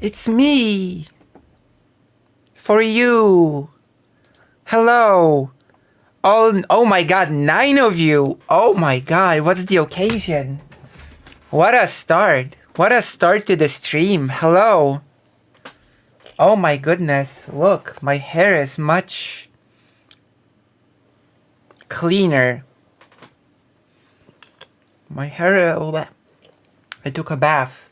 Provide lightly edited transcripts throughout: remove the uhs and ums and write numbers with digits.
It's me. For you. Hello. Oh my god, 9 of you. Oh my god, what's the occasion? What a start. What a start to the stream. Hello. Oh my goodness. Look, my hair is much cleaner. My hair, I took a bath.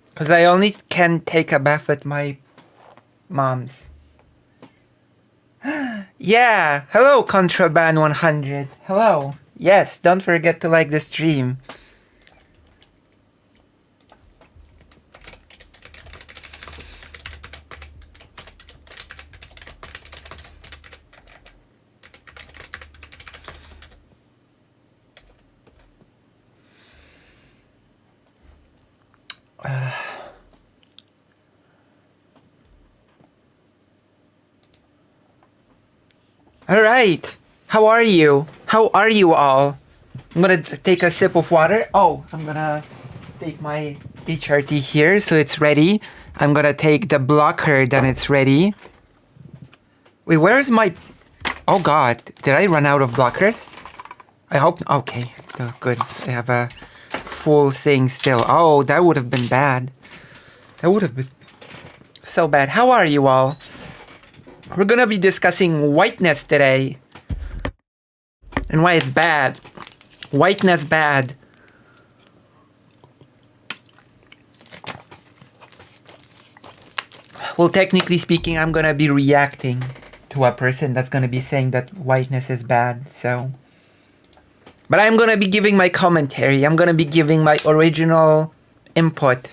Because I only can take a bath at my mom's. Yeah, hello Contraband 100. Hello. Yes, don't forget to like the stream. Alright, how are you? How are you all? I'm gonna take a sip of water. Oh, I'm gonna take my HRT here so it's ready. I'm gonna take the blocker, then it's ready. Wait, where's my... Oh god, did I run out of blockers? I hope... Okay, oh, good. I have a full thing still. Oh, that would have been bad. That would have been so bad. How are you all? We're gonna be discussing whiteness today. And why it's bad. Whiteness bad. Well, technically speaking, I'm gonna be reacting to a person that's gonna be saying that whiteness is bad, so... But I'm gonna be giving my commentary. I'm gonna be giving my original input.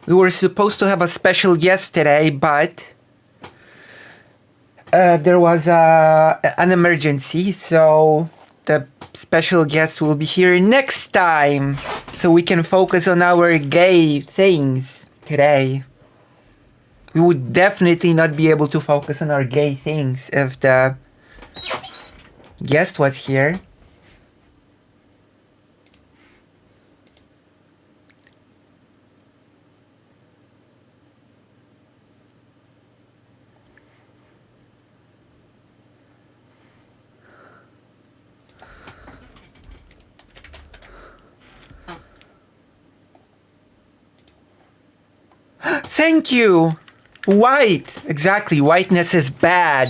We were supposed to have a special guest today, but... there was an emergency, so the special guest will be here next time, so we can focus on our gay things today. We would definitely not be able to focus on our gay things if the guest was here. Thank you! White! Exactly, whiteness is bad.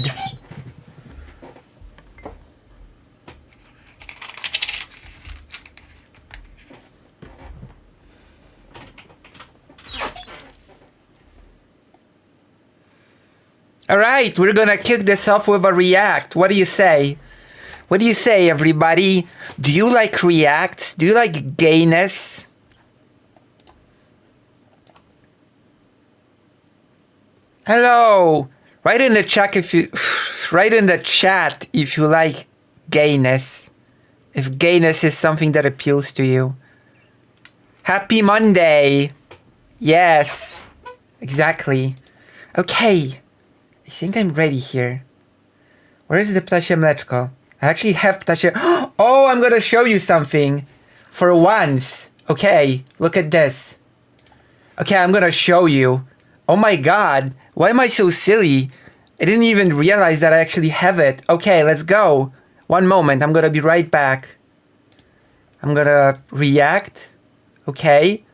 Alright, we're gonna kick this off with a react. What do you say? What do you say, everybody? Do you like reacts? Do you like gayness? Hello! Write in the chat if you... Write in the chat if you like gayness. If gayness is something that appeals to you. Happy Monday! Yes! Exactly. Okay. I think I'm ready here. Where is the ptasie mleczko? I actually have ptasie... Oh, I'm gonna show you something. For once. Okay, look at this. Okay, I'm gonna show you. Oh my god. Why am I so silly? I didn't even realize that I actually have it. Okay, let's go. One moment, I'm gonna be right back. I'm gonna react. Okay.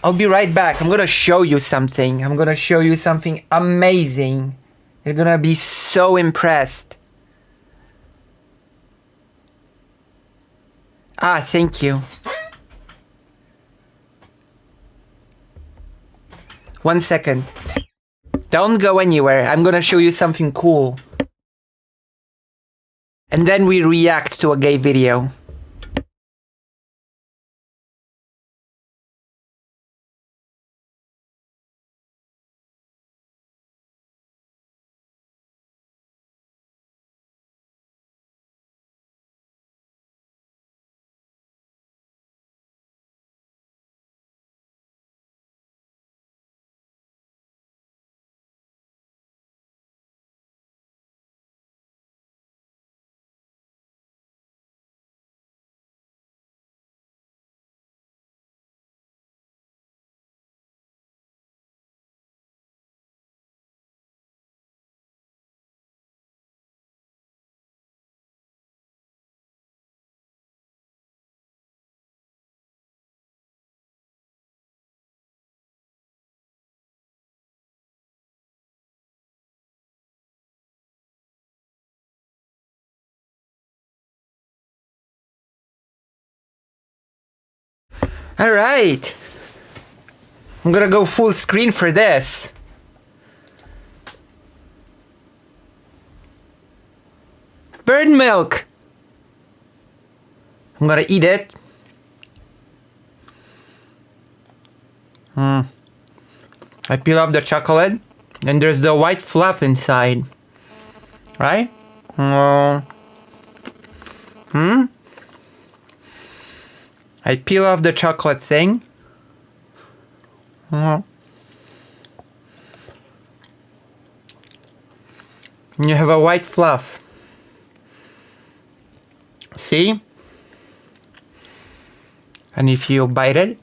I'll be right back. I'm gonna show you something. I'm gonna show you something amazing. You're gonna be so impressed. Ah, thank you. One second. Don't go anywhere. I'm gonna show you something cool. And then we react to a gay video. Alright. I'm gonna go full screen for this. Bird milk. I'm gonna eat it. I peel off the chocolate, and there's the white fluff inside. Right? I peel off the chocolate thing. You have a white fluff. See? And if you bite it,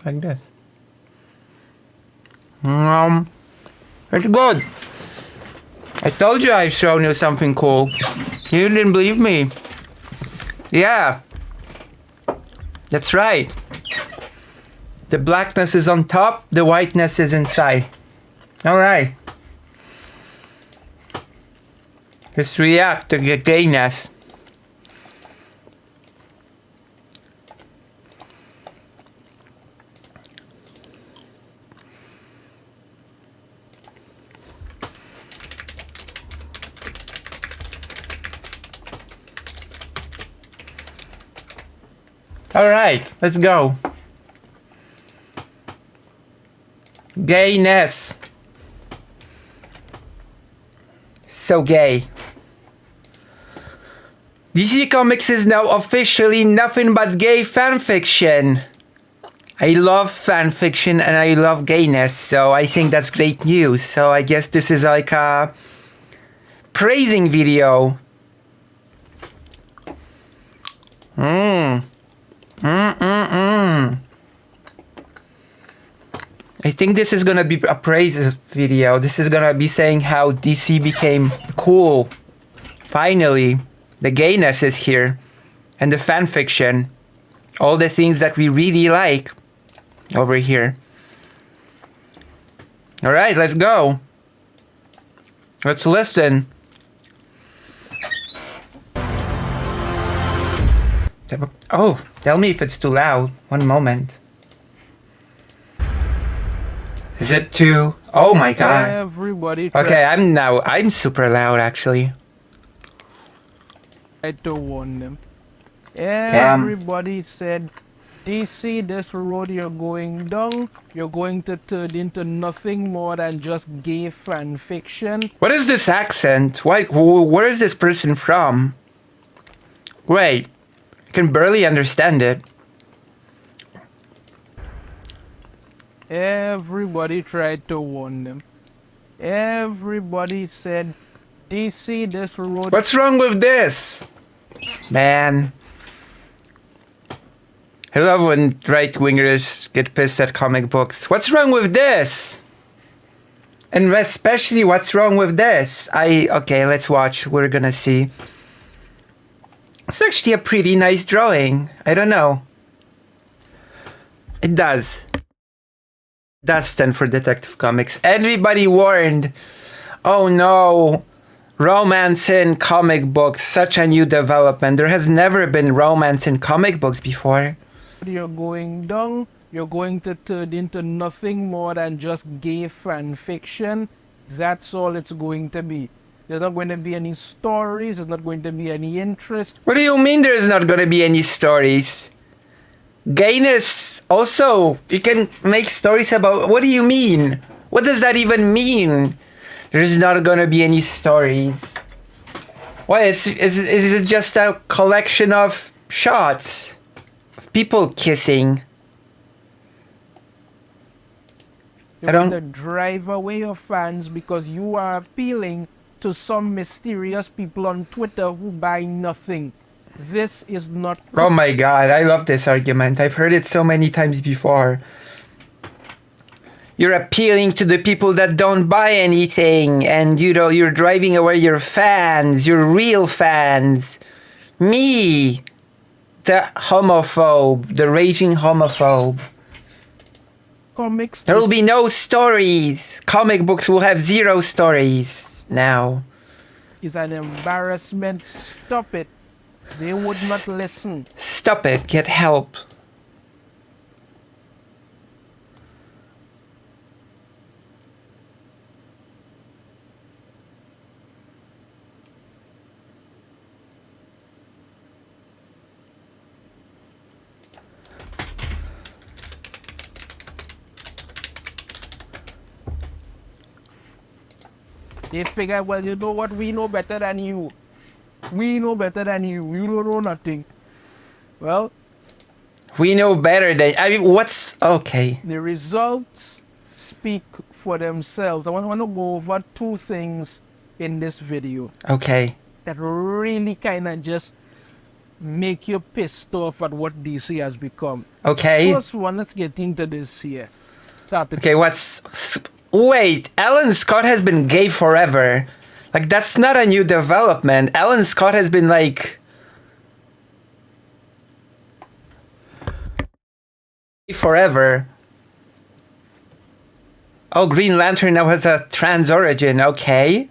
like this. It's good. I told you I've shown you something cool. You didn't believe me. Yeah. That's right. The blackness is on top, the whiteness is inside. Alright. Let's react to the gayness. Alright, let's go. Gayness. So gay. DC Comics is now officially nothing but gay fanfiction. I love fanfiction and I love gayness, so I think that's great news. So I guess this is like a praising video. I think this is gonna be a praise video. This is gonna be saying how DC became cool. Finally, the gayness is here. And the fanfiction. All the things that we really like over here. Alright, let's go. Let's listen. Oh, tell me if it's too loud. One moment. Is it too? Oh my god. Everybody okay, I'm super loud actually. I don't want them. Everybody said, DC, this road you're going down, you're going to turn into nothing more than just gay fan fiction. What is this accent? Where is this person from? Wait, I can barely understand it. Everybody tried to warn them. Everybody said, DC, this road... What's wrong with this? Man. I love when right-wingers get pissed at comic books. What's wrong with this? And especially, what's wrong with this? Okay, let's watch. We're gonna see. It's actually a pretty nice drawing. I don't know. It does. Does stand for Detective Comics. Everybody warned. Oh no. Romance in comic books. Such a new development. There has never been romance in comic books before. You're going down. You're going to turn into nothing more than just gay fan fiction. That's all it's going to be. There's not going to be any stories. There's not going to be any interest. What do you mean there's not going to be any stories? Gayness also, you can make stories about. What do you mean? What does that even mean? There's not gonna be any stories. What? Is it just a collection of shots of people kissing? You're going to drive away your fans because you are appealing to some mysterious people on Twitter who buy nothing. This is not... Oh my god, I love this argument. I've heard it so many times before. You're appealing to the people that don't buy anything, and you're driving away your fans, your real fans. Me, the homophobe, the raging homophobe. Comics... There will be no stories. Comic books will have 0 stories now. is an embarrassment. Stop it. They would not listen. Stop it. Get help. They figure, well, you know what? We know better than you. We know better than you. You don't know nothing. Well, We know better than... I mean, what's... Okay. the results speak for themselves. I want to go over two things in this video Okay. that really kind of just make you pissed off at what DC has become. Okay. First one, let's get into this here. Okay, what's... Wait, Alan Scott has been gay forever. Like, that's not a new development. Alan Scott has been, like... forever. Oh, Green Lantern now has a trans origin. Okay.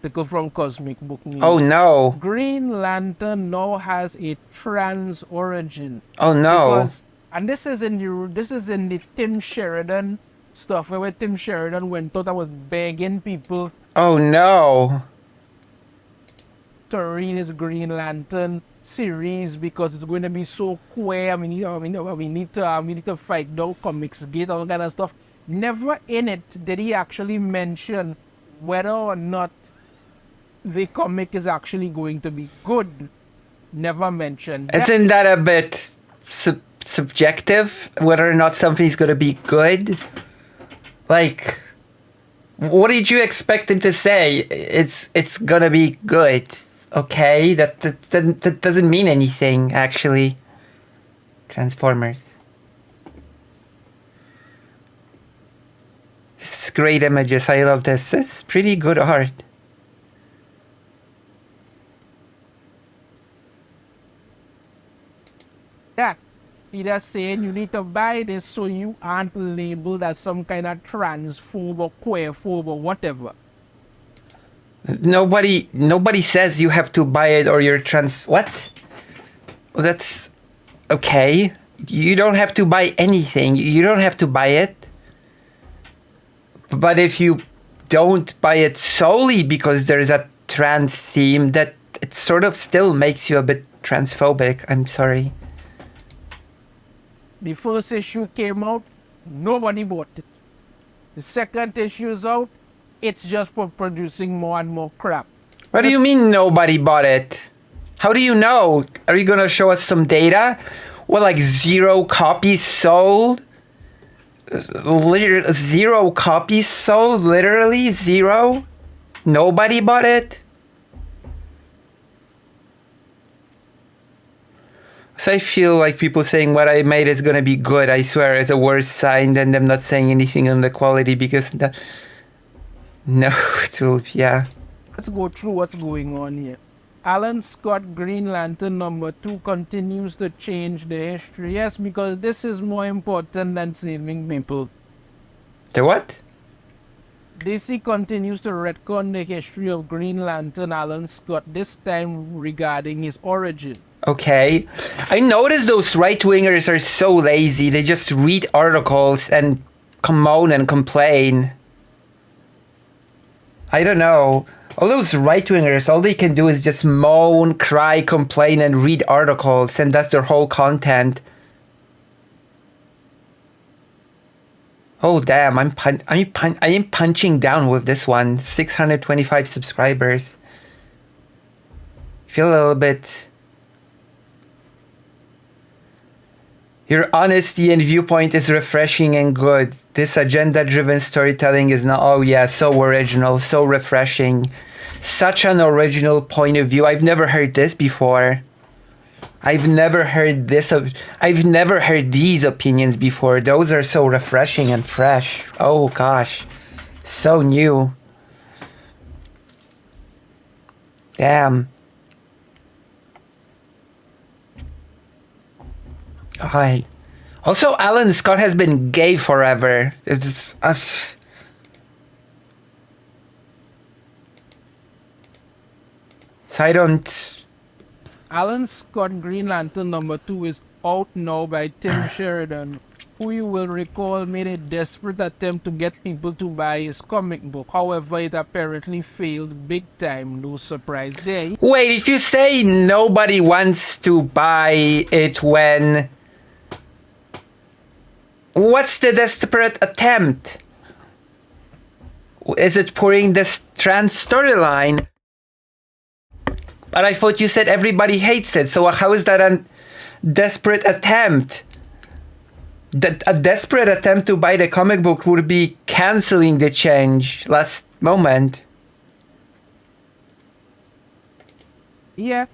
To go from Cosmic Book News. Oh, no. Green Lantern now has a trans origin. Oh, no. Because, and this is in the Tim Sheridan stuff where Tim Sheridan went out and was begging people Oh, no. to read his Green Lantern series because it's going to be so queer. We need to fight down comics gate, all kind of stuff. Never in it did he actually mention whether or not the comic is actually going to be good. Never mentioned. Isn't that a bit subjective? Whether or not something's gonna be good? Like, what did you expect him to say? It's gonna be good. Okay, that doesn't mean anything, actually. Transformers. This is great images. I love this. It's pretty good art. That he just saying you need to buy this so you aren't labeled as some kind of transphobe or queerphobe or whatever. Nobody says you have to buy it or you're trans. What? Well, that's okay. You don't have to buy anything. You don't have to buy it. But if you don't buy it solely because there's a trans theme, that it sort of still makes you a bit transphobic. I'm sorry. The first issue came out, nobody bought it. The second issue is out, it's just for producing more and more crap. What do you mean nobody bought it? How do you know? Are you gonna show us some data? What, like 0 copies sold? 0 copies sold? Literally 0? Nobody bought it? So I feel like people saying what I made is gonna be good, I swear, is a worse sign than them not saying anything on the quality because no, it will, yeah. Let's go through what's going on here. Alan Scott Green Lantern #2 continues to change the history. Yes, because this is more important than saving people. The what? DC continues to retcon the history of Green Lantern Alan Scott, this time regarding his origin. Okay. I noticed those right-wingers are so lazy. They just read articles and moan and complain. I don't know. All those right-wingers, all they can do is just moan, cry, complain, and read articles, and that's their whole content. Oh damn, I am punching down with this one. 625 subscribers. Feel a little bit... Your honesty and viewpoint is refreshing and good. This agenda-driven storytelling is not... Oh yeah, so original, so refreshing. Such an original point of view. I've never heard this before. I've never heard this... I've never heard these opinions before. Those are so refreshing and fresh. Oh gosh. So new. Damn. God. Also, Alan Scott has been gay forever. It's So I don't. Alan Scott Green Lantern #2 is out now by Tim Sheridan, who you will recall made a desperate attempt to get people to buy his comic book. However, it apparently failed big time. No surprise there. Wait, if you say nobody wants to buy it when. What's the desperate attempt? Is it pouring this trans storyline? But I thought you said everybody hates it, so how is that a desperate attempt? A desperate attempt to buy the comic book would be canceling the change last moment. Yeah.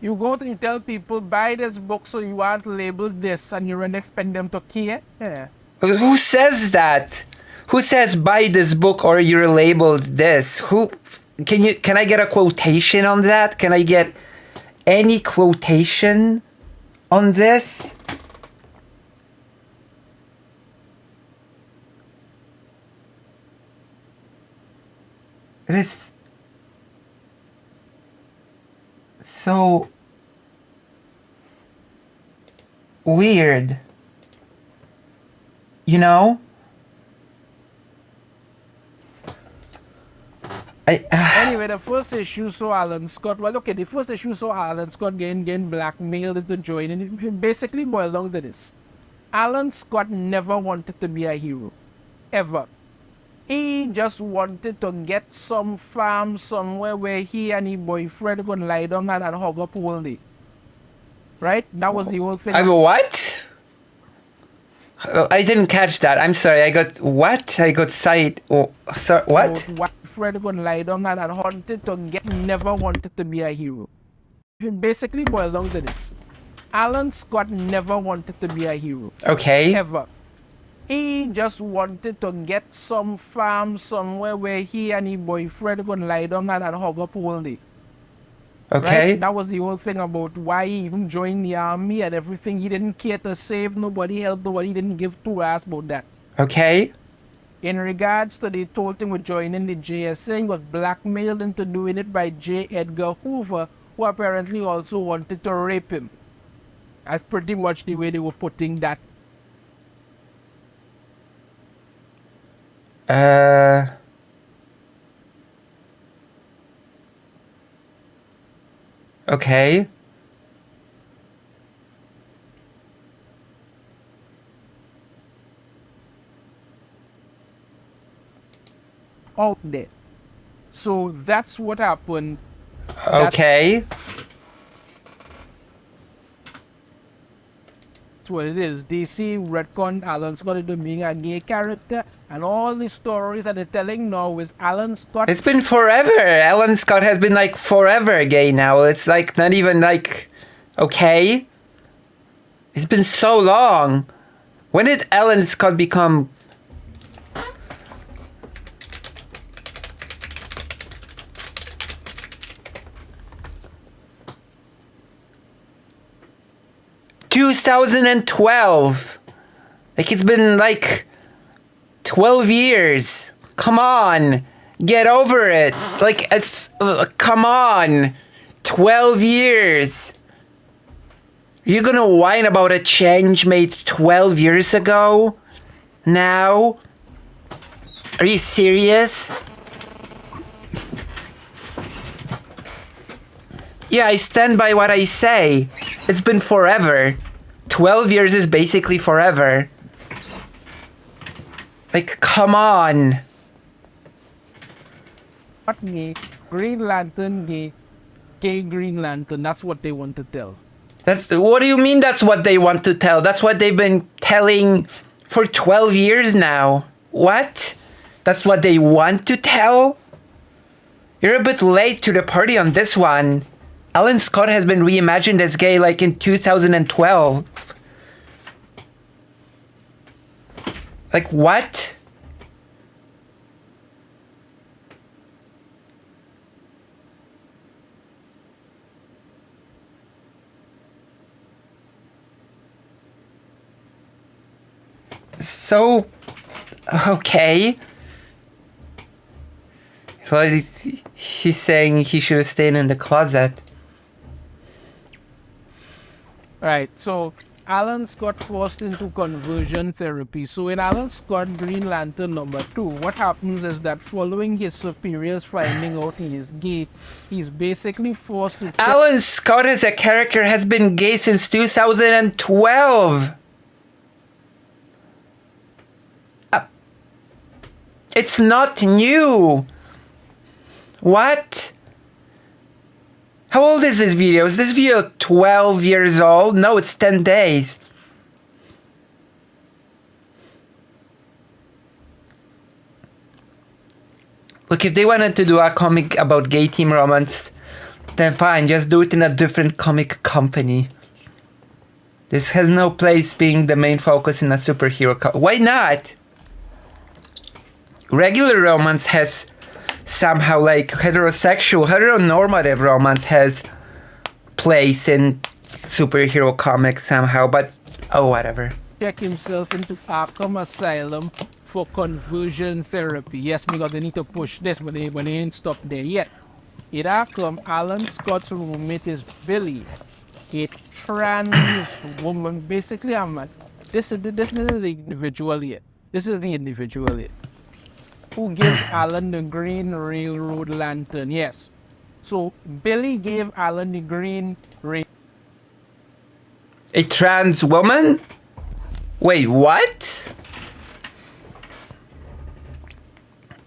You go and tell people, buy this book so you aren't labeled this, and you don't expect them to care? Yeah. Who says that? Who says buy this book or you're labeled this? Who can I get a quotation on that? Can I get any quotation on this? It is so weird. You know? Anyway, the first issue saw Alan Scott. Well, okay, the first issue saw Alan Scott getting blackmailed into joining. It basically boiled down to this: Alan Scott never wanted to be a hero, ever. He just wanted to get some farm somewhere where he and his boyfriend could lie down and hug up all day. Right? That was the whole thing. What? I didn't catch that. I'm sorry. I got what? I got sight. Oh, sorry. What? Fred could lie down and wanted to get, never wanted to be a hero. It basically boiled down to this: Alan Scott never wanted to be a hero. Okay. Ever. He just wanted to get some farm somewhere where he and his boyfriend could lie down and hug up all day. Okay. Right? That was the whole thing about why he even joined the army and everything. He didn't care to save nobody, help nobody. He didn't give two ass about that. Okay. In regards to they told him with joining the JSA, he was blackmailed into doing it by J. Edgar Hoover, who apparently also wanted to rape him. That's pretty much the way they were putting that. Okay. Out there. So that's what happened. Okay. That's what it is. DC retconned Alan Scott into being a gay character, and all the stories that they're telling now is Alan Scott. It's been forever. Alan Scott has been like forever gay now. It's like not even like okay. It's been so long. When did Alan Scott become 2012. Like it's been like 12 years. Come on. Get over it. Like it's come on. 12 years. You're gonna whine about a change made 12 years ago? Now? Are you serious? Yeah, I stand by what I say. It's been forever. 12 years is basically forever. Like, come on. What gay? Green Lantern gay. Gay Green Lantern. That's what they want to tell. What do you mean that's what they want to tell? That's what they've been telling for 12 years now. What? That's what they want to tell? You're a bit late to the party on this one. Alan Scott has been reimagined as gay like in 2012. Like what? So, okay. Well, he's saying he should have stayed in the closet. Right. So Alan Scott forced into conversion therapy. So in Alan Scott Green Lantern #2, what happens is that following his superiors finding out he is gay, he's basically forced to check Alan Scott as a character has been gay since 2012. It's not new. What? How old is this video? Is this video 12 years old? No, it's 10 days. Look, if they wanted to do a comic about gay team romance, then fine, just do it in a different comic company. This has no place being the main focus in a superhero Why not? Regular romance has somehow, like, heteronormative romance has place in superhero comics somehow, but oh, whatever. check himself into Arkham Asylum for conversion therapy. Yes, because they need to push this, but they ain't stopped there yet. In Arkham, Alan Scott's roommate is Billy, a trans woman. Basically, this is the individual here. This is the individual here who gives Alan the green railroad lantern. Yes. So Billy gave Alan the green railroad. A trans woman? Wait, what?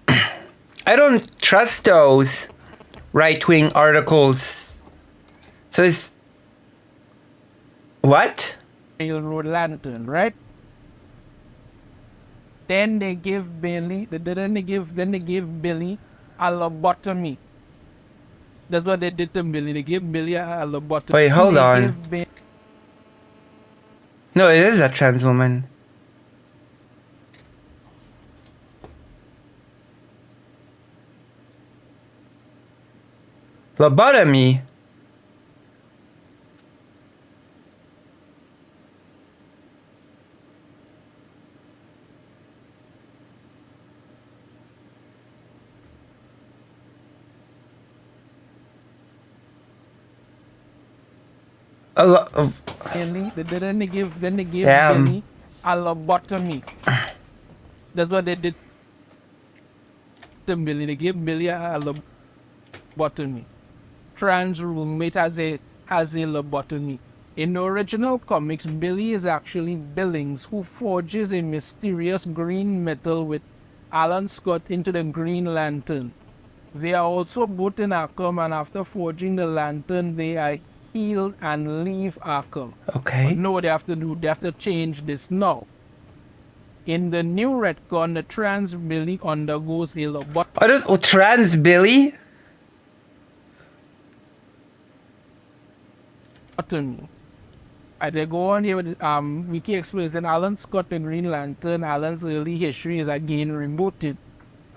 I don't trust those right-wing articles. So it's... What? Railroad lantern, right? Then they give Billy, then they give Billy a lobotomy. That's what they did to Billy. They gave Billy a lobotomy. Wait, hold on. No, it is a trans woman. Lobotomy? Billy, then they give Damn. Billy a lobotomy. That's what they did to Billy. They gave Billy a lobotomy. Trans roommate has a lobotomy. In the original comics, Billy is actually Billings, who forges a mysterious green metal with Alan Scott into the Green Lantern. They are also both in Arkham, and after forging the lantern, they are healed and leave Arkham. Okay. But no, they have to change this now. In the new retcon, the trans Billy undergoes a lobotomy. Trans Billy? They go on here with Wiki explains that Alan Scott and Green Lantern, Alan's early history is again rebooted.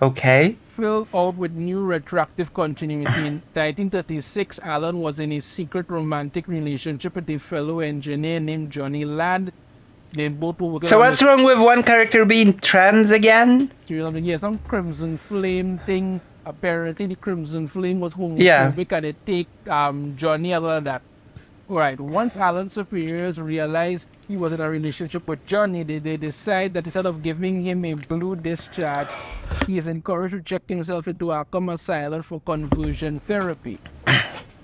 Okay. Filled out with new retroactive continuity. In 1936, Alan was in a secret romantic relationship with a fellow engineer named Johnny Ladd. They both were working. So what's wrong with one character being trans again? Yeah, some Crimson Flame thing. Apparently, the Crimson Flame was homophobic, Yeah. and they take Johnny out of that. Right. Once Alan's superiors realized he was in a relationship with Johnny, they decide that instead of giving him a blue discharge, he is encouraged to check himself into Arkham Asylum for conversion therapy.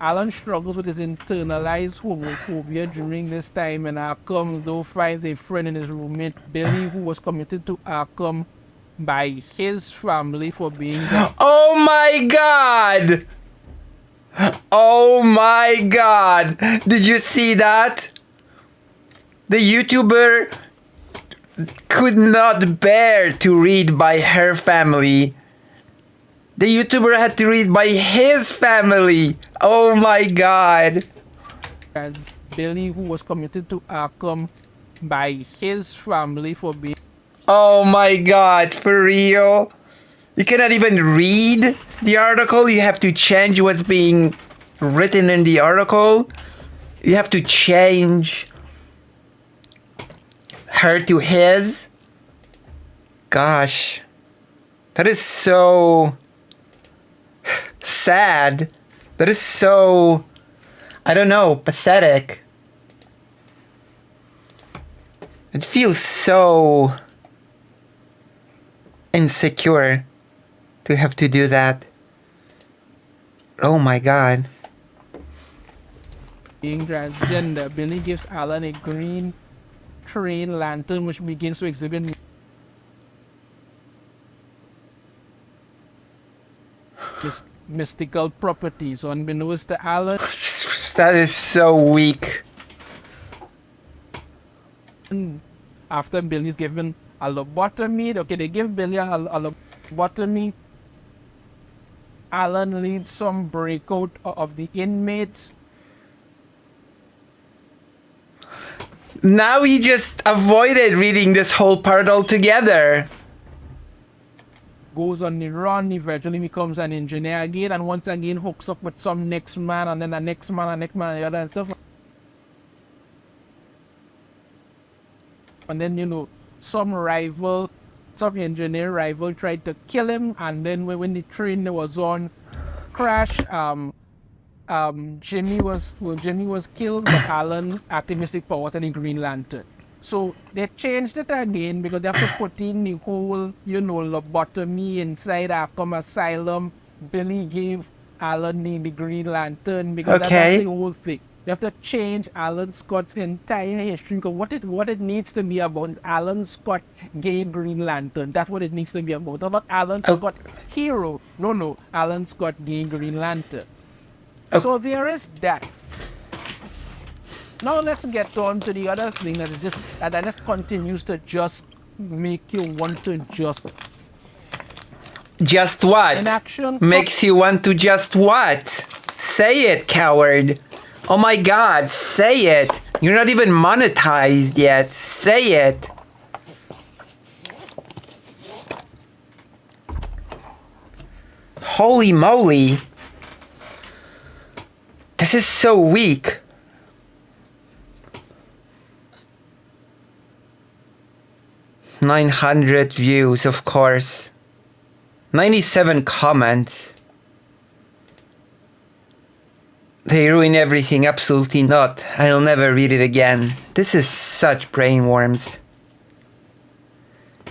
Alan struggles with his internalized homophobia during this time, and Arkham, though, finds a friend in his roommate, Billy, who was committed to Arkham by his family for being... Oh my god! Oh my god! Did you see that? The YouTuber could not bear to read by her family. The YouTuber had to read by his family. Oh my god. And Billy, who was committed to Arkham by his family for being... Oh my god, for real? You cannot even read the article. You have to change what's being written in the article. You have to change her to his. Gosh. That is so sad. That is so, I don't know, pathetic. It feels so insecure to have to do that. Oh my god. Being transgender, Billy gives Alan a green train lantern which begins to exhibit mystical properties. Unbeknownst to Alan, That is so weak. after Billy's given a lobotomy, okay, they give Billy a lobotomy. Alan leads some breakout of the inmates. Now he just avoided reading this whole part altogether. Goes on the run, eventually becomes an engineer again, and once again hooks up with some next man, and then the next man, and the other, and stuff. And then, you know, some engineer rival tried to kill him, and then when the train was on crash, Jimmy was killed, but Alan activistic power and the Green Lantern. So they changed it again because they have to put in the whole, you know, lobotomy inside Arkham Asylum. Billy gave Alan the Green Lantern because that's the whole thing. They have to change Alan Scott's entire history because what it needs to be about is Alan Scott gay Green Lantern. That's what it needs to be about. Not Alan Scott hero. No. Alan Scott gay Green Lantern. So there is that. Now let's get on to the other thing that just continues to just make you want to just what? In action makes you want to just what? Say it, coward. Oh my god, say it. You're not even monetized yet. Say it. Holy moly. This is so weak. 900 views, of course. 97 comments. They ruin everything, absolutely not. I'll never read it again. This is such brainworms.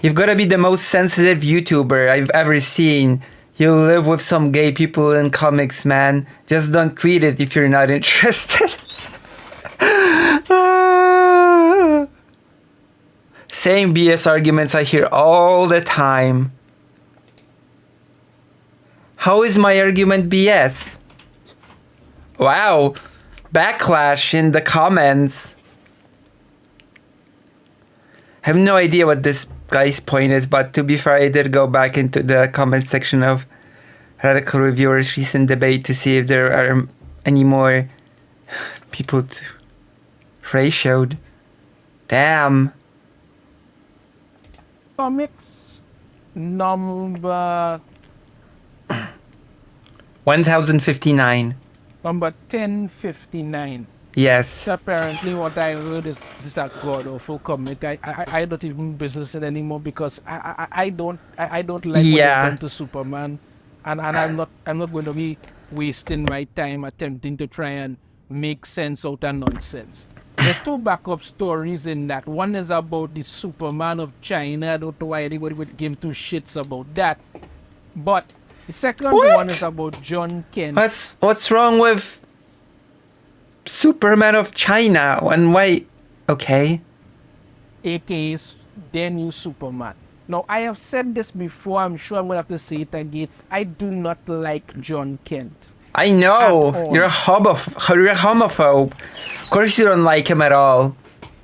You've gotta be the most sensitive YouTuber I've ever seen. You live with some gay people in comics, man. Just don't read it if you're not interested. Same BS arguments I hear all the time. How is my argument BS? Wow, backlash in the comments. I have no idea what this guy's point is, but to be fair, I did go back into the comment section of Radical Reviewer's recent debate to see if there are any more people ratioed. Damn. Comics number 1059. Number 1059. Yes. Apparently, what I heard is a god awful comic. I don't even business it anymore because I don't like what they've done to Superman, and I'm not going to be wasting my time attempting to try and make sense out of nonsense. There's two backup stories in that. One is about the Superman of China. I don't know why anybody would give two shits about that. But the second one is about John Kent. What's wrong with Superman of China? And why? Okay. AKA their new Superman. Now, I have said this before. I'm sure I'm going to have to say it again. I do not like John Kent. I know. You're a homophobe. Of course you don't like him at all.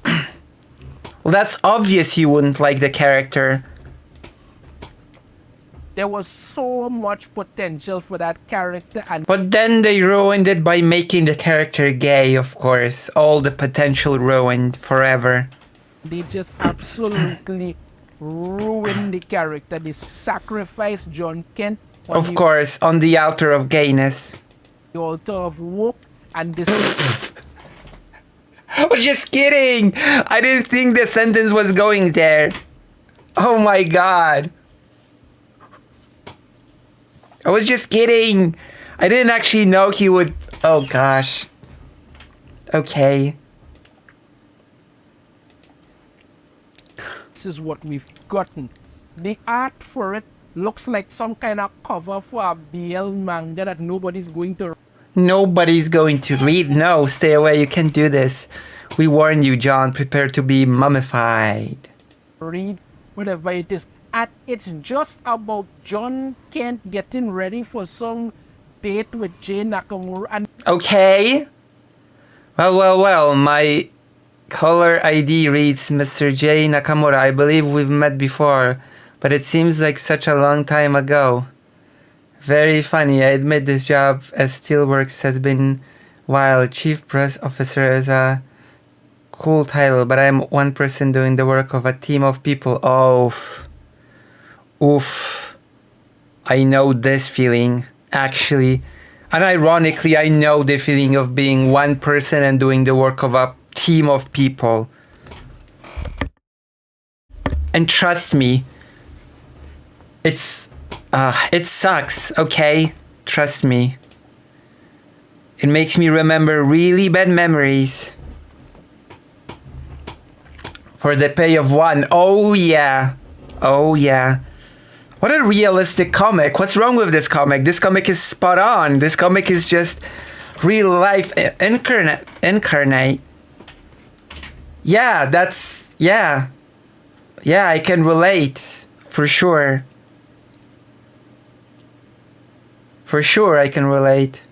Well, that's obvious you wouldn't like the character. There was so much potential for that character, but then they ruined it by making the character gay, of course. All the potential ruined forever. They just absolutely ruined the character. They sacrificed John Kent. Of course, on the altar of gayness. The altar of woke and this. I was just kidding. I didn't think the sentence was going there. Oh my god. I was just kidding. I didn't actually know he would. Oh gosh. Okay. This is what we've gotten. The art for it looks like some kind of cover for a BL manga that nobody's going to Nobody's going to read. No, stay away. You can't do this. We warn you, John. Prepare to be mummified. read, whatever it is. And it's just about John Kent getting ready for some date with Jay Nakamura. And Okay. Well. My caller ID reads Mr. J. Nakamura. I believe we've met before, but it seems like such a long time ago. Very funny. I admit this job as Steelworks has been while Chief Press Officer is a cool title, but I'm one person doing the work of a team of people. Oh, oof. I know this feeling, actually. And ironically, I know the feeling of being one person and doing the work of a team of people. And trust me, it sucks, okay? Trust me. It makes me remember really bad memories. For the pay of one. Oh yeah. Oh yeah. What a realistic comic. What's wrong with this comic? This comic is spot on. This comic is just real life incarnate. Yeah, that's... Yeah. Yeah, I can relate. For sure. For sure I can relate.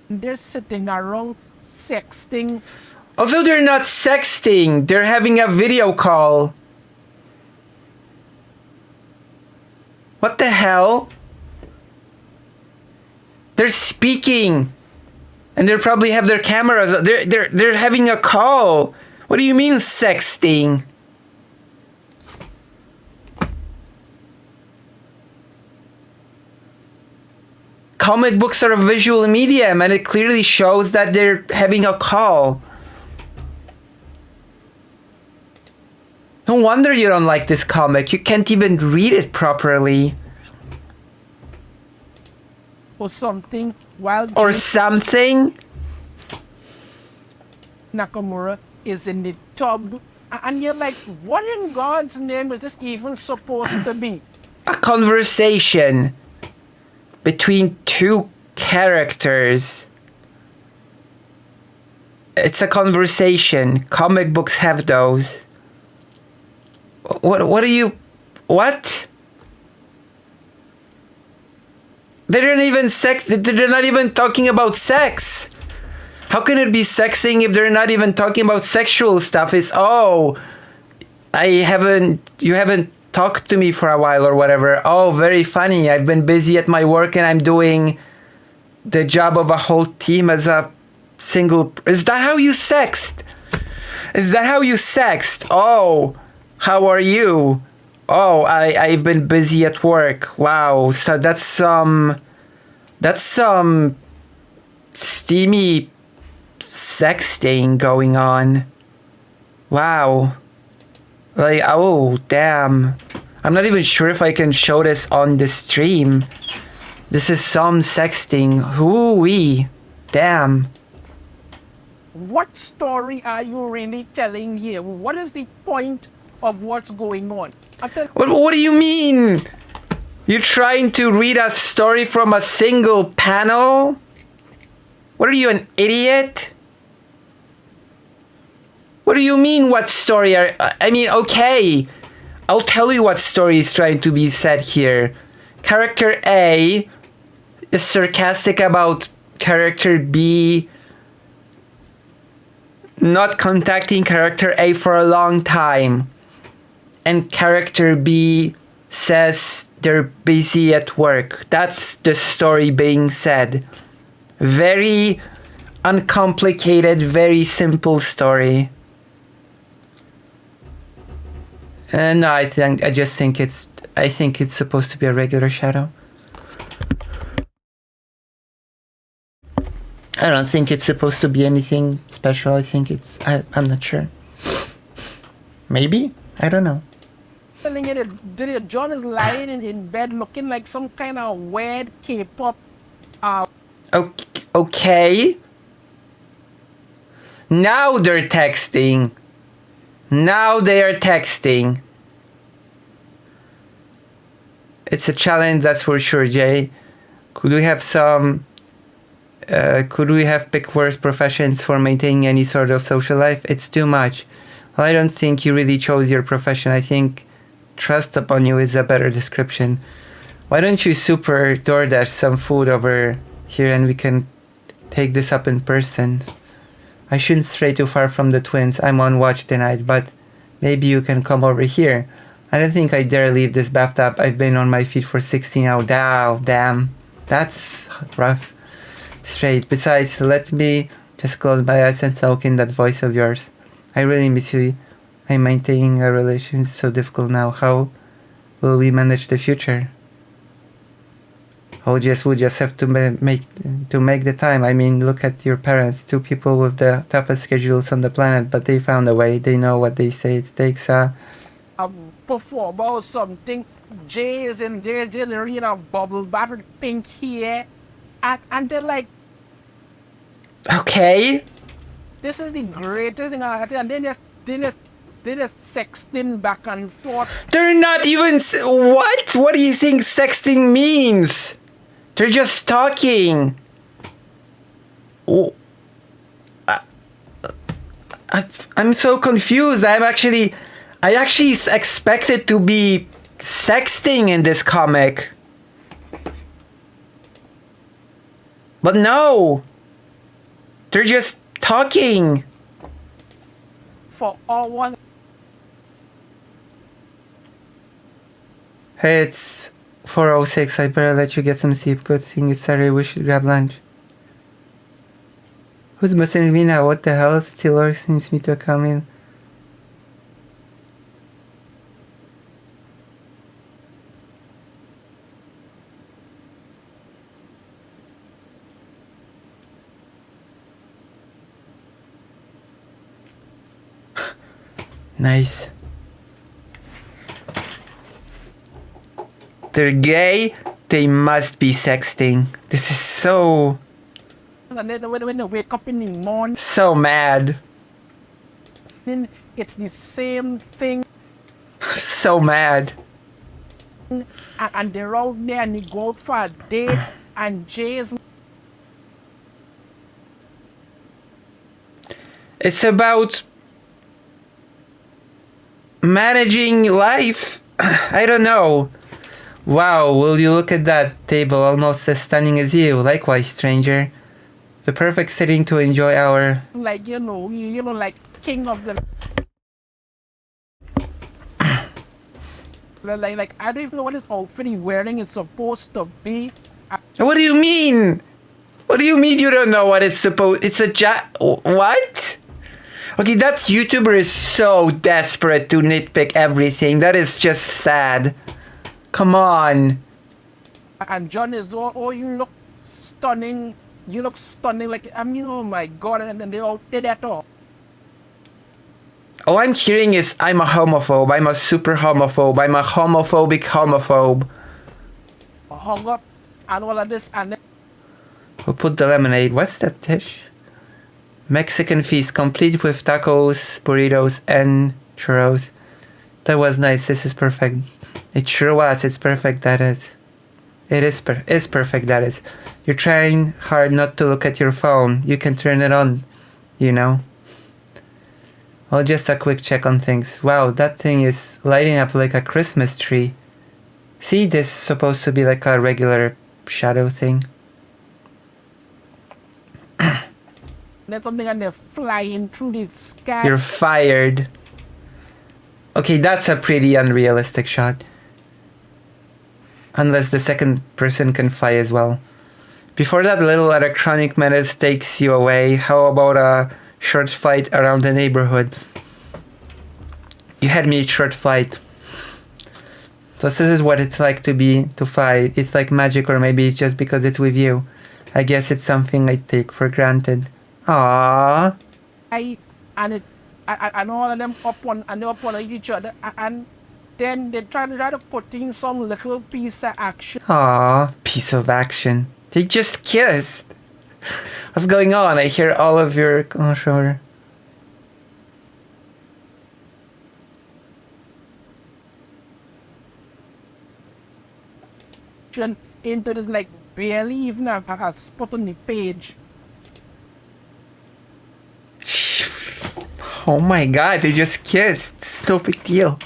they're sitting around sexting. Also, they're not sexting. They're having a video call. What the hell? They're speaking. And they probably have their cameras. They're having a call. What do you mean sexting? Comic books are a visual medium, and it clearly shows that they're having a call. No wonder you don't like this comic. You can't even read it properly. Or something while Or Jay something. Nakamura is in the tub. And you're like, what in God's name is this even supposed to be? A conversation between two characters. It's a conversation. Comic books have those. What are you... What? They're not even they're not even talking about sex. How can it be sexing if they're not even talking about sexual stuff? It's, oh, you haven't talked to me for a while or whatever. Oh, very funny. I've been busy at my work and I'm doing the job of a whole team as a single... Is that how you sext? Is that how you sext? Oh, how are you? Oh, I've been busy at work. Wow. So that's some steamy sexting going on. Wow. Like, oh, damn. I'm not even sure if I can show this on the stream. This is some sexting. Hoo-wee. Damn. What story are you really telling here? What is the point of what's going on? What do you mean? You're trying to read a story from a single panel? What are you, an idiot? What do you mean, what story are... I mean, okay. I'll tell you what story is trying to be said here. Character A is sarcastic about character B not contacting character A for a long time. And character B says they're busy at work. That's the story being said. Very uncomplicated, very simple story. No, I think it's supposed to be a regular shadow. I don't think it's supposed to be anything special. I think I'm not sure. Maybe? I don't know. telling you that John is lying in bed looking like some kind of weird K-pop. Okay. Now they're texting. Now they are texting. It's a challenge, that's for sure, Jay. Could we have pick worse professions for maintaining any sort of social life? It's too much. Well, I don't think you really chose your profession. I think trust upon you is a better description. Why don't you super DoorDash some food over here and we can take this up in person? I shouldn't stray too far from the twins. I'm on watch tonight, but maybe you can come over here. I don't think I dare leave this bathtub. I've been on my feet for 16 hours. Damn. That's rough. Straight. Besides, let me just close my eyes and soak in that voice of yours. I really miss you. I'm maintaining a relationship so difficult now. How will we manage the future? We'll just have to make the time. I mean, look at your parents. 2 people with the toughest schedules on the planet, but they found a way. They know what they say. It takes Perform or something. Jay's in the arena bubble batter thing here. And they're like, okay. this is the greatest thing I think. And then they're sexting back and forth. They're not even... What? What do you think sexting means? They're just talking. Oh. I'm so confused. I actually expected to be sexting in this comic. But no. They're just talking. For hours. Hey, it's 4:06. I better let you get some sleep. Good thing it's Saturday. We should grab lunch. Who's messaging me now? What the hell? Still needs me to come in. Nice. They're gay. They must be sexting. This is so... And then when they wake up in the morning, so mad. then it's the same thing. So mad. And they're out there and they go out for a date. And Jay's... It's about managing life. I don't know. Wow, will you look at that table, almost as stunning as you. Likewise, stranger. The perfect setting to enjoy our... like, like king of the... like, I don't even know what this outfit he's wearing is supposed to be. What do you mean? What do you mean you don't know what it's supposed... It's a what? Okay, that YouTuber is so desperate to nitpick everything. That is just sad. Come on. And John is, oh, you look stunning. You look stunning. Like, I mean, oh my God. And then they all did that all. All I'm hearing is I'm a homophobe. I'm a super homophobe. I'm a homophobic homophobe. Hung up and all of this. And then... Who put the lemonade? What's that dish? Mexican feast complete with tacos, burritos, and churros. That was nice. This is perfect. It sure was. It's perfect. That is. It is perfect. That is. You're trying hard not to look at your phone. You can turn it on, you know. Well, just a quick check on things. Wow, that thing is lighting up like a Christmas tree. See, this is supposed to be like a regular shadow thing. There's something and they're flying through the sky. You're fired. Okay, that's a pretty unrealistic shot. Unless the second person can fly as well. Before that little electronic menace takes you away, how about a short flight around the neighborhood? You had me at short flight. So this is what it's like to fly. It's like magic, or maybe it's just because it's with you. I guess it's something I take for granted. Aww. And all of them up on each other and then they try to put in some little piece of action Aw, piece of action. They just kissed. What's going on? I hear all of your... Oh, sure. into this, like barely even a spot on the page. Oh my god, they just kissed. It's no big deal.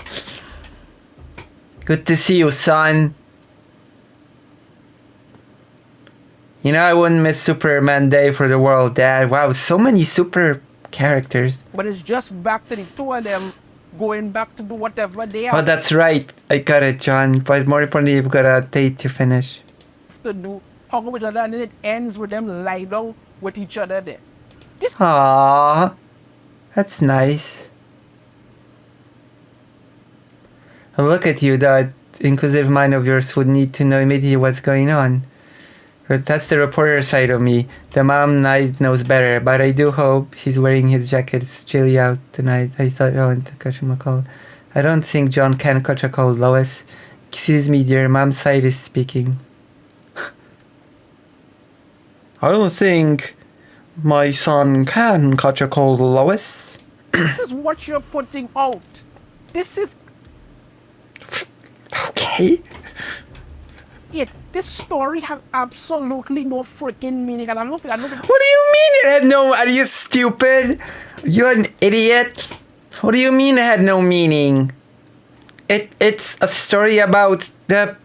Good to see you, son. You know, I wouldn't miss Superman Day for the world, Dad. Wow, so many super characters. But it's just back to the two of them going back to do whatever they Oh, have that's right. I got it, John. But more importantly, you've got a date to finish. to do, hug with each other, and then it ends with them lie down with each other there. Aww. That's nice. Look at you, that inquisitive mind of yours would need to know immediately what's going on. But that's the reporter side of me. The mom night knows better, but I do hope he's wearing his jacket. It's chilly out tonight. I thought I wanted to catch him a cold. I don't think John can catch a cold, Lois. Excuse me, dear. Mom's side is speaking. I don't think my son can catch a cold, Lois. This is what you're putting out. This is Okay. it. This story have absolutely no freaking meaning, and I'm not. What do you mean it had no... Are you stupid? You're an idiot. What do you mean it had no meaning? It's a story about the,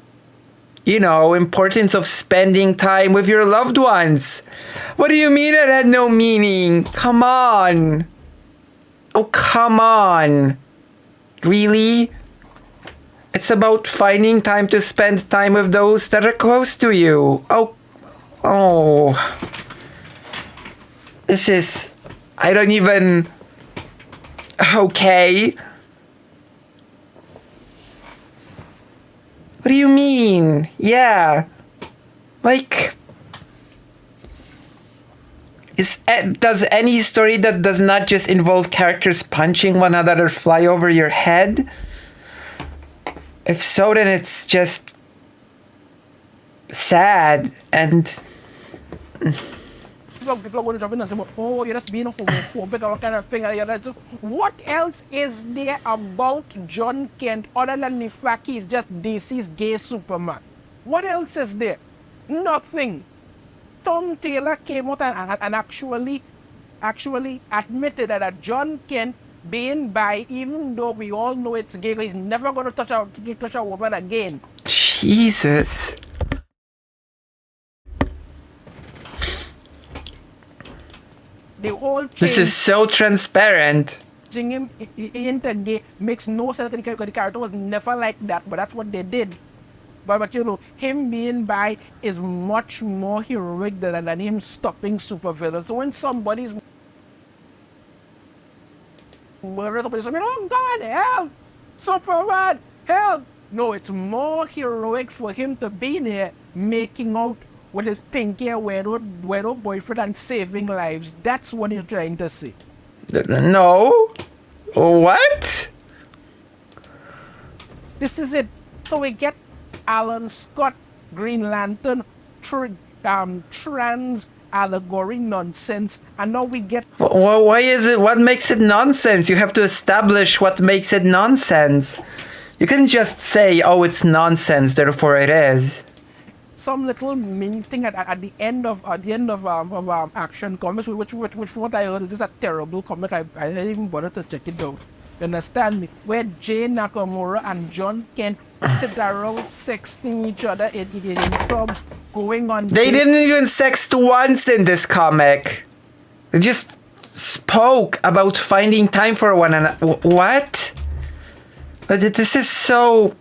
you know, importance of spending time with your loved ones. What do you mean it had no meaning? Come on. Oh, come on. Really? It's about finding time to spend time with those that are close to you. Oh. This is... I don't even... Okay. What do you mean? Yeah. Like... Does any story that does not just involve characters punching one another fly over your head? If so, then it's just sad and... People are going to jump in and say, oh, you're just being a homophobic or kind of thing. What else is there about John Kent other than the fact he's just DC's gay Superman? What else is there? Nothing. Tom Taylor came out and actually admitted that John Kent being bi, even though we all know it's gay, he's never going to touch a woman again. Jesus. The whole This is so transparent. changing him into gay makes no sense because the character was never like that, but that's what they did. But you know, him being bi is much more heroic than him stopping supervillains. So when somebody's murdered, somebody's like, oh God, help! Superman, help! No, it's more heroic for him to be there making out with his pinky and weirdo boyfriend and saving lives. That's what you're trying to say. No. What? This is it. So we get Alan Scott, Green Lantern, trans allegory nonsense, and now we get... Why is it? What makes it nonsense? You have to establish what makes it nonsense. You can just say, oh, it's nonsense, therefore it is. Some little mini thing at the end of Action Comics, which what I heard is just a terrible comic. I didn't even bother to check it out. You understand me? Where Jane Nakamura and John Kent sit around sexting each other in club, going on. They didn't even sext once in this comic. They just spoke about finding time for one another. What? This is so...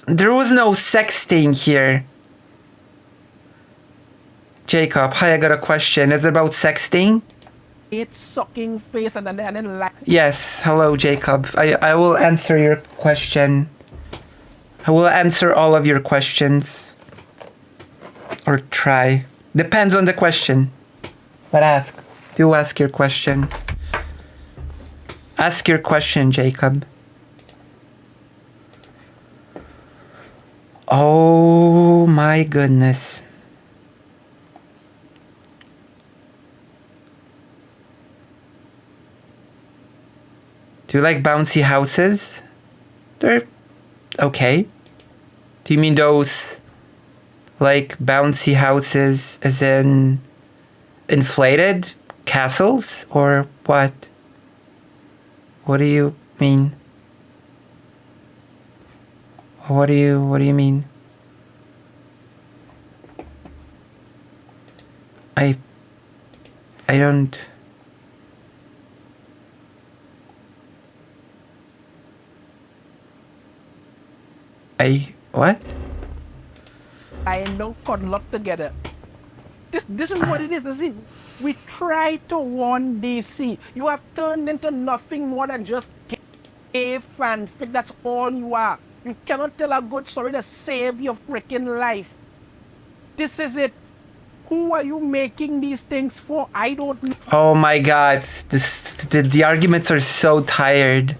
There was no sexting here. Jacob, hi, I got a question. Is it about sexting? It's sucking face and then like... Yes, hello, Jacob. I will answer your question. I will answer all of your questions. Or try. Depends on the question. But ask. Do ask your question. Ask your question, Jacob. Oh my goodness. Do you like bouncy houses? They're okay. Do you mean those like bouncy houses as in inflated castles or what? What do you mean? What do you mean? I don't. What? I know cuddle up together. This is what it is. This is we try to warn DC. You have turned into nothing more than just gay fanfic. That's all you are. You cannot tell a good story to save your freaking life. This is it. Who are you making these things for? I don't know. Oh my god, the arguments are so tired.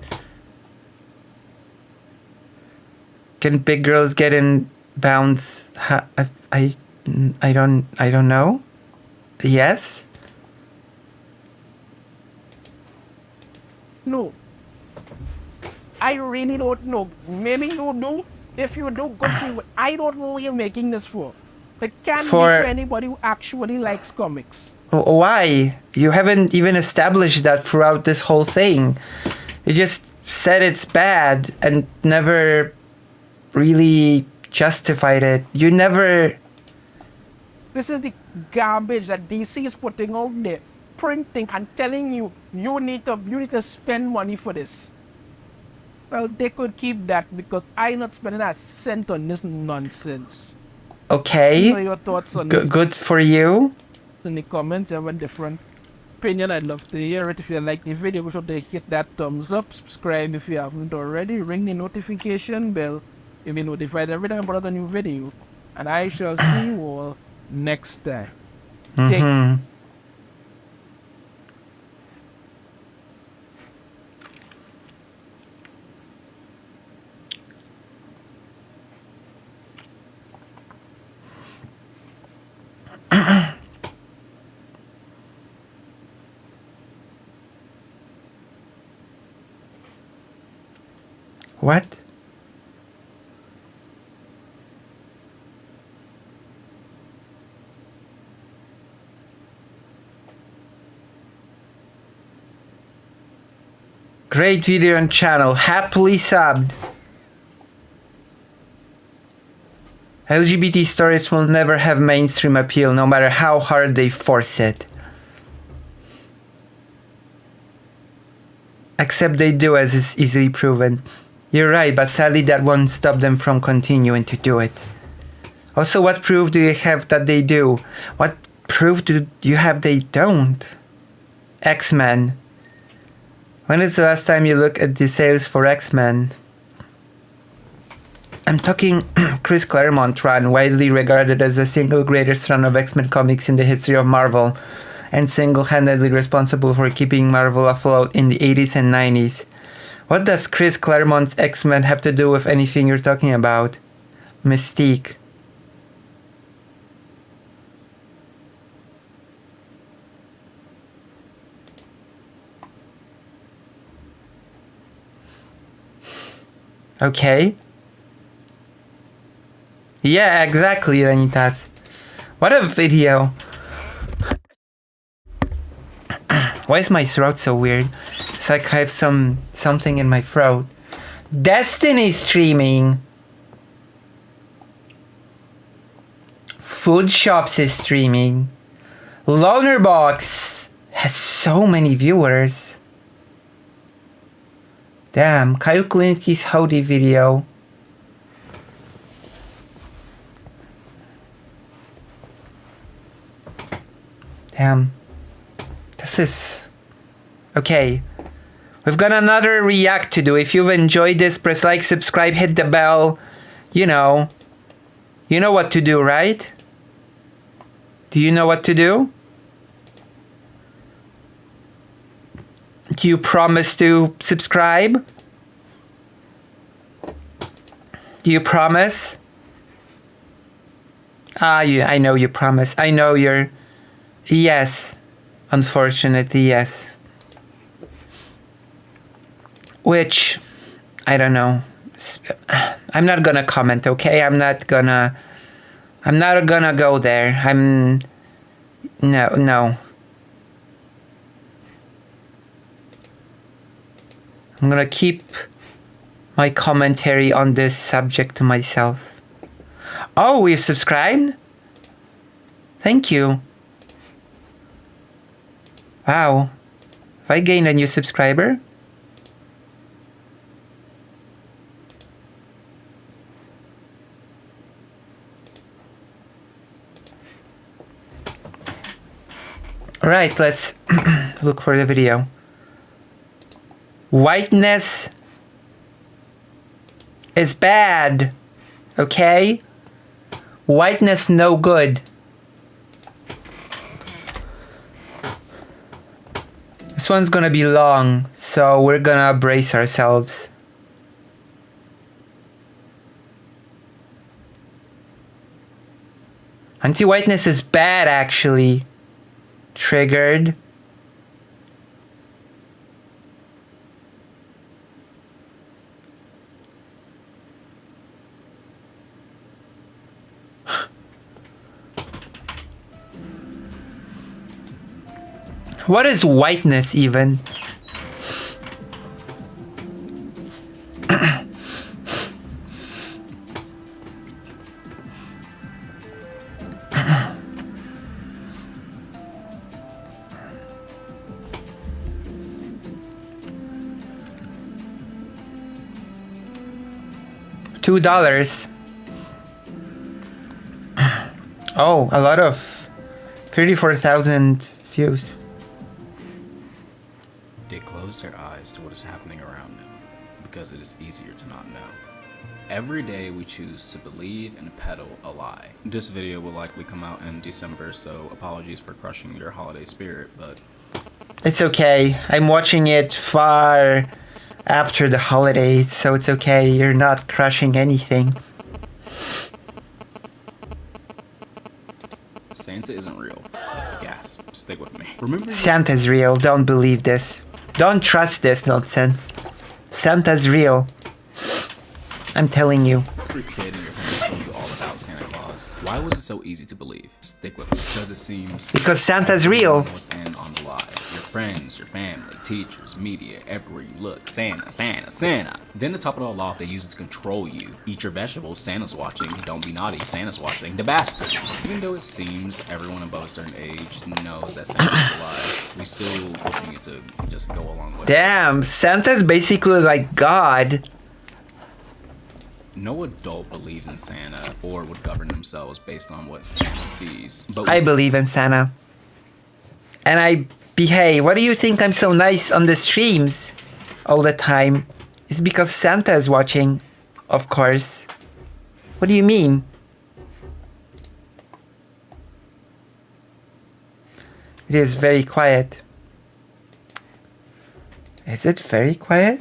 Can big girls get in bounds? I don't know. Yes? No. I really don't know. Maybe you do. If you do, good for you. I don't know what you're making this for. It can't be for anybody who actually likes comics. Why? You haven't even established that throughout this whole thing. You just said it's bad and never really justified it. You never... This is the garbage that DC is putting out there, printing and telling you you need to spend money for this. Well, they could keep that because I'm not spending a cent on this nonsense. Okay. What are your thoughts on this? Good for you. In the comments, you have a different opinion. I'd love to hear it. If you like the video, be sure to hit that thumbs up. Subscribe if you haven't already. Ring the notification bell. You'll be notified every time I put out a new video. And I shall see you all next time. Mm-hmm. What? Great video and channel. Happily subbed. LGBT stories will never have mainstream appeal no matter how hard they force it. Except they do, as is easily proven. You're right, but sadly that won't stop them from continuing to do it. Also, what proof do you have that they do? What proof do you have they don't? X-Men. When is the last time you look at the sales for X-Men? I'm talking Chris Claremont run, widely regarded as the single greatest run of X-Men comics in the history of Marvel, and single-handedly responsible for keeping Marvel afloat in the 80s and 90s. What does Chris Claremont's X-Men have to do with anything you're talking about? Mystique. Okay. Yeah, exactly, Ranitas. What a video. Why is my throat so weird? It's like I have something in my throat. Destiny streaming. Food Shops is streaming. Lonerbox has so many viewers. Damn, Kyle Klinsky's Howdy video. Damn. This is... Okay. We've got another react to do. If you've enjoyed this, press like, subscribe, hit the bell. You know. You know what to do, right? Do you know what to do? Do you promise to subscribe? Do you promise? I know you promise. I know you're... Yes. Unfortunately, yes. Which, I don't know. I'm not gonna comment, okay? I'm not gonna go there. No. I'm gonna keep my commentary on this subject to myself. Oh, we've subscribed? Thank you. Wow. Have I gained a new subscriber? Alright, let's look for the video. Whiteness is bad. Okay? Whiteness no good. This one's gonna be long, so we're gonna brace ourselves. Anti-whiteness is bad, actually. Triggered. What is whiteness even? $2. Oh, a lot of 34,000 views. They close their eyes to what is happening around them because it is easier to not know. Every day we choose to believe and peddle a lie. This video will likely come out in December, so apologies for crushing your holiday spirit, but It's okay. I'm watching it far after the holidays, so it's okay. You're not crushing anything. Santa isn't real. Gasp. Stick with me. Remember Santa's real. Don't believe this. Don't trust this nonsense. Santa's real. I'm telling you. every kid in your family told you all about Santa Claus. Why was it so easy to believe? Stick with me, because it seems Because Santa's real. everyone was in on the lie. Your friends, your family, teachers, media, everywhere you look. Santa, Santa, Santa. Then to top it all off, they use it to control you. Eat your vegetables, Santa's watching. Don't be naughty, Santa's watching. The bastards. Even though it seems everyone above a certain age knows that Santa's a lie, we still continue to just go along with it. Damn, Santa's basically like God. No adult believes in Santa or would govern themselves based on what Santa sees. But I believe in Santa. And I behave. What do you think I'm so nice on the streams all the time? It's because Santa is watching, of course. What do you mean? It is very quiet. Is it very quiet?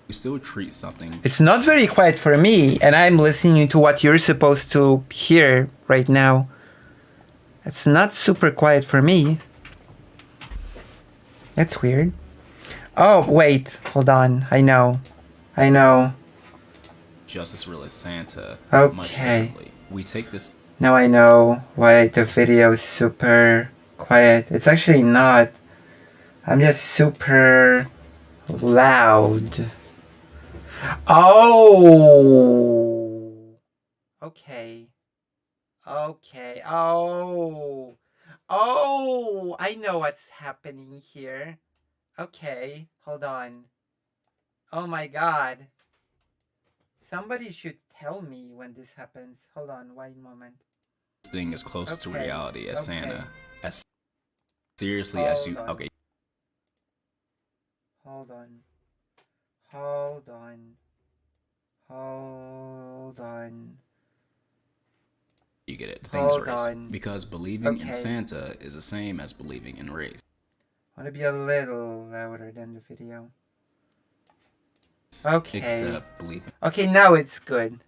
we still treat something It's not very quiet for me, and I'm listening to what you're supposed to hear right now. It's not super quiet for me. That's weird. Oh, wait. Hold on. I know. just as real as Santa. Okay. Much differently. We take this Now I know why the video is super quiet. It's actually not. I'm just super loud. Oh. Okay. Oh. I know what's happening here. Okay. Hold on. Oh my god. Somebody should tell me when this happens. Hold on, one moment. thing as close to Okay, reality as okay. Santa. As seriously as you. Hold on. Okay. Hold on. You get it. The thing is Hold race. on. Because believing Okay. in Santa is the same as believing in race. I want to be a little louder than the video. Okay. Except believing Okay, now it's good.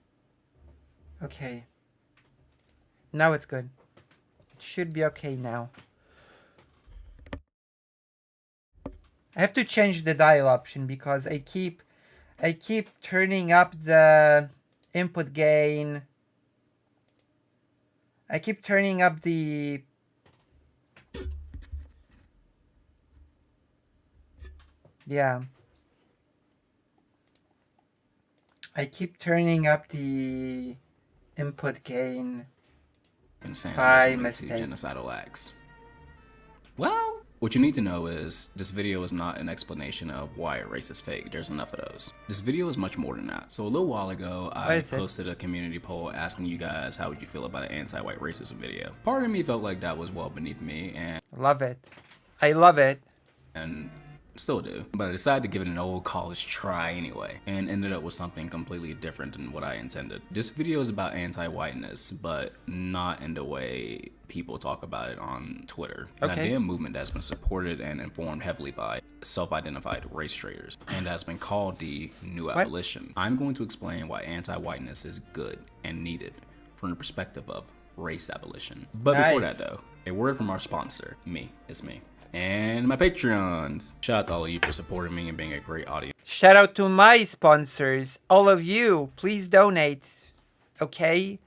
Okay. Now it's good. It should be okay now. I have to change the dial option because I keep turning up the input gain. I keep turning up the I keep turning up the input gain Insane by to mistake. genocidal acts. Well, what you need to know is this video is not an explanation of why a race is fake. There's enough of those. This video is much more than that. So a little while ago, I posted a community poll asking you guys how would you feel about an anti-white racism video. Part of me felt like that was well beneath me, and love it. I love it. And still do, but I decided to give it an old college try anyway, and ended up with something completely different than what I intended. This video is about anti-whiteness, but not in the way people talk about it on Twitter. An idea movement that's been supported and informed heavily by self-identified race traders, and has been called the New Abolition. I'm going to explain why anti-whiteness is good and needed from the perspective of race abolition. But before that though, a word from our sponsor, it's me. And my Patreons. Shout out to all of you for supporting me and being a great audience. Shout out to my sponsors. All of you, please donate. Okay?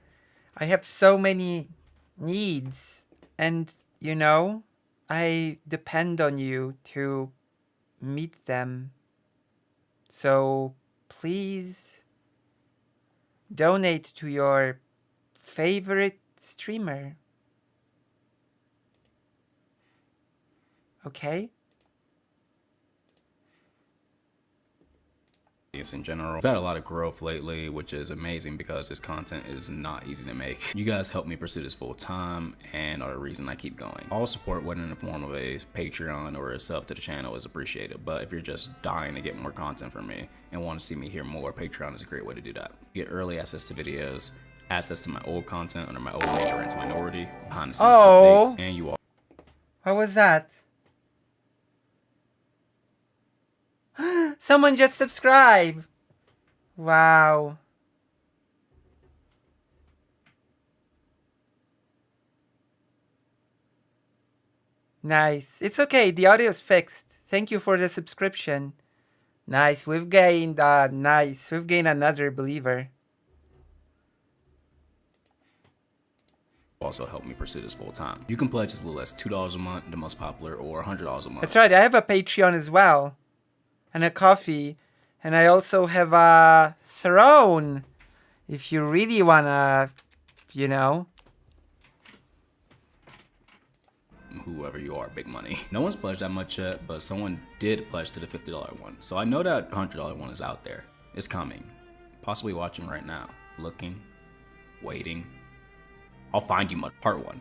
I have so many needs. And, you know, I depend on you to meet them. So, please donate to your favorite streamer. Okay? In general, I've had a lot of growth lately, which is amazing because this content is not easy to make. You guys help me pursue this full time and are the reason I keep going. All support, whether in the form of a Patreon or a sub to the channel, is appreciated. But if you're just dying to get more content from me and want to see me hear more, Patreon is a great way to do that. You get early access to videos, access to my old content under my old major into minority, behind the scenes updates, and you all. What was that? Someone just subscribed. Wow. Nice. It's okay. The audio is fixed. Thank you for the subscription. Nice. We've gained We've gained another believer. Also help me pursue this full time. You can pledge as little as $2 a month, the most popular, or $100 a month. That's right. I have a Patreon as well. And a coffee. And I also have a throne. If you really wanna, you know. Whoever you are, big money. No one's pledged that much yet, but someone did pledge to the $50 one. So I know that $100 one is out there. It's coming. Possibly watching right now. Looking. Waiting. I'll find you, part 1.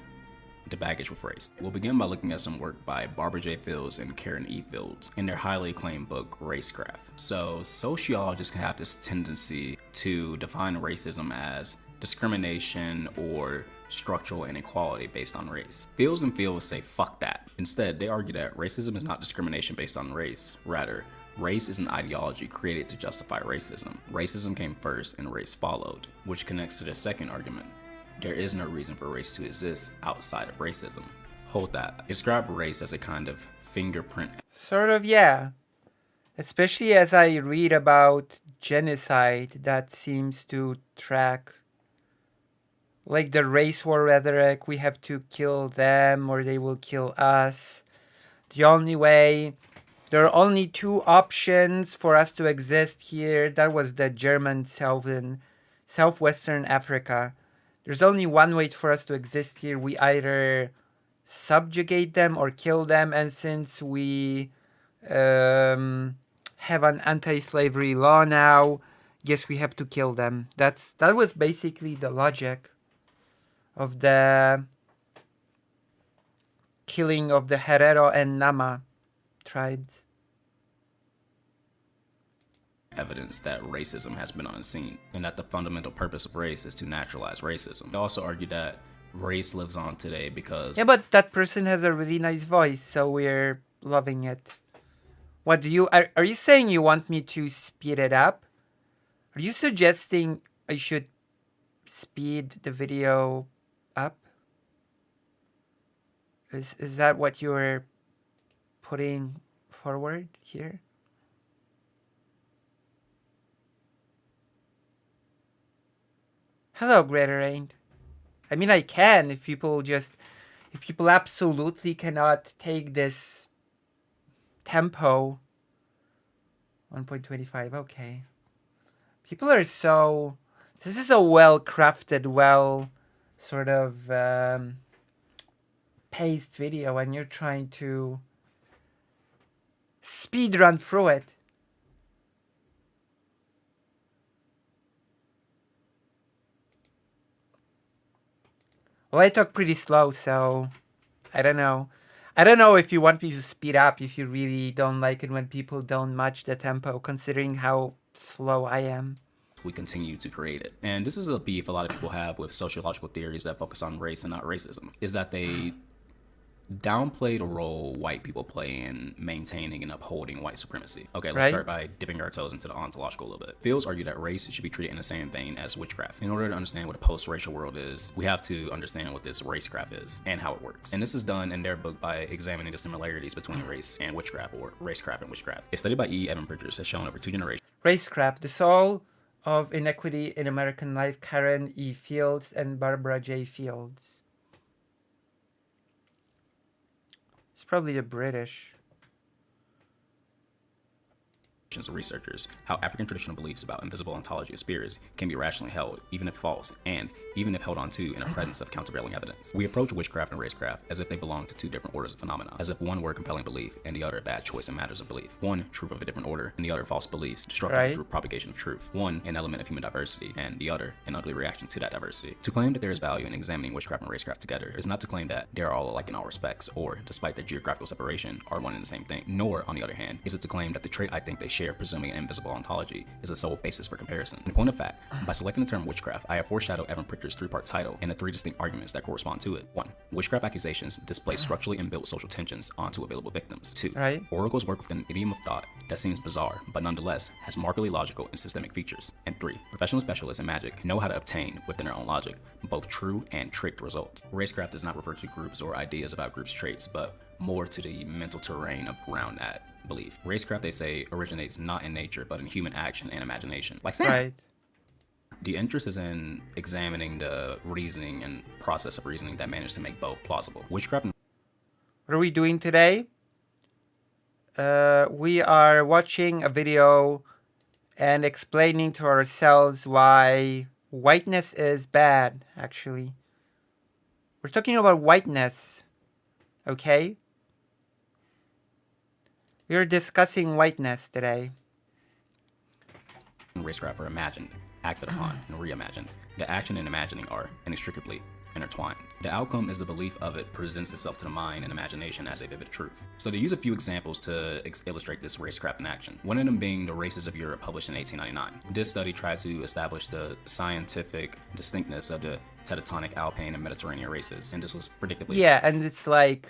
The baggage with race. We'll begin by looking at some work by Barbara J. Fields and Karen E. Fields in their highly acclaimed book, Racecraft. So sociologists can have this tendency to define racism as discrimination or structural inequality based on race. Fields and Fields say fuck that. Instead, they argue that racism is not discrimination based on race. Rather, race is an ideology created to justify racism. Racism came first and race followed, which connects to their second argument. There is no reason for race to exist outside of racism. Hold that. Describe race as a kind of fingerprint. Sort of, yeah. Especially as I read about genocide that seems to track like the race war rhetoric, we have to kill them or they will kill us. The only way, there are only two options for us to exist here. That was the German Southwestern Africa. There's only one way for us to exist here. We either subjugate them or kill them. And since we have an anti-slavery law now, guess we have to kill them. That was basically the logic of the killing of the Herero and Nama tribes. Evidence that racism has been unseen, and that the fundamental purpose of race is to naturalize racism. They also argue that race lives on today because... Yeah, but that person has a really nice voice, so we're loving it. What do you... Are you saying you want me to speed it up? Are you suggesting I should speed the video up? Is that what you're putting forward here? Hello, Greater Rain. I mean, I can if people absolutely cannot take this tempo. 1.25, okay. People are so... This is a well-crafted, sort of paced video, and you're trying to speed run through it. Well, I talk pretty slow, so I don't know. I don't know if you want me to speed up, if you really don't like it when people don't match the tempo, considering how slow I am. We continue to create it. And this is a beef a lot of people have with sociological theories that focus on race and not racism, is that they downplay the role white people play in maintaining and upholding white supremacy. Okay, let's start by dipping our toes into the ontological a little bit. Fields argue that race should be treated in the same vein as witchcraft. In order to understand what a post-racial world is, we have to understand what this racecraft is and how it works. And this is done in their book by examining the similarities between race and witchcraft, or racecraft and witchcraft. A study by E. Evan Bridgers has shown over 2 generations. Racecraft, the soul of inequity in American life, Karen E. Fields and Barbara J. Fields. It's probably the British. Researchers how African traditional beliefs about invisible ontology of spirits can be rationally held, even if false, and even if held onto in the presence of countervailing evidence. We approach witchcraft and racecraft as if they belong to 2 different orders of phenomena, as if one were compelling belief and the other a bad choice in matters of belief. One, truth of a different order, and the other false beliefs, destructive through propagation of truth. One, an element of human diversity, and the other, an ugly reaction to that diversity. To claim that there is value in examining witchcraft and racecraft together is not to claim that they are all alike in all respects, or, despite their geographical separation, are one and the same thing. Nor, on the other hand, is it to claim that the trait I think they share, presuming an invisible ontology, is the sole basis for comparison. In point of fact, by selecting the term witchcraft, I have foreshadowed Evan Pritchard's 3-part title and the 3 distinct arguments that correspond to it. 1. Witchcraft accusations display structurally inbuilt social tensions onto available victims. 2. Oracles work with an idiom of thought that seems bizarre, but nonetheless has markedly logical and systemic features. And 3. Professional specialists in magic know how to obtain, within their own logic, both true and tricked results. Racecraft does not refer to groups or ideas about groups' traits, but more to the mental terrain around that belief. Racecraft, they say, originates not in nature, but in human action and imagination. Like Sam. The interest is in examining the reasoning and process of reasoning that managed to make both plausible. Witchcraft. What are we doing today? We are watching a video and explaining to ourselves why whiteness is bad, actually. We're talking about whiteness, okay? We are discussing whiteness today. Racecraft are imagined, acted upon, and reimagined. The action and imagining are inextricably intertwined. The outcome is the belief of it presents itself to the mind and imagination as a vivid truth. So to use a few examples to illustrate this racecraft in action, one of them being The Races of Europe, published in 1899. This study tried to establish the scientific distinctness of the Teutonic, Alpine, and Mediterranean races, and this was predictably... Yeah, and it's like,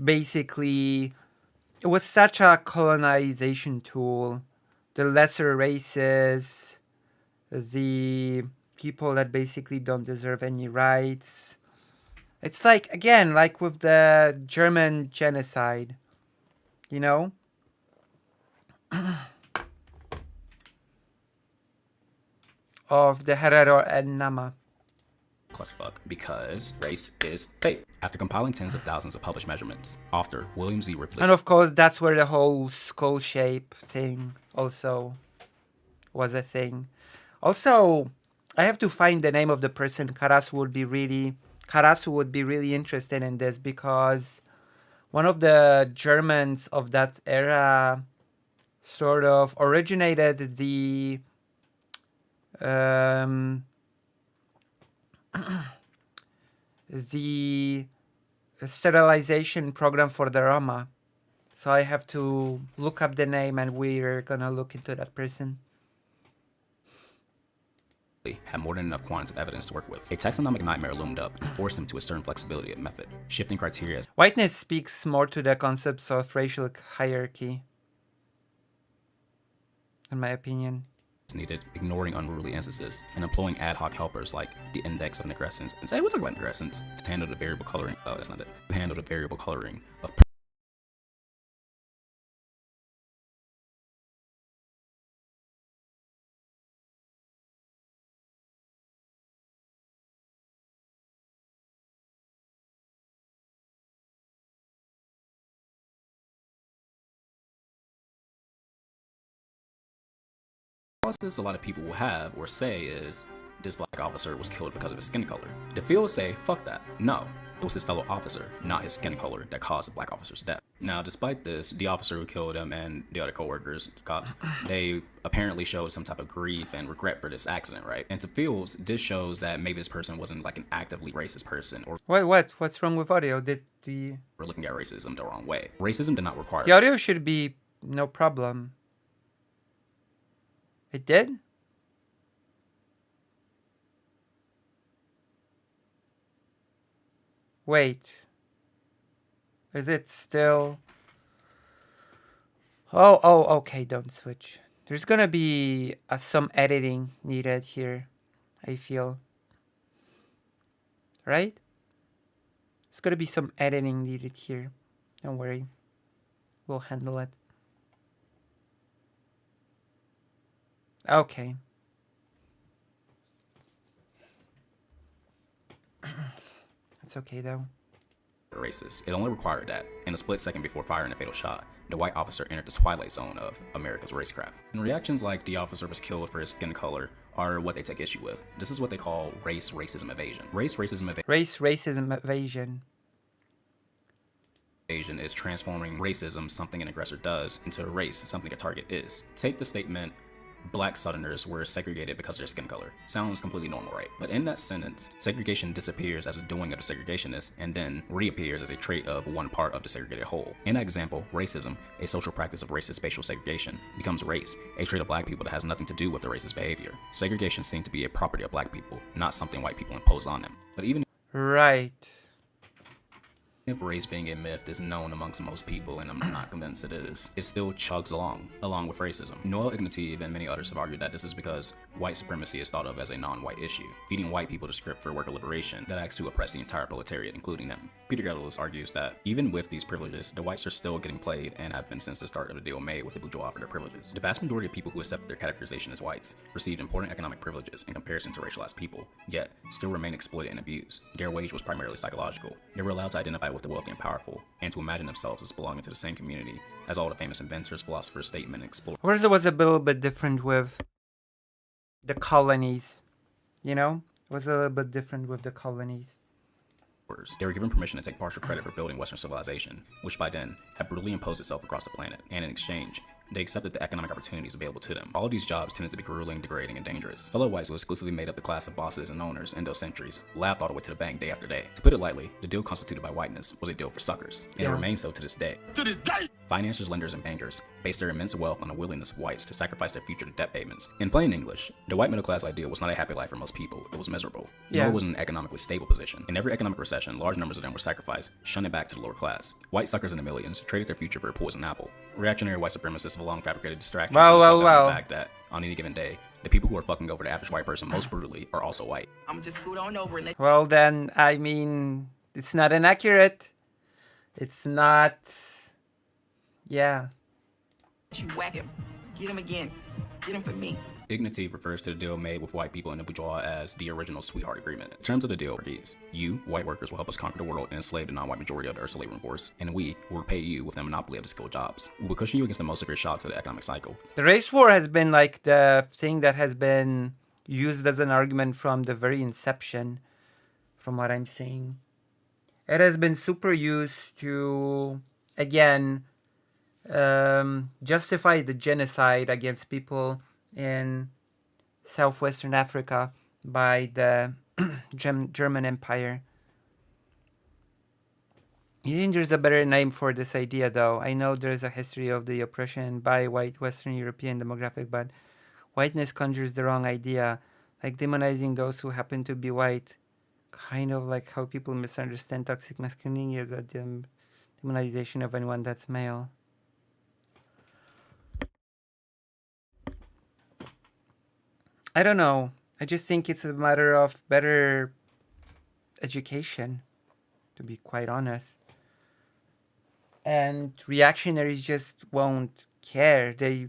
basically, it was such a colonization tool. The lesser races, the people that basically don't deserve any rights. It's like, again, like with the German genocide, you know? Of the Herero and Nama. Clusterfuck, because race is fake. After compiling tens of thousands of published measurements, author William Z. Ripley... And of course, that's where the whole skull shape thing also was a thing. Also, I have to find the name of the person. Karasu would be really interested in this, because one of the Germans of that era sort of originated the the sterilization program for the Roma. So I have to look up the name, and we're gonna look into that person. Had more than enough quantities of evidence to work with. A taxonomic nightmare loomed up and forced him to a certain flexibility of method, shifting criteria. Whiteness speaks more to the concepts of racial hierarchy, in my opinion. needed, ignoring unruly instances, and employing ad hoc helpers like the index of negrescence. And say we'll talk about negrescence to handle the variable coloring. Oh, that's not it. To handle the variable coloring of analysis a lot of people will have or say is this black officer was killed because of his skin color. The field will say, fuck that. No, it was his fellow officer, not his skin color, that caused the black officer's death. Now, despite this, the officer who killed him and the other co-workers, cops, they apparently showed some type of grief and regret for this accident, right? And to Fields, this shows that maybe this person wasn't like an actively racist person or What's wrong with audio? we're looking at racism the wrong way. Racism did not require The audio should be no problem. It did? Wait. Is it still... Oh, okay, don't switch. There's gonna be some editing needed here, I feel. Right? There's gonna be some editing needed here. Don't worry. We'll handle it. Okay. That's okay though. racist. It only required that, in a split second before firing a fatal shot, the white officer entered the twilight zone of America's racecraft. And reactions like the officer was killed for his skin color are what they take issue with. This is what they call racism evasion. Racism Evasion. Evasion is transforming racism, something an aggressor does, into race, something a target is. Take the statement, black Southerners were segregated because of their skin color. Sounds completely normal, right? But in that sentence, segregation disappears as a doing of the segregationist and then reappears as a trait of one part of the segregated whole. In that example, racism, a social practice of racist spatial segregation, becomes race, a trait of black people that has nothing to do with the racist behavior. Segregation seemed to be a property of black people, not something white people impose on them. But even Right. if race being a myth is known amongst most people, and I'm not convinced it is, it still chugs along with racism. Noel Ignative and many others have argued that this is because white supremacy is thought of as a non-white issue, feeding white people the script for worker liberation that acts to oppress the entire proletariat, including them. Peter Geddes argues that even with these privileges, the whites are still getting played and have been since the start of the deal made with the bourgeois for their privileges. The vast majority of people who accepted their categorization as whites received important economic privileges in comparison to racialized people, yet still remain exploited and abused. Their wage was primarily psychological. They were allowed to identify with the wealthy and powerful, and to imagine themselves as belonging to the same community as all the famous inventors, philosophers, statesmen, and explorers. Whereas it was a little bit different with the colonies, you know? It was a little bit different with the colonies. They were given permission to take partial credit for building Western civilization, which by then had brutally imposed itself across the planet, and in exchange, they accepted the economic opportunities available to them. All of these jobs tended to be grueling, degrading, and dangerous. Fellow whites who exclusively made up the class of bosses and owners in those centuries laughed all the way to the bank day after day. To put it lightly, the deal constituted by whiteness was a deal for suckers, and it remains so to this day. Financiers, lenders, and bankers based their immense wealth on the willingness of whites to sacrifice their future to debt payments. In plain English, the white middle class ideal was not a happy life for most people. It was miserable. Nor was an economically stable position. In every economic recession, large numbers of them were sacrificed, shunning back to the lower class. White suckers in the millions traded their future for a poison apple. Reactionary white supremacists have long fabricated distractions the fact that on any given day, the people who are fucking over the average white person most brutally are also white. I'm just scoot on over and Well then, I mean, it's not inaccurate. It's not... Yeah. you whack him. Get him again. Get him for me. Ignative refers to the deal made with white people and the bourgeois as the original sweetheart agreement. In terms of the deal, are these: you, white workers, will help us conquer the world and enslave the non-white majority of the Earth's labor force, and we will repay you with a monopoly of the skilled jobs. We will cushion you against the most severe shocks of the economic cycle. The race war has been like the thing that has been used as an argument from the very inception, from what I'm seeing. It has been super used to, again, justify the genocide against people in southwestern Africa by the German Empire. You think there's a better name for this idea, though? I know there's a history of the oppression by white Western European demographic, but whiteness conjures the wrong idea, like demonizing those who happen to be white, kind of like how people misunderstand toxic masculinity as a demonization of anyone that's male. I don't know. I just think it's a matter of better education, to be quite honest. And reactionaries just won't care. They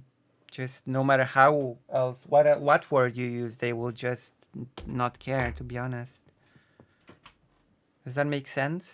just, no matter how else, what word you use, they will just not care, to be honest. Does that make sense?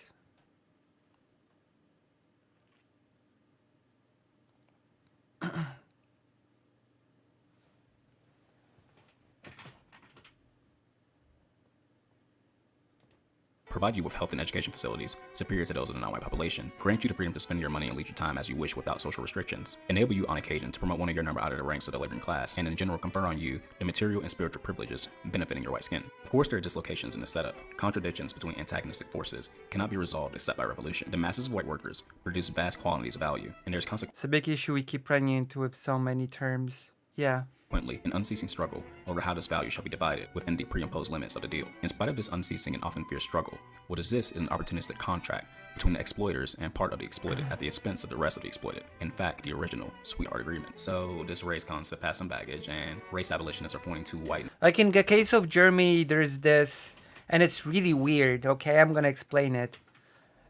Provide you with health and education facilities superior to those of the non-white population, grant you the freedom to spend your money and leisure time as you wish without social restrictions, enable you on occasion to promote one of your number out of the ranks of the laboring class, and in general confer on you the material and spiritual privileges benefiting your white skin. Of course, there are dislocations in the setup. Contradictions between antagonistic forces cannot be resolved except by revolution. The masses of white workers produce vast quantities of value, and there's It's a big issue we keep running into with so many terms. Yeah. consequently an unceasing struggle over how this value shall be divided within the pre-imposed limits of the deal. In spite of this unceasing and often fierce struggle, what exists is an opportunistic contract between the exploiters and part of the exploited at the expense of the rest of the exploited. In fact, the original sweetheart agreement. So this race concept has some baggage, and race abolitionists are pointing to white. Like in the case of Germany, there's this, and it's really weird, okay? I'm gonna explain it.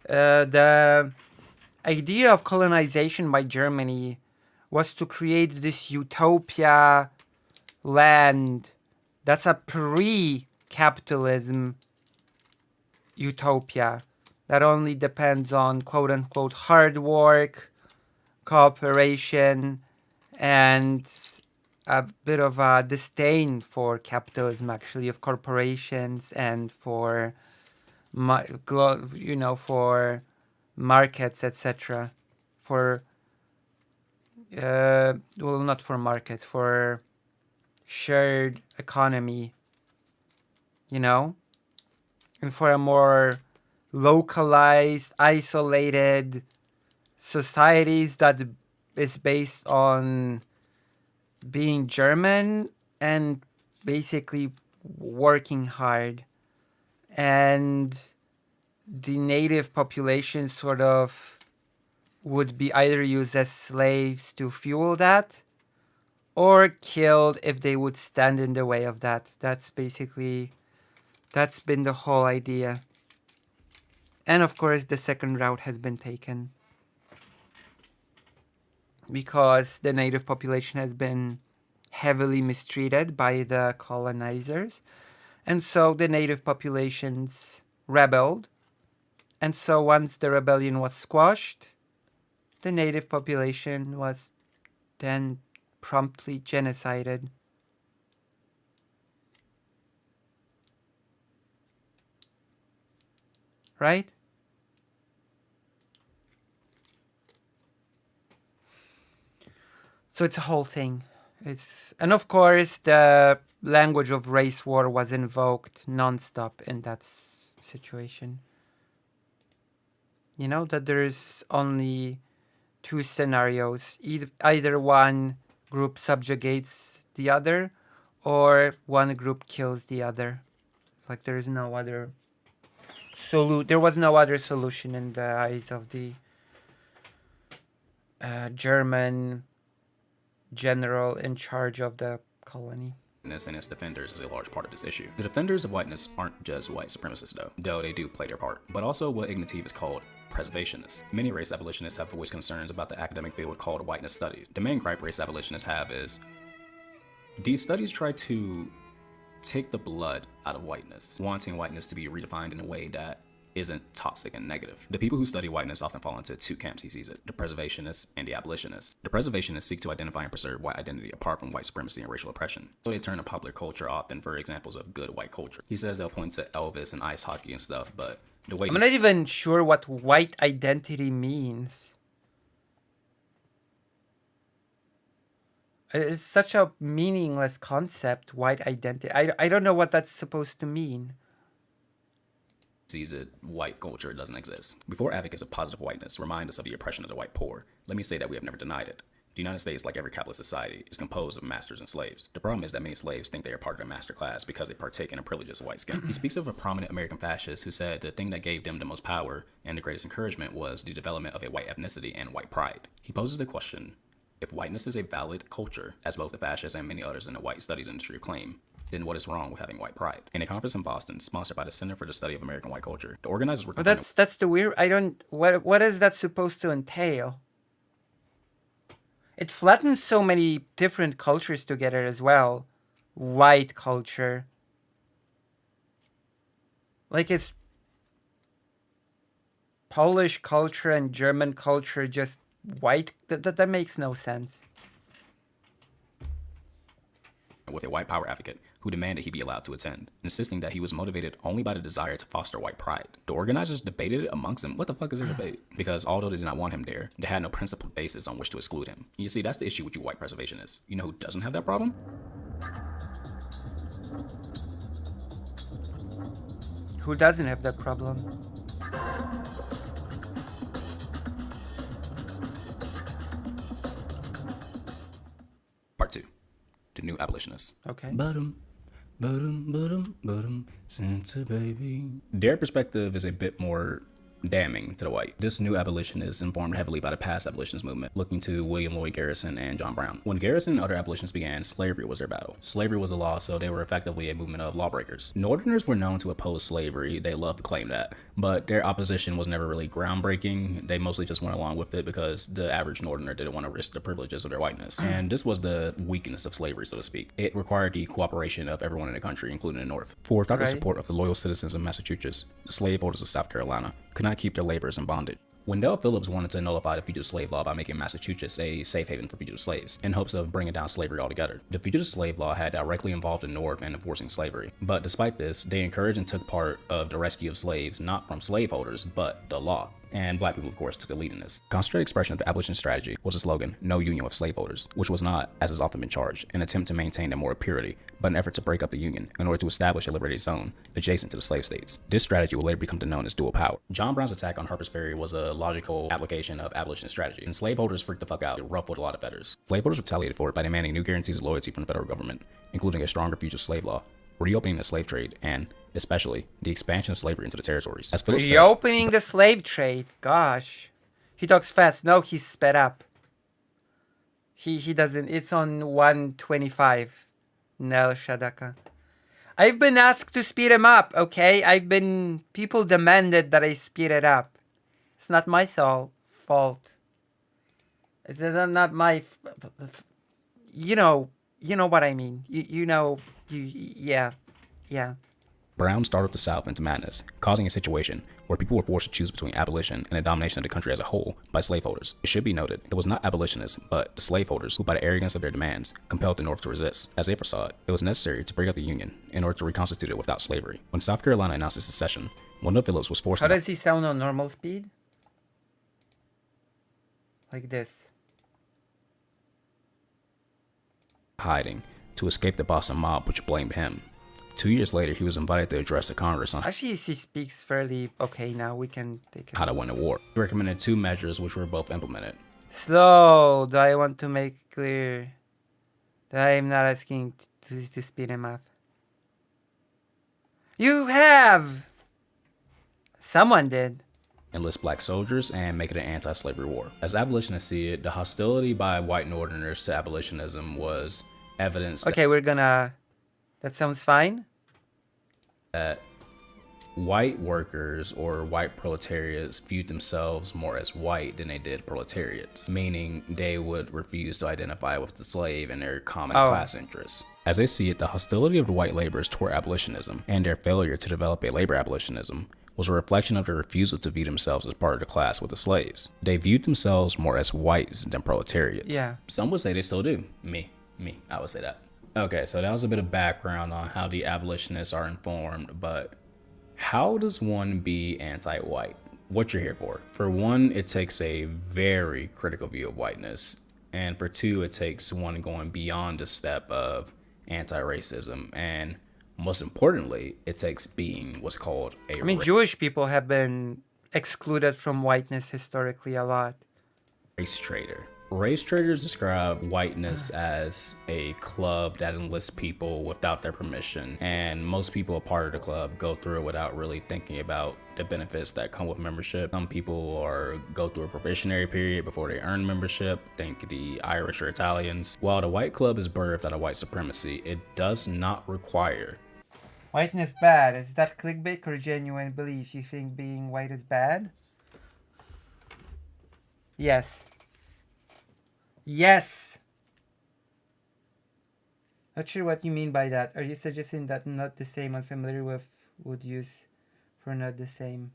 The idea of colonization by Germany was to create this utopia land that's a pre-capitalism utopia that only depends on quote-unquote hard work, cooperation, and a bit of a disdain for capitalism, actually, of corporations and for for markets, etc. For well, not for markets, for shared economy, and for a more localized, isolated societies that is based on being German and basically working hard. And the native population sort of would be either used as slaves to fuel that or killed if they would stand in the way of that. That's been the whole idea. And of course, the second route has been taken because the native population has been heavily mistreated by the colonizers. And so the native populations rebelled. And so once the rebellion was squashed, the native population was then promptly genocided. Right? So it's a whole thing. And of course the language of race war was invoked non-stop in that situation. That there's only two scenarios. Either one group subjugates the other or one group kills the other. Like there was no other solution in the eyes of the German general in charge of the colony. And its defenders is a large part of this issue. The defenders of whiteness aren't just white supremacists though they do play their part, but also what Ignatius is called preservationists. Many race abolitionists have voiced concerns about the academic field called whiteness studies. The main gripe race abolitionists have is these studies try to take the blood out of whiteness, wanting whiteness to be redefined in a way that isn't toxic and negative. The people who study whiteness often fall into two camps, he sees it: the preservationists and the abolitionists. The preservationists seek to identify and preserve white identity apart from white supremacy and racial oppression. So they turn to popular culture often for examples of good white culture. He says they'll point to Elvis and ice hockey and stuff, but the way I'm not even sure what white identity means. It's such a meaningless concept, white identity. I don't know what that's supposed to mean. Sees it, white culture doesn't exist. Before advocates of positive whiteness remind us of the oppression of the white poor, let me say that we have never denied it. The United States, like every capitalist society, is composed of masters and slaves. The problem is that many slaves think they are part of the master class because they partake in the privileges of white skin. He speaks of a prominent American fascist who said the thing that gave them the most power and the greatest encouragement was the development of a white ethnicity and white pride. He poses the question, if whiteness is a valid culture, as both the fascists and many others in the white studies industry claim, then what is wrong with having white pride? In a conference in Boston, sponsored by the Center for the Study of American White Culture, the organizers were But confronted that's the weird. I don't. What is that supposed to entail? It flattens so many different cultures together as well. White culture. Like it's Polish culture and German culture just white. That makes no sense. with a white power advocate who demanded he be allowed to attend, insisting that he was motivated only by the desire to foster white pride. The organizers debated it amongst them. What the fuck is their debate? Because although they did not want him there, they had no principled basis on which to exclude him. You see, that's the issue with you white preservationists. You know who doesn't have that problem? Who doesn't have that problem? Part 2. The New Abolitionists. Okay. Santa baby. Their perspective is a bit more damning to the white. This new abolition is informed heavily by the past abolitionist movement, looking to William Lloyd Garrison and John Brown. When Garrison and other abolitionists began, slavery was their battle. Slavery was the law, so they were effectively a movement of lawbreakers. Northerners were known to oppose slavery, they love to claim that, but their opposition was never really groundbreaking. They mostly just went along with it because the average Northerner didn't want to risk the privileges of their whiteness. And this was the weakness of slavery, so to speak. It required the cooperation of everyone in the country, including the North. For without the support of the loyal citizens of Massachusetts, the slaveholders of South Carolina could not keep their laborers in bondage. Wendell Phillips wanted to nullify the fugitive slave law by making Massachusetts a safe haven for fugitive slaves, in hopes of bringing down slavery altogether. The fugitive slave law had directly involved the North in enforcing slavery, but despite this, they encouraged and took part of the rescue of slaves not from slaveholders, but the law. And black people, of course, took the lead in this. Concentrated expression of the abolition strategy was the slogan, "No union with slaveholders," which was not, as has often been charged, an attempt to maintain a moral purity, but an effort to break up the union in order to establish a liberated zone adjacent to the slave states. This strategy would later become known as dual power. John Brown's attack on Harper's Ferry was a logical application of abolitionist strategy, and slaveholders freaked the fuck out. It ruffled a lot of feathers. Slaveholders retaliated for it by demanding new guarantees of loyalty from the federal government, including a stronger fugitive slave law, reopening the slave trade, and especially the expansion of slavery into the territories. As Phillips said, Reopening the slave trade. Gosh. He talks fast. No, he's sped up. He doesn't. It's on 125. Nel Shadaka. I've been asked to speed him up, okay? People demanded that I speed it up. It's not my fault. It's not my, you know what I mean. Yeah. Brown started the South into madness, causing a situation where people were forced to choose between abolition and the domination of the country as a whole by slaveholders. It should be noted, it was not abolitionists, but the slaveholders who, by the arrogance of their demands, compelled the North to resist. As they foresaw it, it was necessary to break up the Union in order to reconstitute it without slavery. When South Carolina announced its secession, Wendell Phillips was forced How does he sound on normal speed? Like this. hiding to escape the Boston mob, which blamed him. 2 years later, he was invited to address the Congress on Actually, he speaks fairly okay now. We can take it. how to win the war. He recommended 2 measures which were both implemented. Slow. Do I want to make clear that I am not asking to speed him up? You have! Someone did. Enlist black soldiers and make it an anti-slavery war. As abolitionists see it, the hostility by white Northerners to abolitionism was evidence Okay, we're gonna... That sounds fine. that white workers or white proletariats viewed themselves more as white than they did proletariats, meaning they would refuse to identify with the slave and their common class interests. As they see it, the hostility of the white laborers toward abolitionism and their failure to develop a labor abolitionism was a reflection of their refusal to view themselves as part of the class with the slaves. They viewed themselves more as whites than proletariats. Yeah. Some would say they still do. Me, I would say that. Okay, so that was a bit of background on how the abolitionists are informed, but how does one be anti-white? What you're here for? For one, it takes a very critical view of whiteness, and for two, it takes one going beyond the step of anti-racism, and most importantly, it takes being what's called a Jewish people have been excluded from whiteness historically a lot. race traitor. Race traders describe whiteness as a club that enlists people without their permission, and most people a part of the club go through it without really thinking about the benefits that come with membership. Some people go through a probationary period before they earn membership, think the Irish or Italians. While the white club is birthed out of white supremacy, it does not require Whiteness bad. Is that clickbait or genuine belief? You think being white is bad? Yes. Yes! Not sure what you mean by that. Are you suggesting that not the same, unfamiliar with would use for not the same?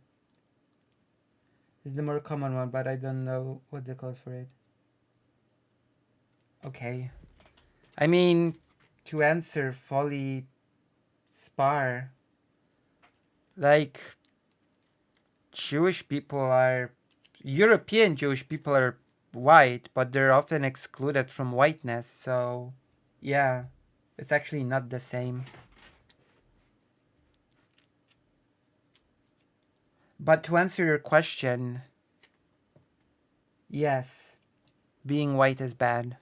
It's the more common one, but I don't know what they call for it. Okay. I mean, to answer fully spar, like, European Jewish people are white, but they're often excluded from whiteness, so yeah, it's actually not the same. But to answer your question, yes, being white is bad.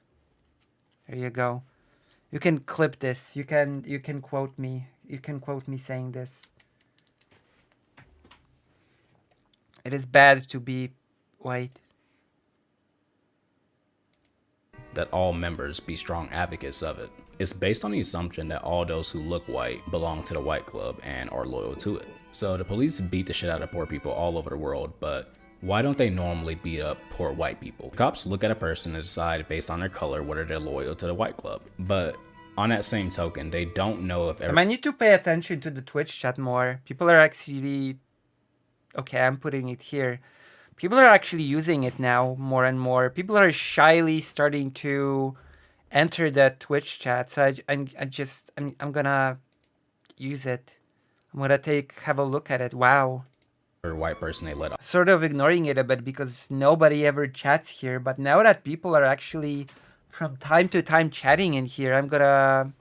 There you go. You can clip this. You can quote me. You can quote me saying this. It is bad to be white. that all members be strong advocates of it. It's based on the assumption that all those who look white belong to the white club and are loyal to it. So the police beat the shit out of poor people all over the world, but why don't they normally beat up poor white people? Cops look at a person and decide based on their color whether they're loyal to the white club. But on that same token, they don't know if I need to pay attention to the Twitch chat more. People are actually... Okay, I'm putting it here. People are actually using it now more and more. People are shyly starting to enter the Twitch chat. So I'm gonna use it. I'm gonna have a look at it. Wow. or white person they let off. Sort of ignoring it a bit because nobody ever chats here. But now that people are actually from time to time chatting in here, I'm gonna,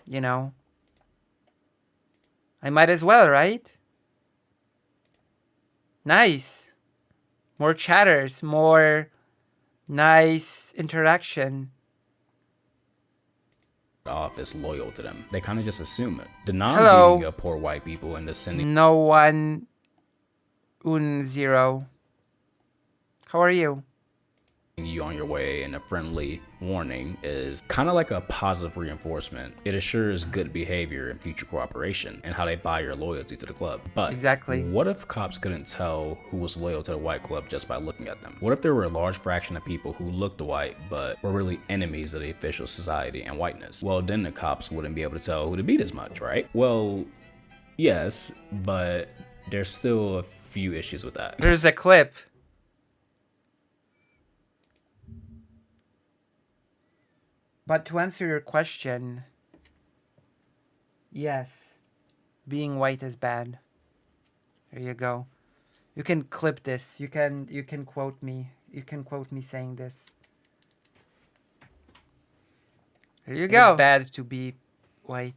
I might as well, right? Nice. More chatters, more nice interaction. Off is loyal to them. They kind of just assume it. The Hello. non-beating of poor white people and the sending No one, zero. How are you? you on your way and a friendly warning is kind of like a positive reinforcement. It assures good behavior and future cooperation and how they buy your loyalty to the club. But Exactly. what if cops couldn't tell who was loyal to the white club just by looking at them? What if there were a large fraction of people who looked white but were really enemies of the official society and whiteness? Well, then the cops wouldn't be able to tell who to beat as much, right? Well, yes, but there's still a few issues with that. Here's a clip. But to answer your question, yes, being white is bad. There you go. You can clip this. You can quote me. You can quote me saying this. There you go. It's bad to be white.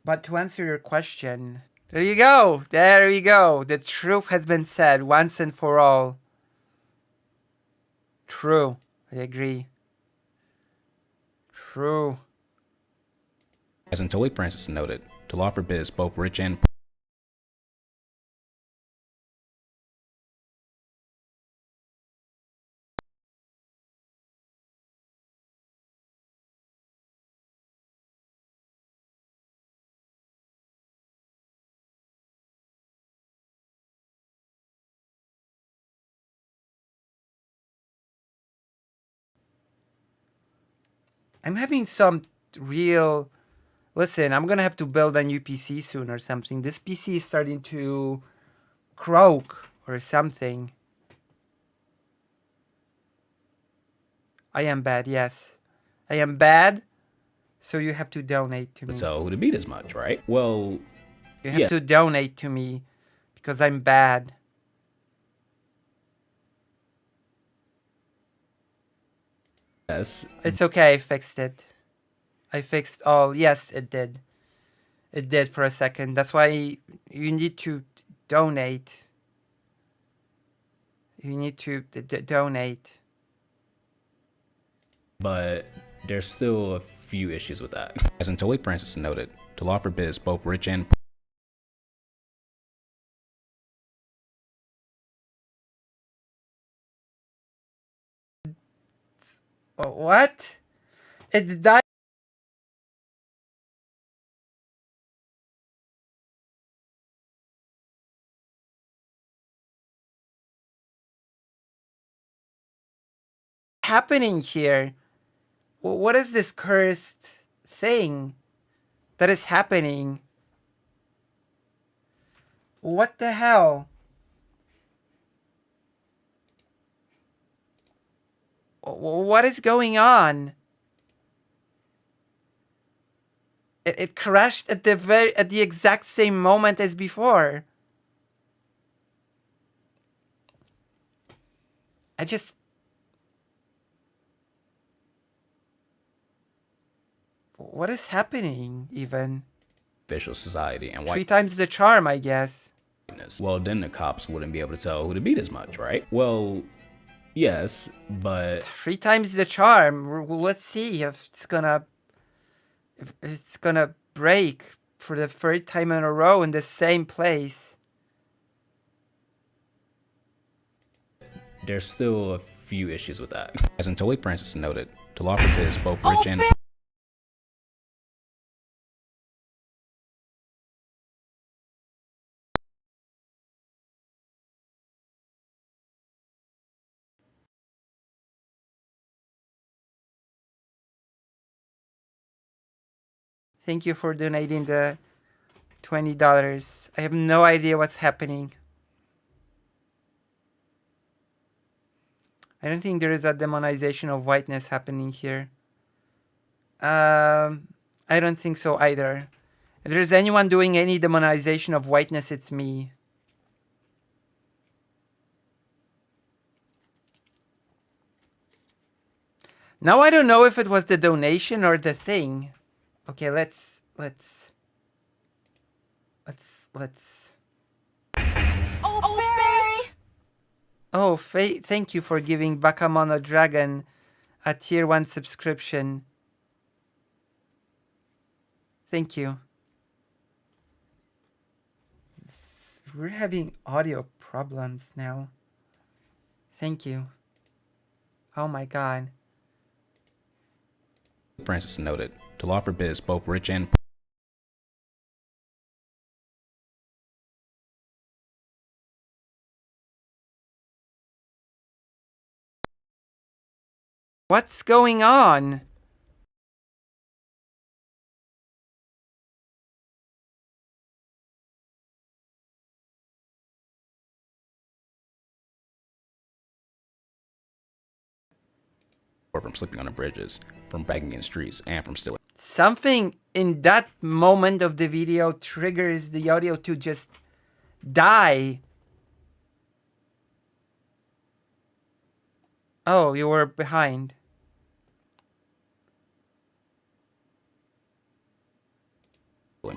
But to answer your question, there you go. There you go. The truth has been said once and for all. True. I agree. True. As Anatoly Francis noted, the law forbids both rich and poor. I'm having some real... Listen, I'm gonna have to build a new PC soon or something. This PC is starting to croak or something. I am bad, yes. I am bad, so you have to donate to me. So who to beat as much, right? Well, You have to donate to me because I'm bad. yes, It's okay, I fixed it. I fixed all. Yes, it did. It did for a second. That's why you need to donate. You need to donate. but there's still a few issues with that. As Antoine Francis noted, the law forbids both rich and What? It died. Happening here? What is this cursed thing that is happening? What the hell? What is going on? It crashed at the exact same moment as before. I just... What is happening, even? official society and 3 times the charm, I guess. whiteness. Well, then the cops wouldn't be able to tell who to beat as much, right? Well, yes, but 3 times the charm. Let's see if it's gonna... If it's gonna break for the 3rd time in a row in the same place. there's still a few issues with that. As Antoine Francis noted, the law forbids both rich and Thank you for donating the $20. I have no idea what's happening. I don't think there is a demonization of whiteness happening here. I don't think so either. If there's anyone doing any demonization of whiteness, it's me. Now I don't know if it was the donation or the thing. Okay, let's... Oh, Faye, thank you for giving Bakamono Dragon a tier 1 subscription. Thank you. We're having audio problems now. Thank you. Oh my god. Francis noted, the law forbids both rich and What's going on? or from sleeping on the bridges, from begging in streets, and from stealing. Something in that moment of the video triggers the audio to just die. Oh, you were behind.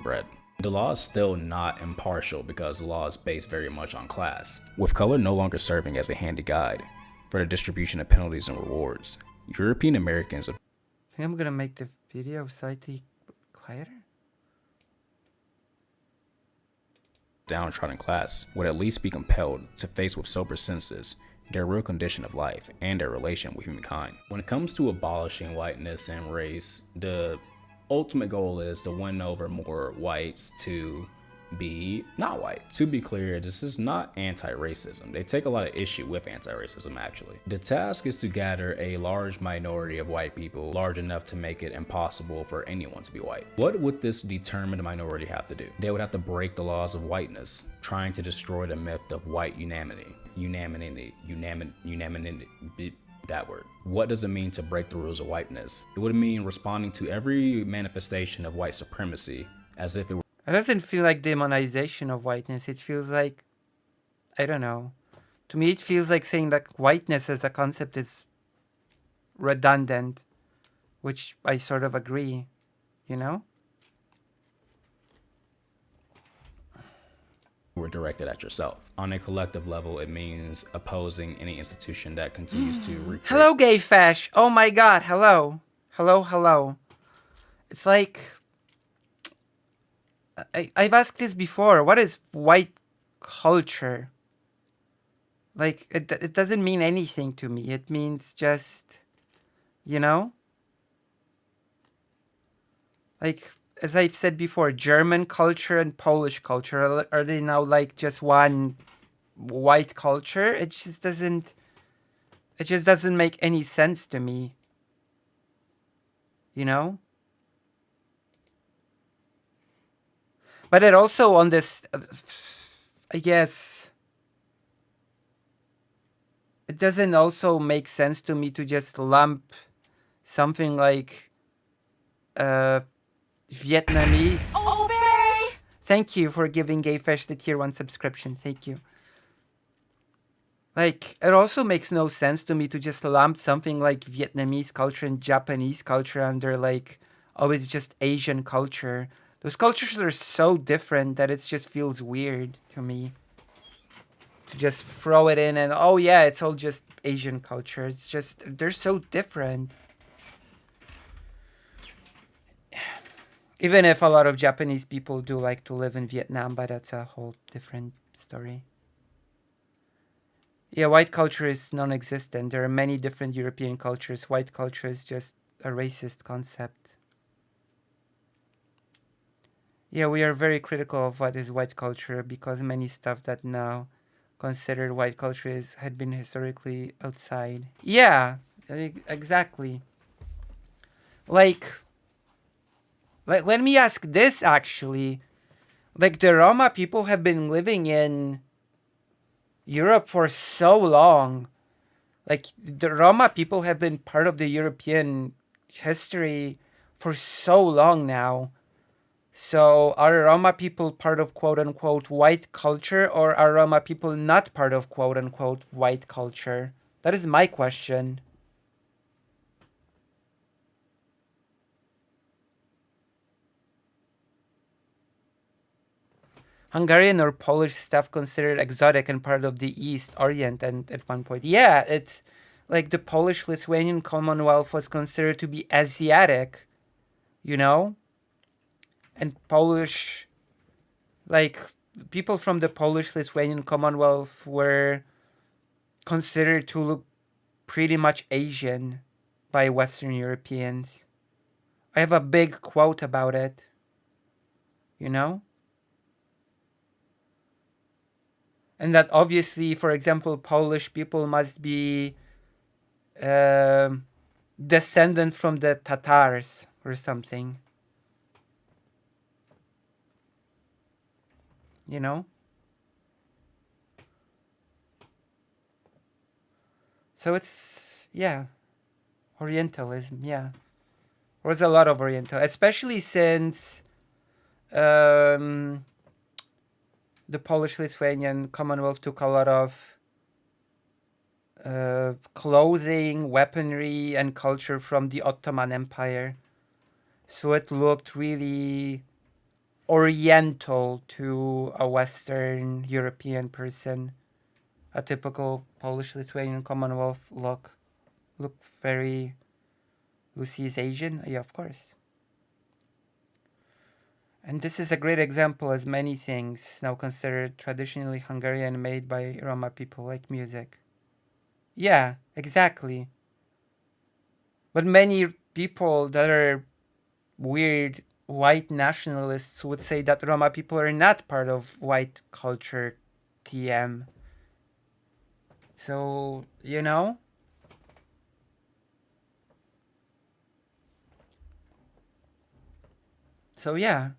Bread. The law is still not impartial because the law is based very much on class, with color no longer serving as a handy guide for the distribution of penalties and rewards. European Americans I think I'm gonna make the video slightly quieter. downtrodden class would at least be compelled to face with sober senses their real condition of life and their relation with humankind. When it comes to abolishing whiteness and race, the ultimate goal is to win over more whites to be not white. To be clear, this is not anti-racism. They take a lot of issue with anti-racism actually. The task is to gather a large minority of white people, large enough to make it impossible for anyone to be white. What would this determined minority have to do? They would have to break the laws of whiteness, trying to destroy the myth of white unanimity. That word. What does it mean to break the rules of whiteness? It would mean responding to every manifestation of white supremacy as if it were It doesn't feel like demonization of whiteness. It feels like, I don't know. To me, it feels like saying that whiteness as a concept is redundant, which I sort of agree, you know? were directed at yourself. On a collective level, it means opposing any institution that continues to recreate. Hello, Gay Fesh. Oh my god, hello. Hello. It's like... I've asked this before. What is white culture? Like, it doesn't mean anything to me. It means just, you know? Like, as I've said before, German culture and Polish culture, are they now like just one white culture? It just doesn't make any sense to me. You know? But it also on this, I guess, it doesn't also make sense to me to just lump something like Vietnamese. Oh, baby! Thank you for giving Gayfresh the tier 1 subscription. Thank you. Like, it also makes no sense to me to just lump something like Vietnamese culture and Japanese culture under like, oh, it's just Asian culture. Those cultures are so different that it just feels weird to me. To just throw it in and, oh yeah, it's all just Asian culture. It's just, they're so different. Even if a lot of Japanese people do like to live in Vietnam, but that's a whole different story. Yeah, white culture is non-existent. There are many different European cultures. White culture is just a racist concept. Yeah, we are very critical of what is white culture because many stuff that now considered white culture had been historically outside. Yeah, exactly. Like, let me ask this actually. Like, the Roma people have been living in Europe for so long. Like, the Roma people have been part of the European history for so long now. So are Roma people part of quote-unquote white culture, or are Roma people not part of quote-unquote white culture? That is my question. Hungarian or Polish stuff considered exotic and part of the East, Orient, and at one point. Yeah, it's like the Polish-Lithuanian Commonwealth was considered to be Asiatic, you know? And Polish, like, people from the Polish-Lithuanian Commonwealth were considered to look pretty much Asian by Western Europeans. I have a big quote about it, you know? And that obviously, for example, Polish people must be descendant from the Tatars or something. You know? So it's, yeah, Orientalism, yeah. There was a lot of Oriental, especially since the Polish-Lithuanian Commonwealth took a lot of clothing, weaponry, and culture from the Ottoman Empire. So it looked really Oriental to a Western European person. A typical Polish-Lithuanian Commonwealth look very... Lucy is Asian? Yeah, of course. And this is a great example, as many things now considered traditionally Hungarian made by Roma people, like music. Yeah, exactly. But many people that are weird white nationalists would say that Roma people are not part of white culture TM. So, you know? So, yeah.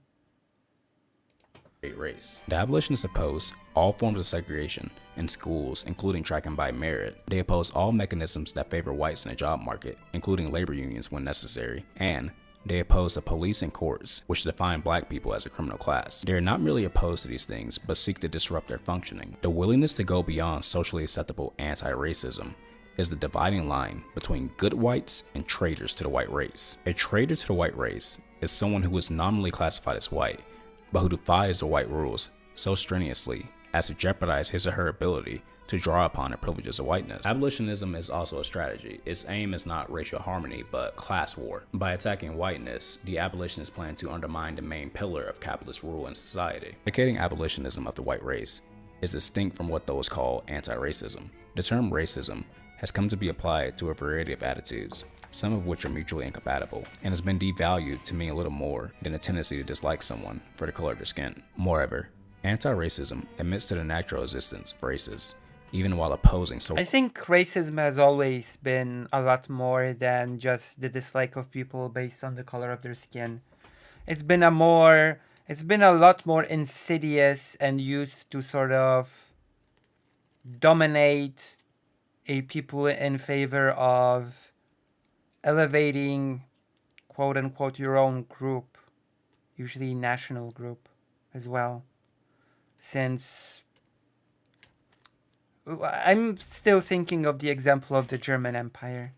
Race. The abolitionists oppose all forms of segregation in schools, including tracking by merit. They oppose all mechanisms that favor whites in the job market, including labor unions when necessary, and they oppose the police and courts, which define black people as a criminal class. They are not merely opposed to these things, but seek to disrupt their functioning. The willingness to go beyond socially acceptable anti-racism is the dividing line between good whites and traitors to the white race. A traitor to the white race is someone who is nominally classified as white, but who defies the white rules so strenuously as to jeopardize his or her ability to draw upon the privileges of whiteness. Abolitionism is also a strategy. Its aim is not racial harmony, but class war. By attacking whiteness, the abolitionists plan to undermine the main pillar of capitalist rule in society. Advocating abolitionism of the white race is distinct from what those call anti-racism. The term racism has come to be applied to a variety of attitudes, some of which are mutually incompatible, and has been devalued to mean a little more than a tendency to dislike someone for the color of their skin. Moreover, anti-racism admits to the natural existence of races, even while opposing social. I think racism has always been a lot more than just the dislike of people based on the color of their skin. It's been a lot more insidious and used to sort of dominate a people in favor of elevating, quote unquote, your own group, usually national group as well. Since I'm still thinking of the example of the German Empire.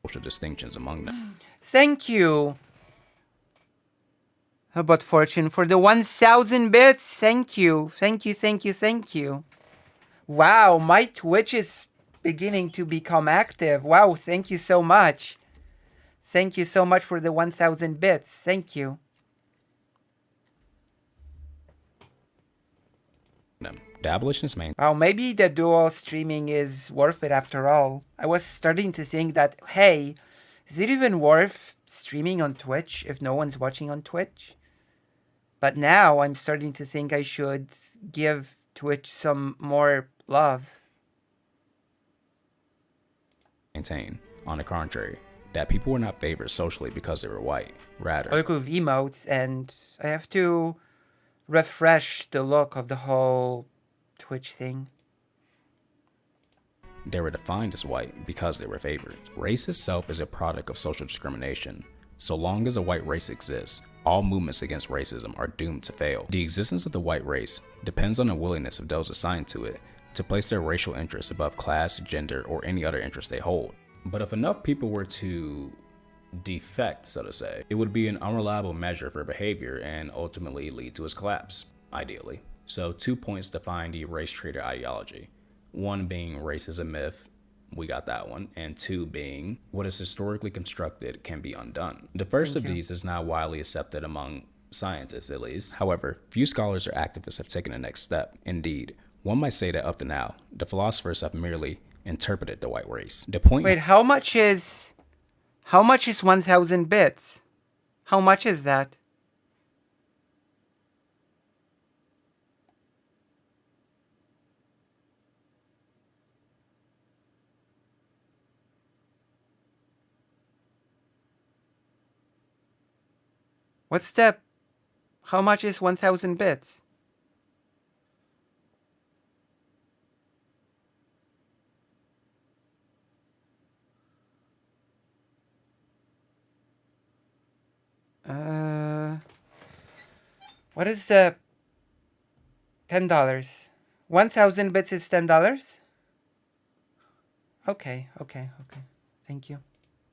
Social distinctions among them. Thank you. How about Fortune for the 1,000 bits? Thank you. Thank you, thank you, thank you. Wow, my Twitch is beginning to become active. Wow, thank you so much. Thank you so much for the 1,000 bits. Thank you. The abolitionists main. Wow, maybe the dual streaming is worth it after all. I was starting to think that, hey, is it even worth streaming on Twitch if no one's watching on Twitch? But now I'm starting to think I should give Twitch some more love. Maintain, on the contrary, that people were not favored socially because they were white. Rather, I look with emotes and I have to refresh the look of the whole Twitch thing. they were defined as white because they were favored. Race itself is a product of social discrimination. So long as a white race exists, all movements against racism are doomed to fail. The existence of the white race depends on the willingness of those assigned to it to place their racial interests above class, gender, or any other interest they hold. But if enough people were to defect, so to say, it would be an unreliable measure for behavior and ultimately lead to its collapse, ideally. So 2 points define the race traitor ideology. One being race is a myth, we got that one, and 2 being what is historically constructed can be undone. The first of these is now widely accepted among scientists, at least. However, few scholars or activists have taken the next step. Indeed, one might say that up to now, the philosophers have merely interpreted the white race. The point. Wait, how much is 1,000 bits? How much is that? How much is 1,000 bits? What is the $10? 1,000 bits is $10? Okay. Thank you.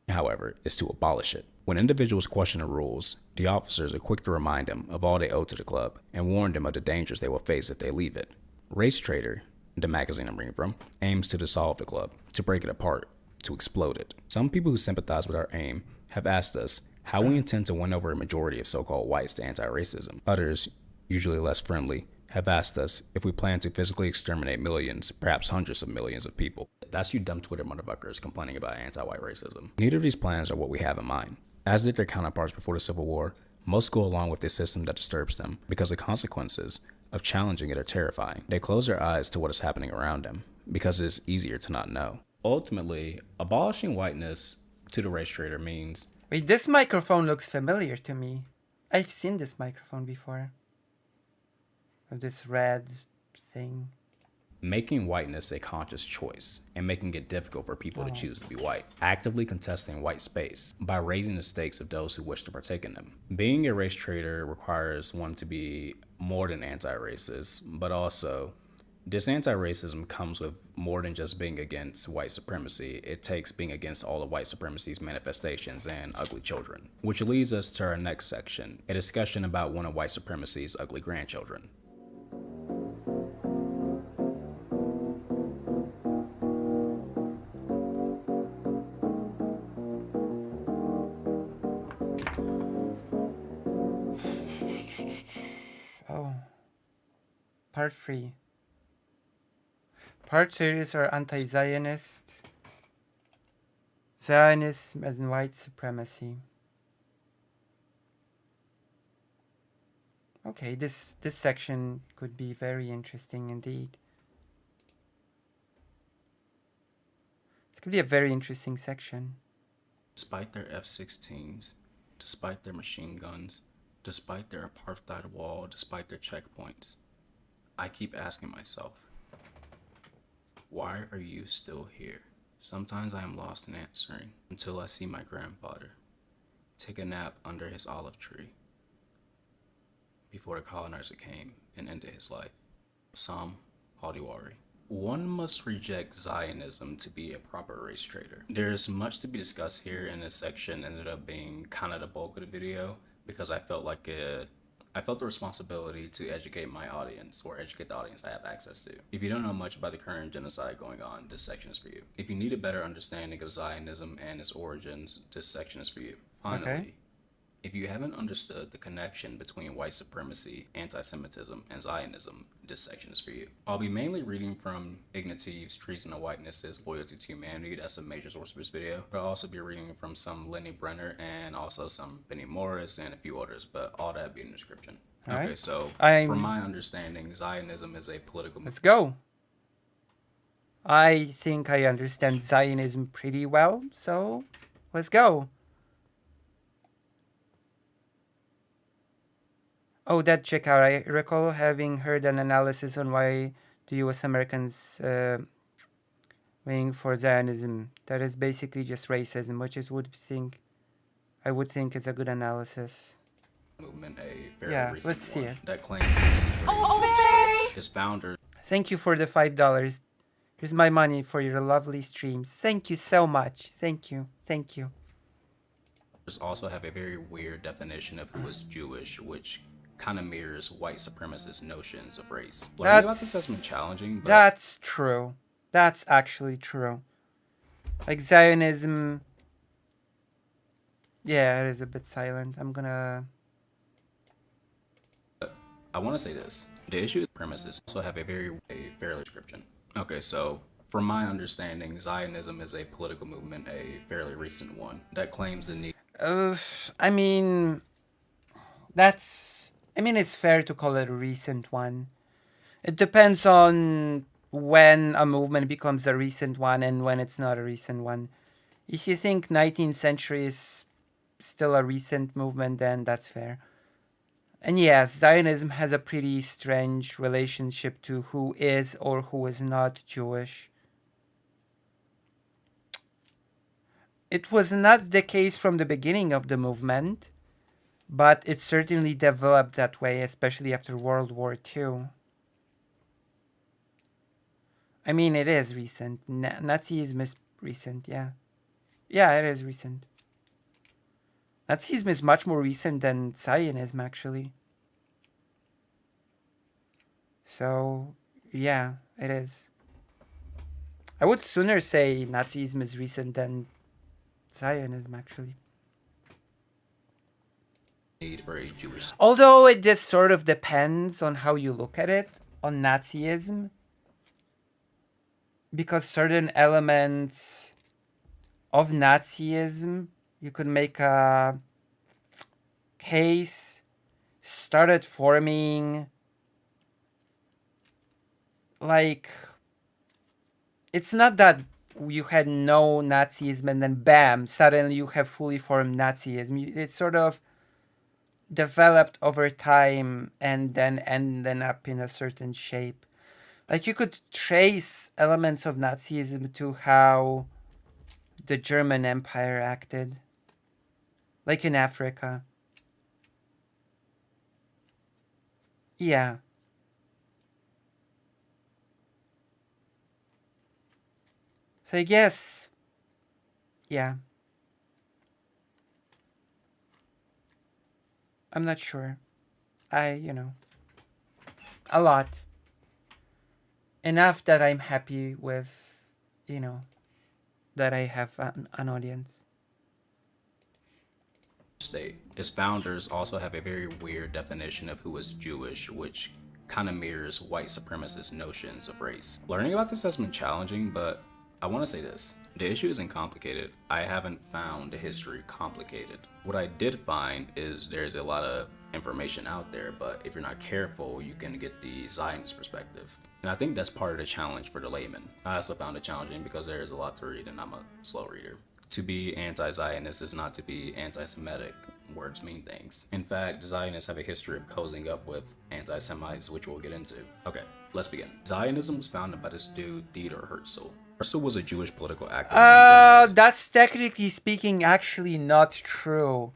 However, is to abolish it. When individuals question the rules, the officers are quick to remind them of all they owe to the club and warn them of the dangers they will face if they leave it. Race Trader, the magazine I'm reading from, aims to dissolve the club, to break it apart, to explode it. Some people who sympathize with our aim have asked us how we intend to win over a majority of so-called whites to anti-racism. Others, usually less friendly, have asked us if we plan to physically exterminate millions, perhaps hundreds of millions of people. That's you dumb Twitter motherfuckers complaining about anti-white racism. Neither of these plans are what we have in mind. As did their counterparts before the Civil War, most go along with the system that disturbs them because the consequences of challenging it are terrifying. They close their eyes to what is happening around them because it is easier to not know. Ultimately, abolishing whiteness to the race trader means... Wait, this microphone looks familiar to me. I've seen this microphone before. Of this red thing. making whiteness a conscious choice and making it difficult for people to choose to be white, actively contesting white space by raising the stakes of those who wish to partake in them. Being a race trader requires one to be more than anti-racist, but also This anti-racism comes with more than just being against white supremacy. It takes being against all of white supremacy's manifestations and ugly children. Which leads us to our next section, a discussion about one of white supremacy's ugly grandchildren. Oh. Part 3. Part series are anti-Zionist, Zionism and white supremacy. Okay, this section could be very interesting indeed. It could be a very interesting section. Despite their F-16s, despite their machine guns, despite their apartheid wall, despite their checkpoints, I keep asking myself, why are you still here? Sometimes I am lost in answering until I see my grandfather take a nap under his olive tree before the colonizer came and ended his life. Sam Hadiwari. One must reject Zionism to be a proper race trader. There's much to be discussed here, and this section ended up being kind of the bulk of the video because I felt the responsibility to educate my audience, or educate the audience I have access to. If you don't know much about the current genocide going on, this section is for you. If you need a better understanding of Zionism and its origins, this section is for you. Finally, Okay. if you haven't understood the connection between white supremacy, anti-Semitism, and Zionism, this section is for you. I'll be mainly reading from Ignatieff's Treason of Whiteness, Loyalty to Humanity. That's a major source for this video. But I'll also be reading from some Lenny Brenner and also some Benny Morris and a few others, but all that be in the description. All Okay, right. so I'm- from my understanding, Zionism is a political Let's go. I think I understand Zionism pretty well, so let's go. Oh, that check out. I recall having heard an analysis on why the US Americans waiting for Zionism. That is basically just racism, which is I would think is a good analysis. movement, a very Yeah, recent let's see one it. that claims the need for his founder Thank you for the $5. Here's my money for your lovely streams. Thank you so much. Thank you. Thank you. also have a very weird definition of who is Jewish, which kind of mirrors white supremacist notions of race. Learning about this has been challenging, but That's true. That's actually true. Like Zionism. Yeah, it is a bit silent. I'm gonna. I want to say this. The issue with supremacists also have a fairly description. Okay, so from my understanding, Zionism is a political movement, a fairly recent one, that claims the need. I mean, it's fair to call it a recent one. It depends on when a movement becomes a recent one and when it's not a recent one. If you think 19th century is still a recent movement, then that's fair. And yes, Zionism has a pretty strange relationship to who is or who is not Jewish. It was not the case from the beginning of the movement, but it certainly developed that way, especially after World War II. I mean, it is recent. Nazism is recent, yeah. Yeah, it is recent. Nazism is much more recent than Zionism, actually. So, yeah, it is. I would sooner say Nazism is recent than Zionism, actually. Need for a Jewish. Although it just sort of depends on how you look at it, on Nazism. Because certain elements of Nazism, you could make a case, started forming, like, it's not that you had no Nazism and then bam, suddenly you have fully formed Nazism. It sort of developed over time and then ended up in a certain shape. Like, you could trace elements of Nazism to how the German Empire acted. Like in Africa. Yeah. So I guess, yeah. I'm not sure. A lot. Enough that I'm happy with, you know, that I have an audience. State. Its founders also have a very weird definition of who is Jewish, which kind of mirrors white supremacist notions of race. Learning about this has been challenging, but I want to say this. The issue isn't complicated. I haven't found the history complicated. What I did find is there's a lot of information out there, but if you're not careful, you can get the Zionist perspective. And I think that's part of the challenge for the layman. I also found it challenging because there is a lot to read and I'm a slow reader. To be anti-Zionist is not to be anti-Semitic. Words mean things. In fact, Zionists have a history of cozying up with anti-Semites, which we'll get into. Okay, let's begin. Zionism was founded by this dude, Theodor Herzl. Herzl was a Jewish political activist in Germany. That's technically speaking actually not true.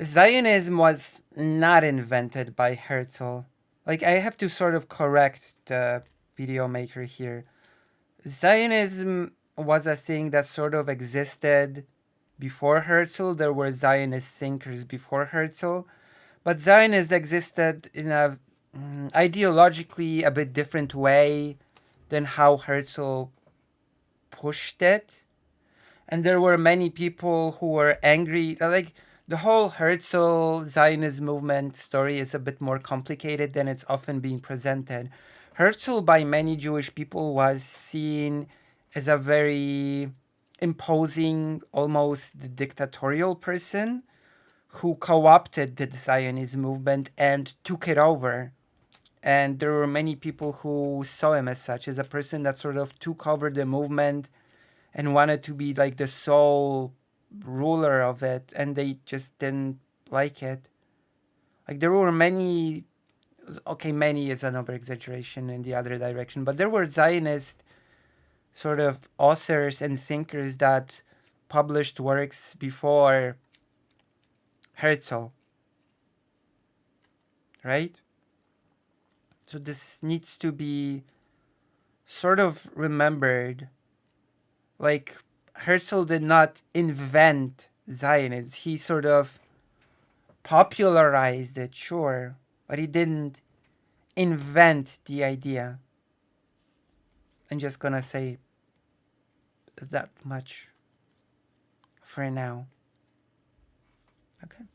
Zionism was not invented by Herzl. Like, I have to sort of correct the video maker here. Zionism was a thing that sort of existed before Herzl. There were Zionist thinkers before Herzl. But Zionism existed in a ideologically a bit different way than how Herzl pushed it. And there were many people who were angry. Like, the whole Herzl Zionist movement story is a bit more complicated than it's often being presented. Herzl, by many Jewish people, was seen as a very imposing, almost dictatorial person who co-opted the Zionist movement and took it over. And there were many people who saw him as such, as a person that sort of took over the movement and wanted to be like the sole ruler of it, and they just didn't like it. Like, there were many, okay, many is an over exaggeration in the other direction, but there were Zionist sort of authors and thinkers that published works before Herzl, right? So this needs to be sort of remembered. Like, Herzl did not invent Zionism. He sort of popularized it, sure, but he didn't invent the idea. I'm just gonna say that much for now. Okay.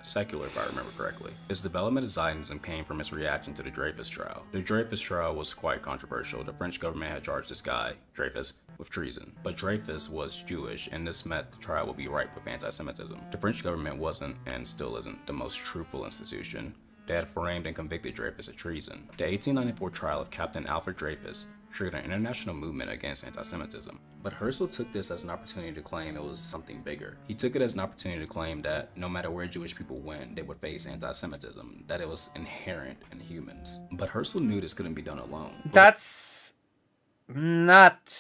Secular, if I remember correctly. Its development of Zionism came from its reaction to the Dreyfus trial. The Dreyfus trial was quite controversial. The French government had charged this guy, Dreyfus, with treason. But Dreyfus was Jewish, and this meant the trial would be ripe with anti-Semitism. The French government wasn't, and still isn't, the most truthful institution. They had framed and convicted Dreyfus of treason. The 1894 trial of Captain Alfred Dreyfus triggered an international movement against anti-Semitism. But Herzl took this as an opportunity to claim it was something bigger. He took it as an opportunity to claim that no matter where Jewish people went, they would face anti-Semitism, that it was inherent in humans. But Herzl knew this couldn't be done alone. That's not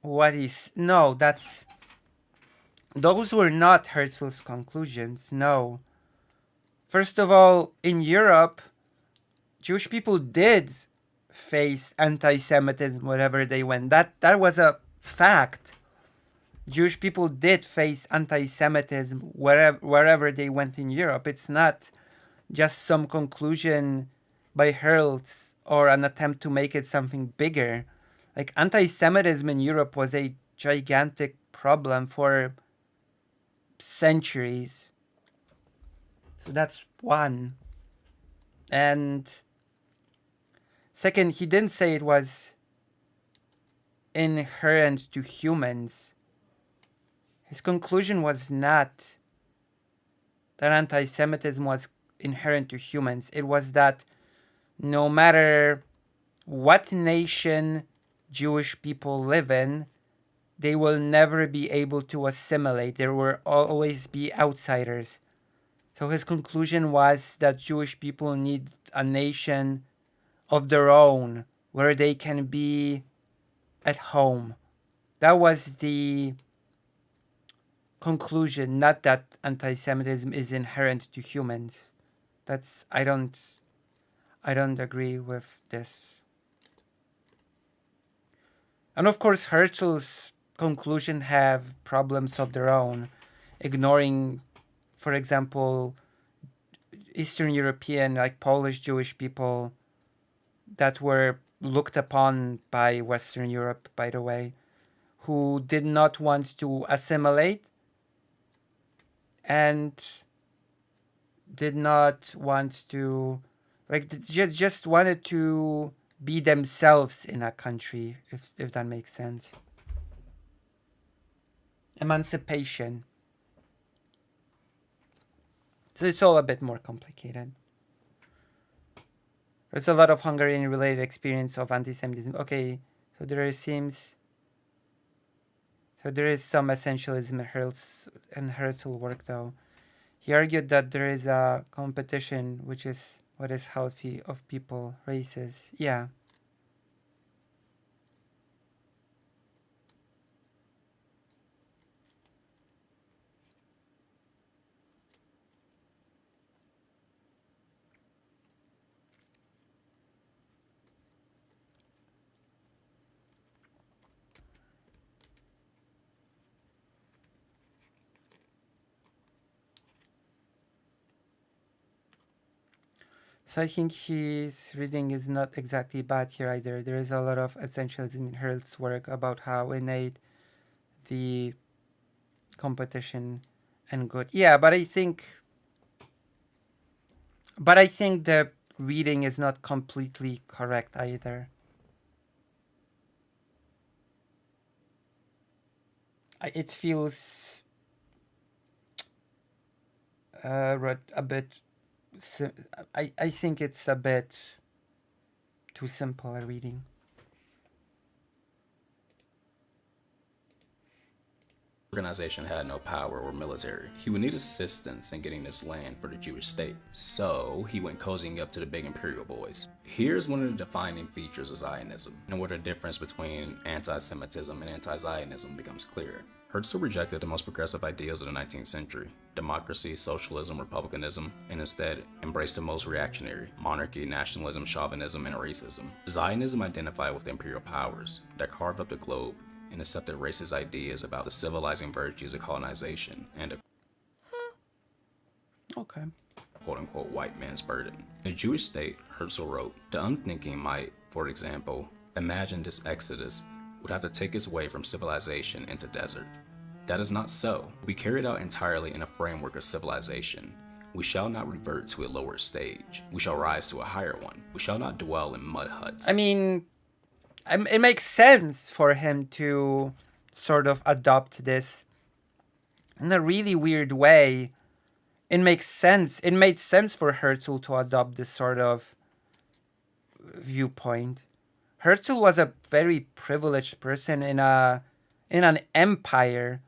what he's... No, that's... Those were not Herzl's conclusions, no. First of all, in Europe, Jewish people did face anti-Semitism wherever they went. That was a fact. Jewish people did face anti-Semitism wherever they went in Europe. It's not just some conclusion by Herzl or an attempt to make it something bigger. Like, anti-Semitism in Europe was a gigantic problem for centuries. So that's one. And second, he didn't say it was inherent to humans. His conclusion was not that anti-Semitism was inherent to humans. It was that no matter what nation Jewish people live in, they will never be able to assimilate. There will always be outsiders. So his conclusion was that Jewish people need a nation of their own where they can be at home. That was the conclusion, not that anti-Semitism is inherent to humans. That's... I don't agree with this. And of course, Herzl's conclusion have problems of their own, ignoring, for example, Eastern European, like Polish Jewish people that were looked upon by Western Europe, by the way, who did not want to assimilate and did not want to, like, just wanted to be themselves in a country, if that makes sense. Emancipation. So it's all a bit more complicated. There's a lot of Hungarian-related experience of anti-Semitism. Okay, so there is some essentialism in Herzl work, though. He argued that there is a competition, which is what is healthy, of people, races. Yeah. So I think his reading is not exactly bad here either. There is a lot of essentialism in Hurl's work about how innate the competition and good. Yeah, but I think the reading is not completely correct either. It feels a bit. I think it's a bit too simple a reading. Organization had no power or military. He would need assistance in getting this land for the Jewish state. So he went cozying up to the big imperial boys. Here's one of the defining features of Zionism, and where the difference between anti-Semitism and anti-Zionism becomes clear. Herzl rejected the most progressive ideals of the 19th century, democracy, socialism, republicanism, and instead embraced the most reactionary, monarchy, nationalism, chauvinism, and racism. Zionism identified with the imperial powers that carved up the globe and accepted racist ideas about the civilizing virtues of colonization and a quote-unquote white man's burden. In a Jewish state, Herzl wrote, the unthinking might, for example, imagine this exodus would have to take its way from civilization into desert. That is not so. We carry it out entirely in a framework of civilization. We shall not revert to a lower stage. We shall rise to a higher one. We shall not dwell in mud huts. I mean, it makes sense for him to sort of adopt this in a really weird way. It makes sense. It made sense for Herzl to adopt this sort of viewpoint. Herzl was a very privileged person in an empire,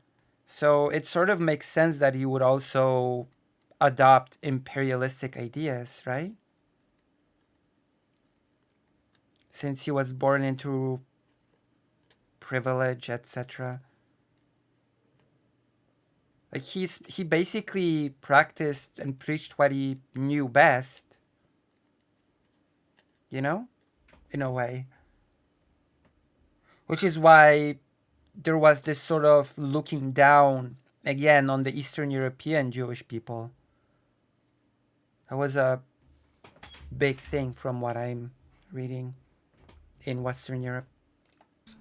so it sort of makes sense that he would also adopt imperialistic ideas, right? Since he was born into privilege, etc. Like he basically practiced and preached what he knew best. You know? In a way. Which is why there was this sort of looking down again on the Eastern European Jewish people. That was a big thing from what I'm reading in Western Europe.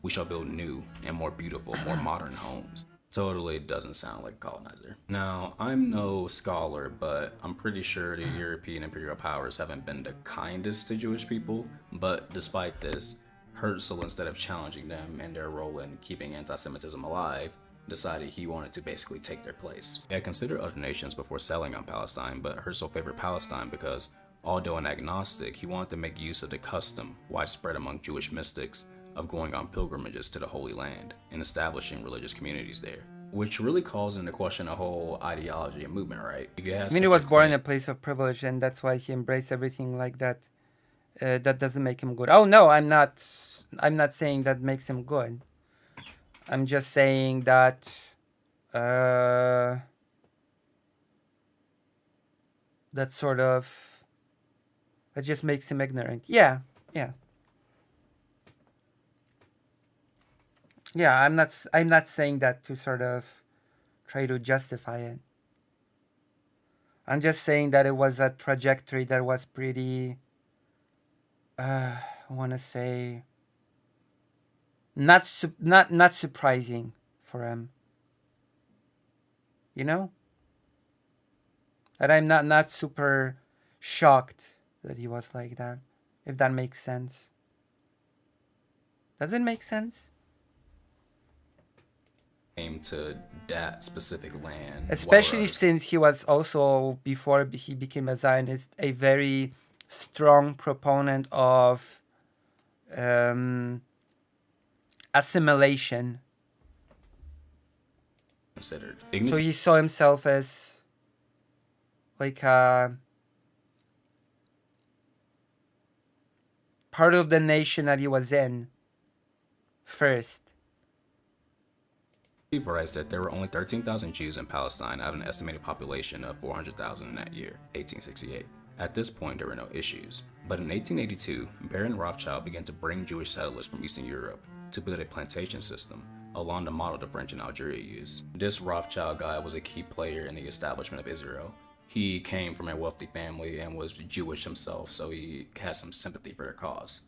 We shall build new and more beautiful, more modern homes. Totally doesn't sound like a colonizer. Now, I'm no scholar, but I'm pretty sure the European imperial powers haven't been the kindest to Jewish people. But despite this, Herzl, instead of challenging them and their role in keeping anti-Semitism alive, decided he wanted to basically take their place. He had considered other nations before settling on Palestine, but Herzl favored Palestine because, although an agnostic, he wanted to make use of the custom, widespread among Jewish mystics, of going on pilgrimages to the Holy Land and establishing religious communities there. Which really calls into question a whole ideology and movement, right? He was born in a place of privilege, and that's why he embraced everything like that. That doesn't make him good. Oh no, I'm not saying that makes him good. I'm just saying that that just makes him ignorant. Yeah. Yeah, I'm not saying that to sort of try to justify it. I'm just saying that it was a trajectory that was pretty I want to say not surprising for him. You know? That I'm not super shocked that he was like that. If that makes sense. Does it make sense? Came to that specific land while Especially others since he was also, before he became a Zionist, a very strong proponent of um, assimilation. considered. So Ignorance he saw himself as like a part of the nation that he was in first. writes that there were only 13,000 Jews in Palestine out of an estimated population of 400,000 in that year, 1868. At this point, there were no issues. But in 1882, Baron Rothschild began to bring Jewish settlers from Eastern Europe to build a plantation system along the model the French and Algeria used. This Rothschild guy was a key player in the establishment of Israel. He came from a wealthy family and was Jewish himself, so he had some sympathy for their cause.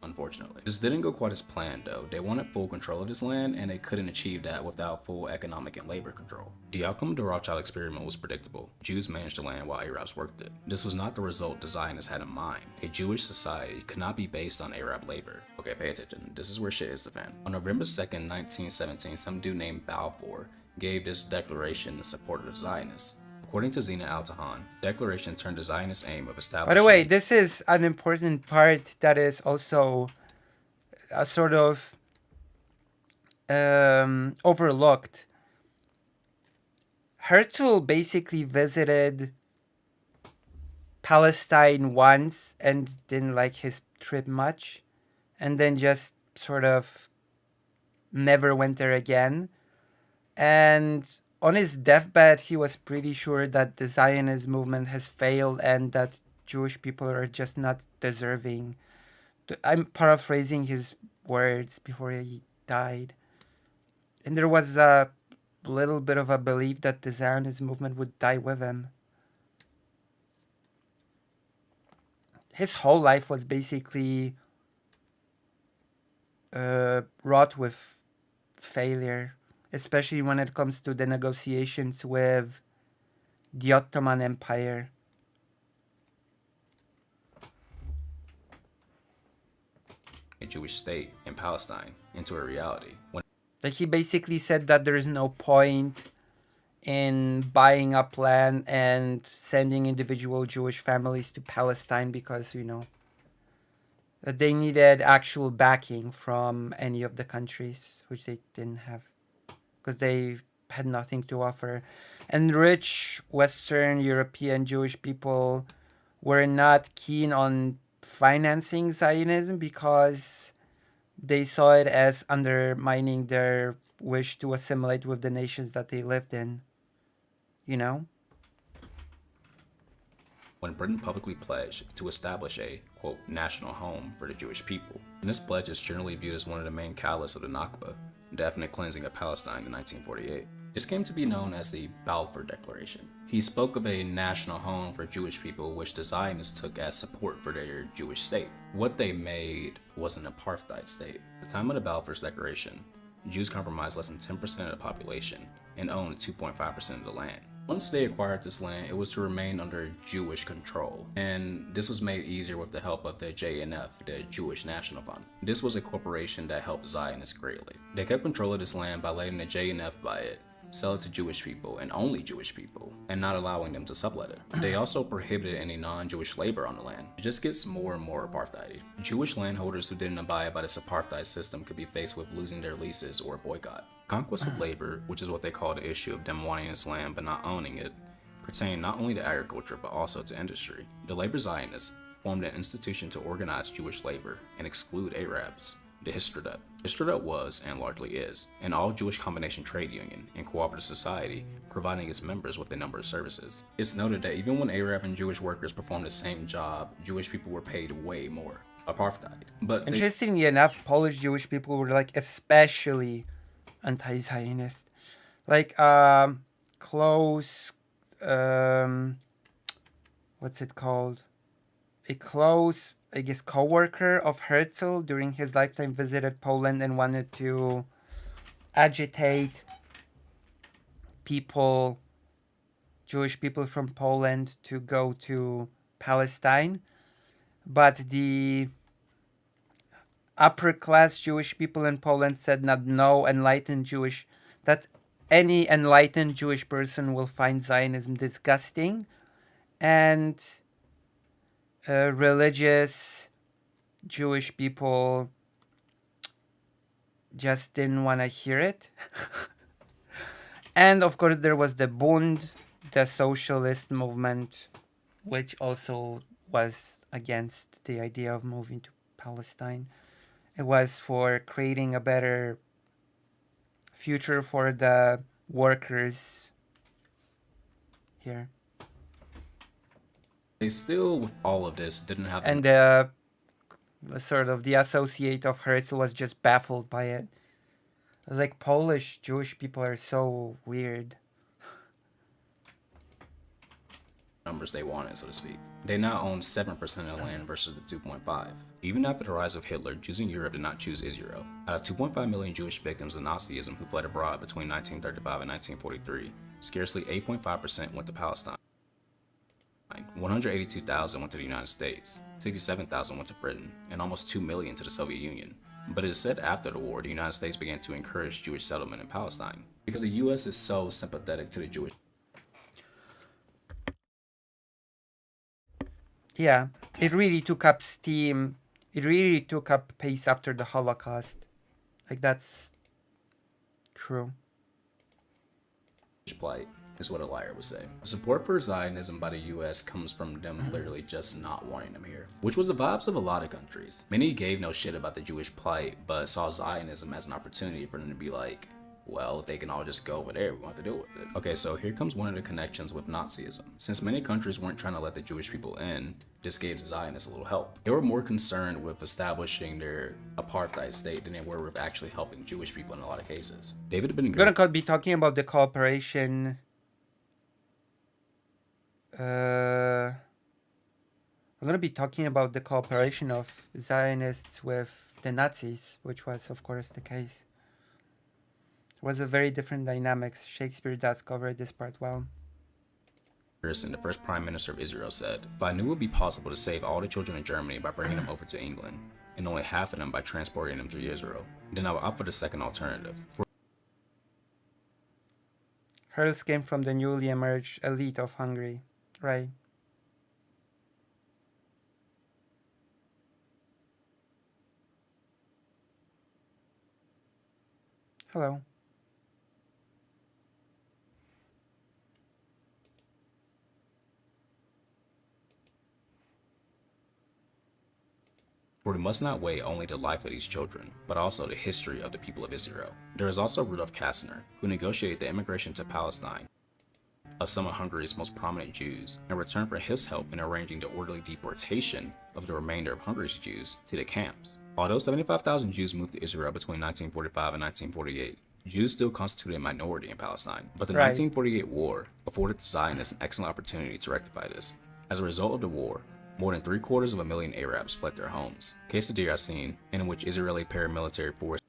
Unfortunately, this didn't go quite as planned though. They wanted full control of this land and they couldn't achieve that without full economic and labor control. The outcome of the Rothschild experiment was predictable. Jews managed the land while Arabs worked it. This was not the result the Zionists had in mind. A Jewish society could not be based on Arab labor. Okay, pay attention. This is where shit hits the fan. On November 2nd, 1917, some dude named Balfour gave this declaration in support of the Zionists. According to Zena Al-Tahan, the declaration turned the Zionist aim of establishing... By the way, this is an important part that is also a sort of overlooked. Herzl basically visited Palestine once and didn't like his trip much, and then just sort of never went there again. And on his deathbed, he was pretty sure that the Zionist movement has failed and that Jewish people are just not deserving. I'm paraphrasing his words before he died. And there was a little bit of a belief that the Zionist movement would die with him. His whole life was basically wrought with failure, especially when it comes to the negotiations with the Ottoman Empire. a Jewish state in Palestine into a reality. Like, he basically said that there is no point in buying up land and sending individual Jewish families to Palestine because, that they needed actual backing from any of the countries, which they didn't have because they had nothing to offer. And rich Western European Jewish people were not keen on financing Zionism because they saw it as undermining their wish to assimilate with the nations that they lived in. When Britain publicly pledged to establish a, quote, national home for the Jewish people. And this pledge is generally viewed as one of the main catalysts of the Nakba, the ethnic cleansing of Palestine in 1948. This came to be known as the Balfour Declaration. He spoke of a national home for Jewish people, which the Zionists took as support for their Jewish state. What they made was an apartheid state. At the time of the Balfour's Declaration, Jews comprised less than 10% of the population and owned 2.5% of the land. Once they acquired this land, it was to remain under Jewish control, and this was made easier with the help of the JNF, the Jewish National Fund. This was a corporation that helped Zionists greatly. They kept control of this land by letting the JNF buy it, sell it to Jewish people and only Jewish people, and not allowing them to sublet it. They also prohibited any non-Jewish labor on the land. It just gets more and more apartheid. Jewish landholders who didn't abide by this apartheid system could be faced with losing their leases or boycott. Conquest of labor, which is what they call the issue of them wanting this land but not owning it, pertained not only to agriculture but also to industry. The labor Zionists formed an institution to organize Jewish labor and exclude Arabs. The Histadrut. Histadrut was, and largely is, an all-Jewish combination trade union and cooperative society, providing its members with a number of services. It's noted that even when Arab and Jewish workers performed the same job, Jewish people were paid way more. apartheid. But they Interestingly enough, Polish Jewish people were like especially anti-Zionist. Like close what's it called? A close, I guess, co-worker of Herzl during his lifetime visited Poland and wanted to agitate people, Jewish people from Poland, to go to Palestine. But the upper class Jewish people in Poland said that that any enlightened Jewish person will find Zionism disgusting, and religious Jewish people just didn't want to hear it. And of course, there was the Bund, the socialist movement, which also was against the idea of moving to Palestine. It was for creating a better future for the workers here. They still, with all of this, didn't have And sort of the associate of Herzl was just baffled by it. I was like, Polish Jewish people are so weird. numbers they wanted, so to speak. They now own 7% of the land versus the 2.5. Even after the rise of Hitler, Jews in Europe did not choose Israel. Out of 2.5 million Jewish victims of Nazism who fled abroad between 1935 and 1943, scarcely 8.5% went to Palestine. 182,000 went to the United States, 67,000 went to Britain, and almost 2 million to the Soviet Union. But it is said after the war, the United States began to encourage Jewish settlement in Palestine because the US is so sympathetic to the Jewish. Yeah, it really took up steam. It really took up pace after the Holocaust. Like, that's true. plight, is what a liar would say. Support for Zionism by the US comes from them literally just not wanting them here, which was the vibes of a lot of countries. Many gave no shit about the Jewish plight, but saw Zionism as an opportunity for them to be like, well, if they can all just go over there, we want to deal with it. Okay, so here comes one of the connections with Nazism. Since many countries weren't trying to let the Jewish people in, this gave the Zionists a little help. They were more concerned with establishing their apartheid state than they were with actually helping Jewish people in a lot of cases. David Ben We're gonna be talking about the cooperation. I'm gonna be talking about the cooperation of Zionists with the Nazis, which was, of course, the case. It was a very different dynamics. Shakespeare does cover this part well. Pearson, the first prime minister of Israel, said, "If I knew it would be possible to save all the children in Germany by bringing them over to England, and only half of them by transporting them to Israel, then I would opt for the second alternative." Hurls came from the newly emerged elite of Hungary, right? Hello. For we must not weigh only the life of these children, but also the history of the people of Israel. There is also Rudolf Kastner, who negotiated the immigration to Palestine of some of Hungary's most prominent Jews, in return for his help in arranging the orderly deportation of the remainder of Hungary's Jews to the camps. Although 75,000 Jews moved to Israel between 1945 and 1948, Jews still constituted a minority in Palestine. But the 1948 war afforded the Zionists an excellent opportunity to rectify this. As a result of the war, more than 750,000 Arabs fled their homes. Case of Deir Yassin, in which Israeli paramilitary forces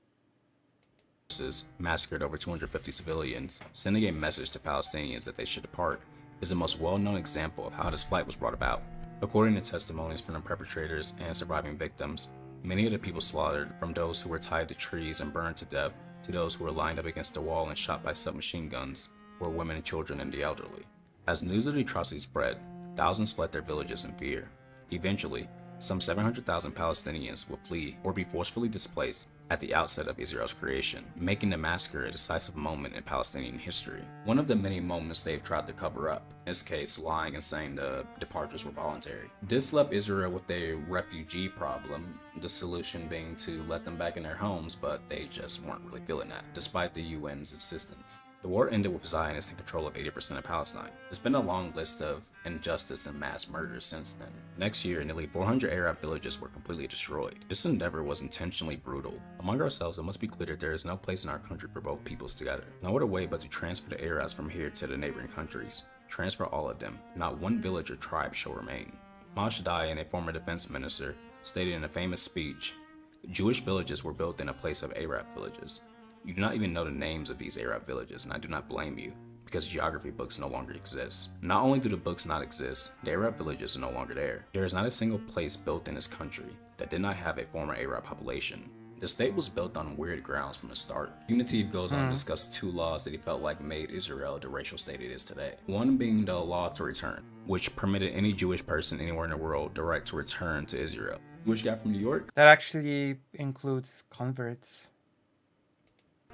massacred over 250 civilians, sending a message to Palestinians that they should depart, is the most well-known example of how this flight was brought about. According to testimonies from the perpetrators and surviving victims, many of the people slaughtered, from those who were tied to trees and burned to death, to those who were lined up against the wall and shot by submachine guns, were women and children and the elderly. As news of the atrocity spread, thousands fled their villages in fear. Eventually, some 700,000 Palestinians would flee or be forcefully displaced at the outset of Israel's creation, making the massacre a decisive moment in Palestinian history. One of the many moments they've tried to cover up, in this case lying and saying the departures were voluntary. This left Israel with a refugee problem, the solution being to let them back in their homes, but they just weren't really feeling that, despite the UN's insistence. The war ended with Zionists in control of 80% of Palestine. There's been a long list of injustice and mass murders since then. Next year, nearly 400 Arab villages were completely destroyed. This endeavor was intentionally brutal. Among ourselves, it must be clear that there is no place in our country for both peoples together. No other way but to transfer the Arabs from here to the neighboring countries. Transfer all of them. Not one village or tribe shall remain. Mashdai, a former defense minister, stated in a famous speech, Jewish villages were built in a place of Arab villages. You do not even know the names of these Arab villages, and I do not blame you, because geography books no longer exist. Not only do the books not exist, the Arab villages are no longer there. There is not a single place built in this country that did not have a former Arab population. The state was built on weird grounds from the start. Unitive goes on to discuss two laws that he felt like made Israel the racial state it is today. One being the law to return, which permitted any Jewish person anywhere in the world the right to return to Israel. Jewish guy from New York? That actually includes converts.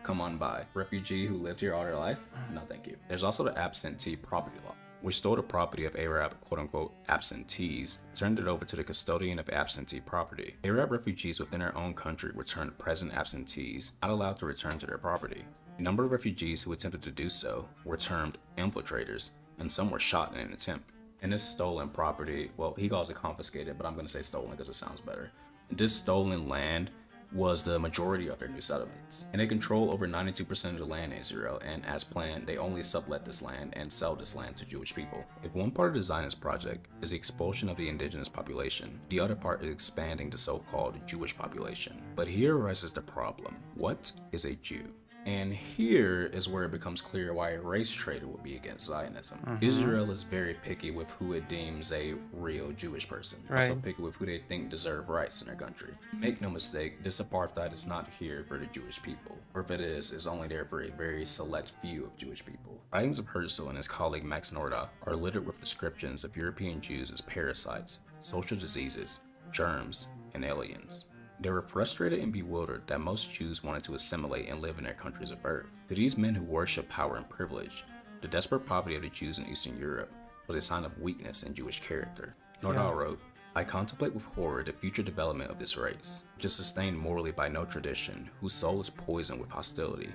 Come on by. Refugee who lived here all their life? No thank you. There's also the absentee property law, which stole the property of Arab quote-unquote absentees, turned it over to the custodian of absentee property. Arab refugees within their own country returned present absentees not allowed to return to their property. A number of refugees who attempted to do so were termed infiltrators, and some were shot in an attempt. And this stolen property, well, he calls it confiscated, but I'm going to say stolen because it sounds better. This stolen land was the majority of their new settlements, and they control over 92% of the land in Israel, and as planned, they only sublet this land and sell this land to Jewish people. If one part of the Zionist project is the expulsion of the indigenous population, the other part is expanding the so-called Jewish population. But here arises the problem. What is a Jew? And here is where it becomes clear why a race trader would be against Zionism. Israel is very picky with who it deems a real Jewish person. Also picky with who they think deserve rights in their country. Make no mistake, this apartheid is not here for the Jewish people. Or if it is, it's only there for a very select few of Jewish people. Writings of Herzl and his colleague Max Nordau are littered with descriptions of European Jews as parasites, social diseases, germs, and aliens. They were frustrated and bewildered that most Jews wanted to assimilate and live in their countries of birth. To these men who worship power and privilege, the desperate poverty of the Jews in Eastern Europe was a sign of weakness in Jewish character. Nordau wrote, I contemplate with horror the future development of this race, which is sustained morally by no tradition, whose soul is poisoned with hostility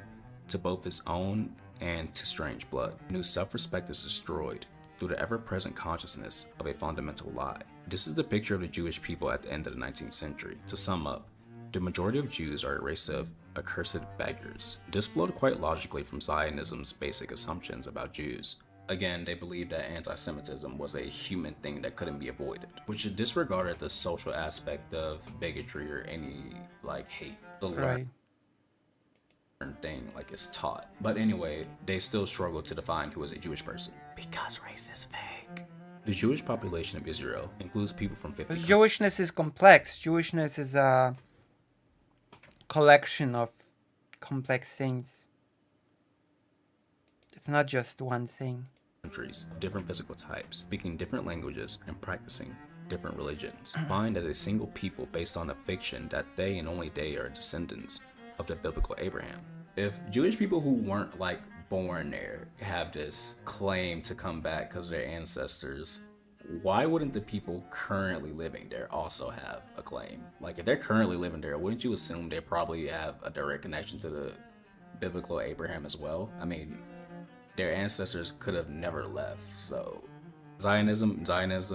to both its own and to strange blood, and whose self-respect is destroyed through the ever-present consciousness of a fundamental lie. This is the picture of the Jewish people at the end of the 19th century. To sum up, the majority of Jews are a race of accursed beggars. This flowed quite logically from Zionism's basic assumptions about Jews. Again, they believed that anti-Semitism was a human thing that couldn't be avoided, which disregarded the social aspect of bigotry or any, hate. Right. Thing like it's taught. But anyway, they still struggle to define who is a Jewish person because race is fake. The Jewish population of Israel includes people from 50 countries. Jewishness is complex. Jewishness is a collection of complex things. It's not just one thing. Countries of different physical types, speaking different languages and practicing different religions, defined as a single people based on the fiction that they and only they are descendants of the biblical Abraham. If Jewish people who weren't born there have this claim to come back because of their ancestors, why wouldn't the people currently living there also have a claim? If they're currently living there, wouldn't you assume they probably have a direct connection to the biblical Abraham as well? I mean, their ancestors could have never left. So Zionism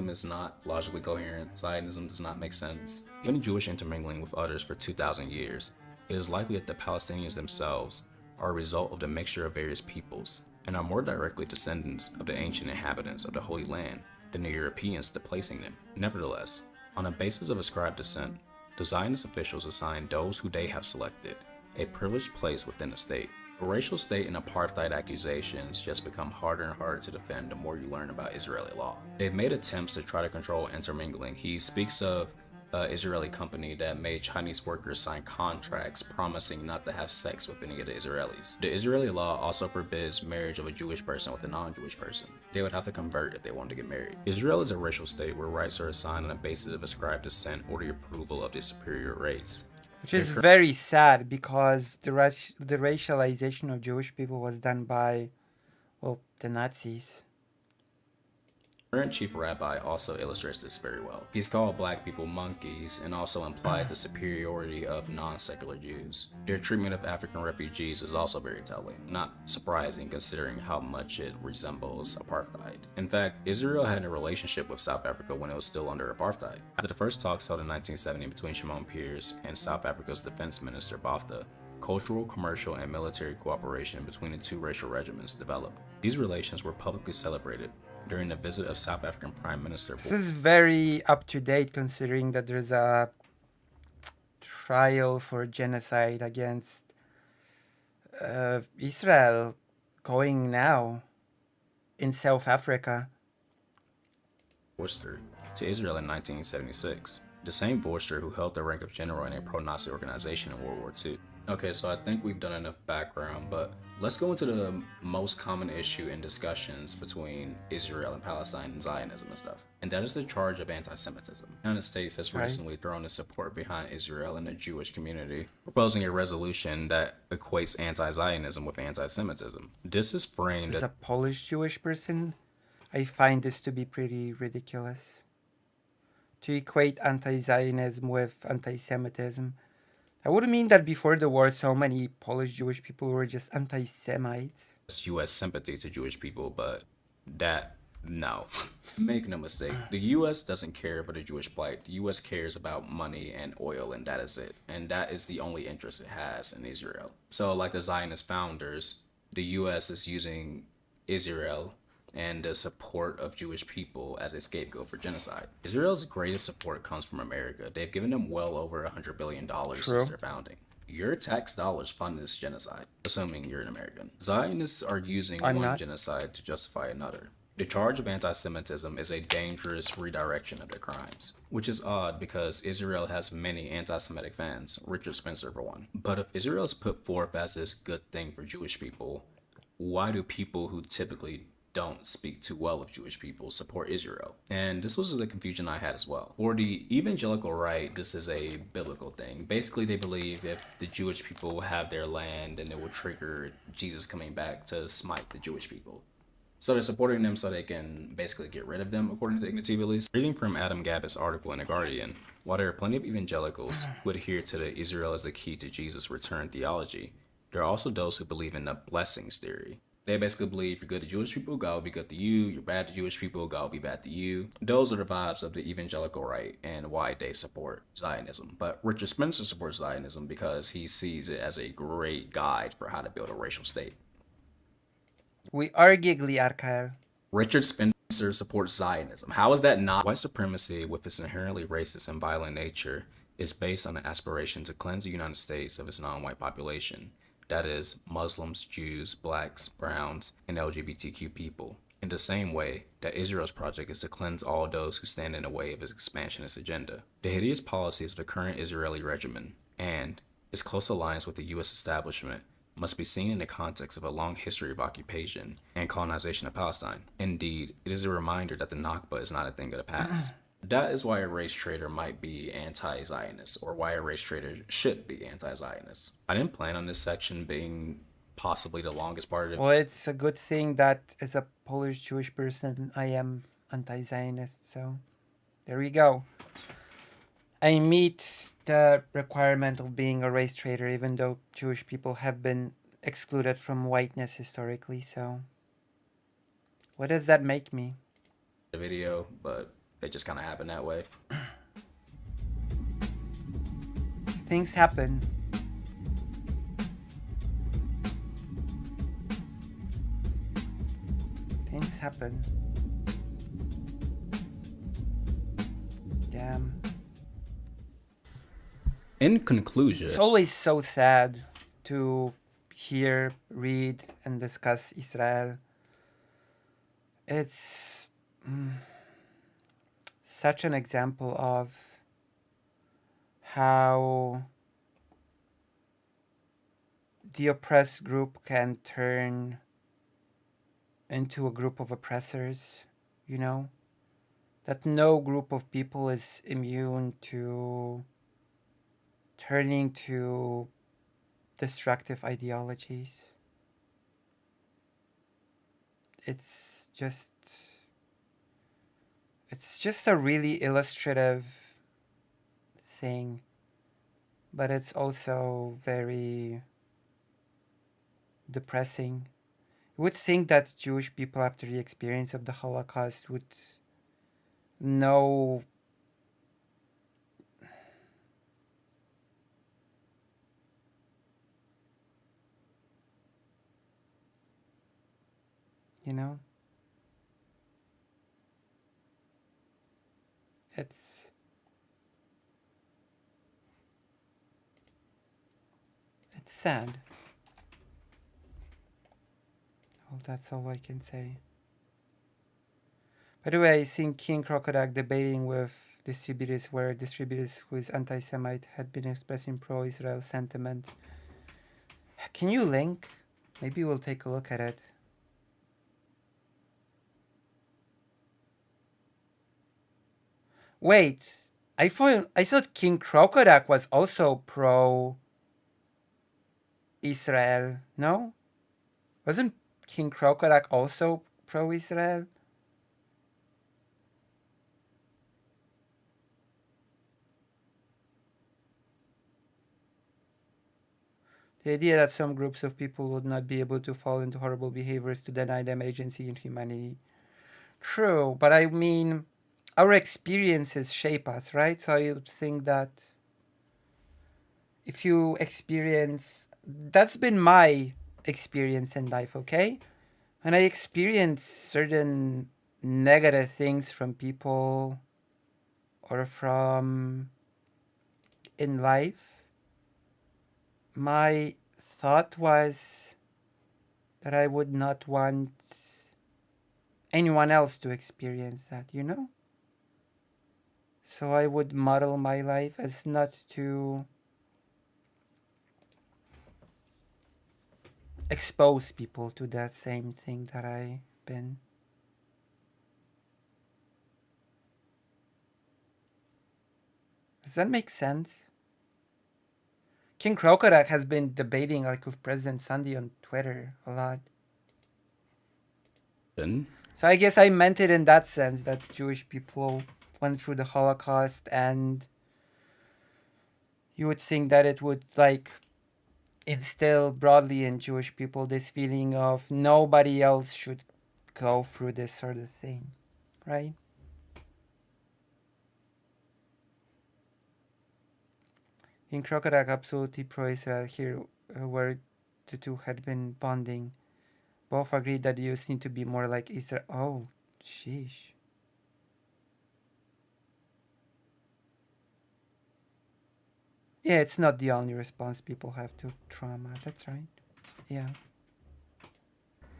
is not logically coherent. Zionism does not make sense. Any Jewish intermingling with others for 2,000 years, it is likely that the Palestinians themselves are a result of the mixture of various peoples and are more directly descendants of the ancient inhabitants of the Holy Land than the Europeans displacing them. Nevertheless, on a basis of ascribed descent, the Zionist officials assign those who they have selected a privileged place within the state. The racial state and apartheid accusations just become harder and harder to defend the more you learn about Israeli law. They've made attempts to try to control intermingling. He speaks of Israeli company that made Chinese workers sign contracts promising not to have sex with any of the Israelis. The Israeli law also forbids marriage of a Jewish person with a non-Jewish person. They would have to convert if they wanted to get married. Israel is a racial state where rights are assigned on the basis of ascribed descent or the approval of the superior race. Which is very sad because the racialization of Jewish people was done by, the Nazis. Current chief rabbi also illustrates this very well. He's called black people monkeys and also implied the superiority of non-secular Jews. Their treatment of African refugees is also very telling, not surprising considering how much it resembles apartheid. In fact, Israel had a relationship with South Africa when it was still under apartheid. After the first talks held in 1970 between Shimon Peres and South Africa's defense minister Botha, cultural, commercial, and military cooperation between the two racial regiments developed. These relations were publicly celebrated during the visit of South African Prime Minister. This is very up to date considering that there's a trial for genocide against Israel going now in South Africa. Vorster to Israel in 1976, the same Vorster who held the rank of general in a pro-Nazi organization in World War II. Okay, so I think we've done enough background, but let's go into the most common issue in discussions between Israel and Palestine and Zionism and stuff, and that is the charge of anti-Semitism. The United States has recently thrown its support behind Israel and the Jewish community, proposing a resolution that equates anti-Zionism with anti-Semitism. This is framed As a Polish Jewish person, I find this to be pretty ridiculous. To equate anti-Zionism with anti-Semitism. That would mean that before the war, so many Polish Jewish people were just anti-Semites. U.S. sympathy to Jewish people, but no. Make no mistake, the U.S. doesn't care about the Jewish plight. The U.S. cares about money and oil, and that is it. And that is the only interest it has in Israel. So, like the Zionist founders, the U.S. is using Israel and the support of Jewish people as a scapegoat for genocide. Israel's greatest support comes from America. They've given them well over $100 billion since their founding. Your tax dollars fund this genocide, assuming you're an American. Zionists are using one genocide to justify another. The charge of anti-Semitism is a dangerous redirection of their crimes, which is odd because Israel has many anti-Semitic fans, Richard Spencer for one. But if Israel is put forth as this good thing for Jewish people, why do people who typically don't speak too well of Jewish people support Israel? And this was the confusion I had as well. For the evangelical right, this is a biblical thing. Basically, they believe if the Jewish people have their land, then it will trigger Jesus coming back to smite the Jewish people. So they're supporting them so they can basically get rid of them, according to Ignatius at least. Reading from Adam Gabbitt's article in The Guardian, while there are plenty of evangelicals who adhere to the Israel is the key to Jesus' return theology, there are also those who believe in the blessings theory. They basically believe you're good to Jewish people, God will be good to you. You're bad to Jewish people, God will be bad to you. Those are the vibes of the evangelical right and why they support Zionism. But Richard Spencer supports Zionism because he sees it as a great guide for how to build a racial state. We are giggly, Arkel. Richard Spencer supports Zionism. How is that not? White supremacy, with its inherently racist and violent nature, is based on the aspiration to cleanse the United States of its non-white population. That is, Muslims, Jews, blacks, browns, and LGBTQ people, in the same way that Israel's project is to cleanse all those who stand in the way of its expansionist agenda. The hideous policies of the current Israeli regimen and its close alliance with the U.S. establishment must be seen in the context of a long history of occupation and colonization of Palestine. Indeed, it is a reminder that the Nakba is not a thing of the past. That is why a race traitor might be anti-Zionist, or why a race traitor should be anti-Zionist. I didn't plan on this section being possibly the longest part of it. Well, it's a good thing that as a Polish Jewish person, I am anti-Zionist, so there we go. I meet the requirement of being a race traitor, even though Jewish people have been excluded from whiteness historically, so what does that make me? The video, but it just kind of happened that way. Things happen. Things happen. Damn. In conclusion, It's always so sad to hear, read, and discuss Israel. It's such an example of how the oppressed group can turn into a group of oppressors, you know? That no group of people is immune to turning to destructive ideologies. It's just It's just a really illustrative thing, but it's also very depressing. You would think that Jewish people, after the experience of the Holocaust, would know you know, it's sad. Well, that's all I can say. By the way, I seen King Crocodile debating with distributors where distributors who is anti-Semite had been expressing pro-Israel sentiment. Can you link? Maybe we'll take a look at it. Wait, I thought King Crocodile was also pro-Israel. No, wasn't King Crocodile also pro-Israel? The idea that some groups of people would not be able to fall into horrible behaviors to deny them agency and humanity. True, but I mean, our experiences shape us, right? So I would think that if you experience, that's been my experience in life, okay? And I experience certain negative things from people or from in life. My thought was that I would not want anyone else to experience that, you know? So I would model my life as not to expose people to that same thing that I've been. Does that make sense? King Crocodile has been debating like with President Sandy on Twitter a lot. So I guess I meant it in that sense that Jewish people went through the Holocaust, and you would think that it would like instill broadly in Jewish people this feeling of nobody else should go through this sort of thing, right? In Crocodile, absolutely pro-Israel here, where the two had been bonding. Both agreed that the Jews need to be more like Israel. Oh, sheesh. Yeah, it's not the only response people have to trauma. That's right. Yeah.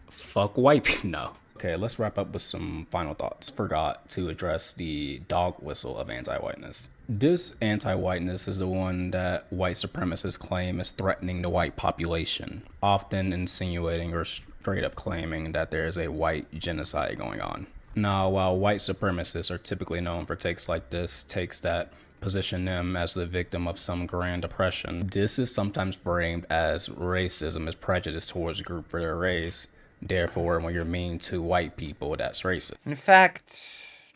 Fuck white people. No. Okay, let's wrap up with some final thoughts. Forgot to address the dog whistle of anti-whiteness. This anti-whiteness is the one that white supremacists claim is threatening the white population, often insinuating or straight up claiming that there is a white genocide going on. Now, while white supremacists are typically known for takes like this, takes that position them as the victim of some grand oppression, this is sometimes framed as racism is prejudice towards a group for their race. Therefore, when you're mean to white people, that's racist. In fact,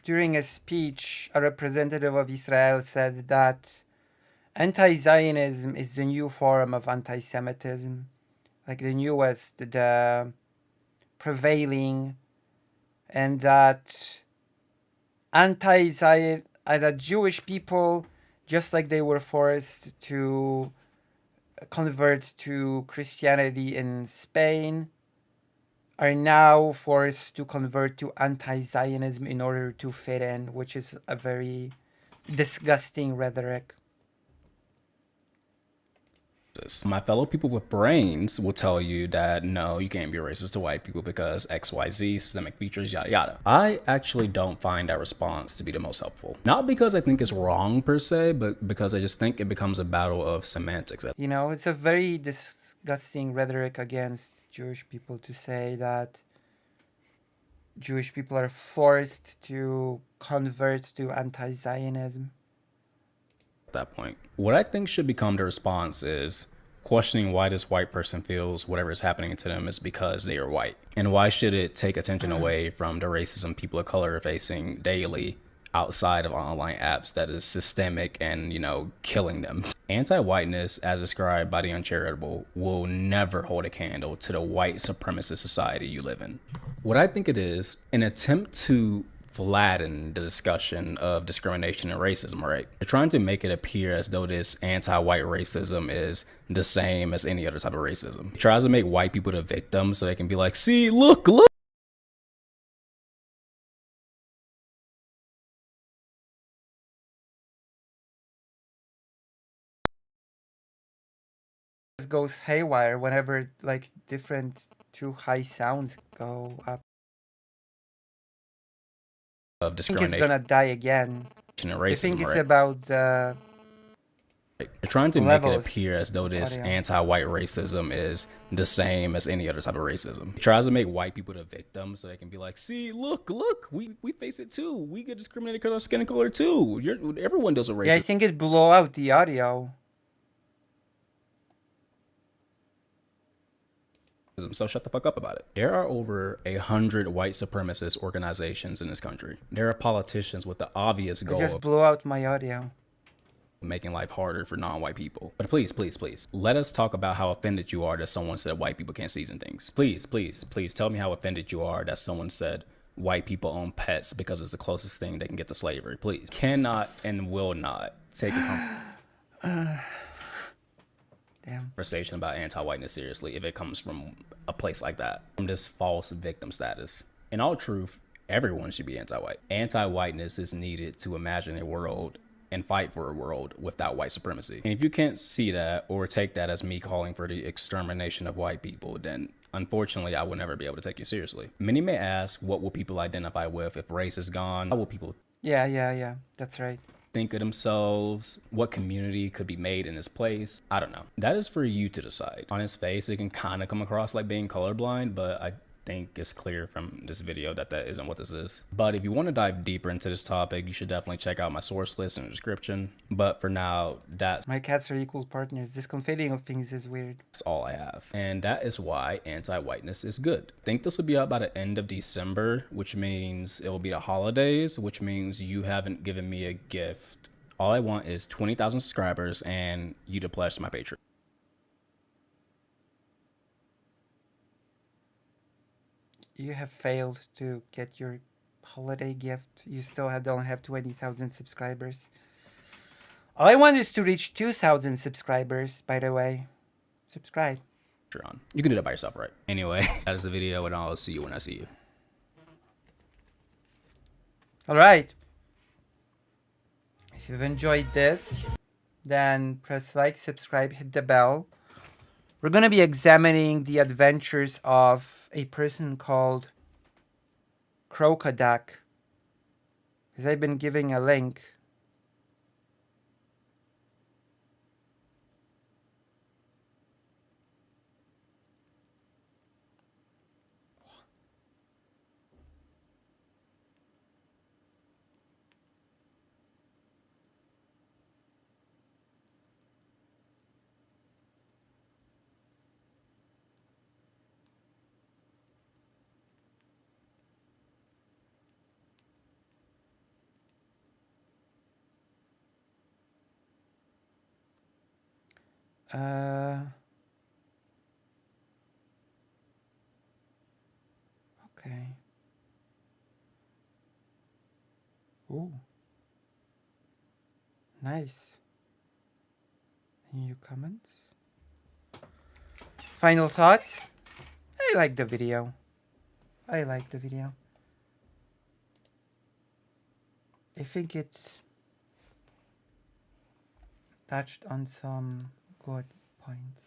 during a speech, a representative of Israel said that anti-Zionism is the new form of anti-Semitism, like the newest, the prevailing, and that anti-Zion, that Jewish people, just like they were forced to convert to Christianity in Spain, are now forced to convert to anti-Zionism in order to fit in, which is a very disgusting rhetoric. My fellow people with brains will tell you that no, you can't be racist to white people because XYZ, systemic features, yada yada. I actually don't find that response to be the most helpful. Not because I think it's wrong per se, but because I just think it becomes a battle of semantics. You know, it's a very disgusting rhetoric against Jewish people to say that Jewish people are forced to convert to anti-Zionism. At that point, what I think should become the response is questioning why this white person feels whatever is happening to them is because they are white, and why should it take attention away from the racism people of color are facing daily outside of online apps that is systemic and, killing them. Anti-whiteness, as described by the uncharitable, will never hold a candle to the white supremacist society you live in. What I think it is, an attempt to flatten the discussion of discrimination and racism, right? They're trying to make it appear as though this anti-white racism is the same as any other type of racism. It tries to make white people the victims so they can be like, see, look. Goes haywire whenever like different too high sounds go up. Of I think discrimination it's gonna die again. and I racism, think it's right? about the They're trying to make it levels. appear as though this Audio. anti-white racism is the same as any other type of racism. It tries to make white people the victims so they can be like, see, look, we face it too. We get discriminated because of our skin color too. Everyone deals with racism. Yeah, I think it blew out the audio. So shut the fuck up about it. There are over 100 white supremacist organizations in this country. There are politicians with the obvious It goal just of blew out my audio. making life harder for non-white people. But please, let us talk about how offended you are that someone said white people can't season things. Please tell me how offended you are that someone said white people own pets because it's the closest thing they can get to slavery. Please. Cannot and will not take a conversation about anti-whiteness seriously if it comes from a place like that, from this false victim status. In all truth, everyone should be anti-white. Anti-whiteness is needed to imagine a world and fight for a world without white supremacy. And if you can't see that or take that as me calling for the extermination of white people, then unfortunately I will never be able to take you seriously. Many may ask, what will people identify with if race is gone? How will people Yeah, that's right. think of themselves? What community could be made in this place? I don't know. That is for you to decide. On its face, it can kind of come across like being colorblind, but I think it's clear from this video that that isn't what this is. But if you want to dive deeper into this topic, you should definitely check out my source list in the description. But for now, that's My cats are equal partners. This conflating of things is weird. all I have. And that is why anti-whiteness is good. I think this will be out by the end of December, which means it will be the holidays, which means you haven't given me a gift. All I want is 20,000 subscribers and you to pledge to my Patreon. You have failed to get your holiday gift. You still don't have 20,000 subscribers. All I want is to reach 2,000 subscribers, by the way. Subscribe. You can do that by yourself, right? Anyway, that is the video and I'll see you when I see you. Alright. If you've enjoyed this, then press like, subscribe, hit the bell. We're going to be examining the adventures of a person called Crocoduck. Because I've been giving a link. Okay. Ooh. Nice. Any comments? Final thoughts? I like the video. I think it touched on some good points.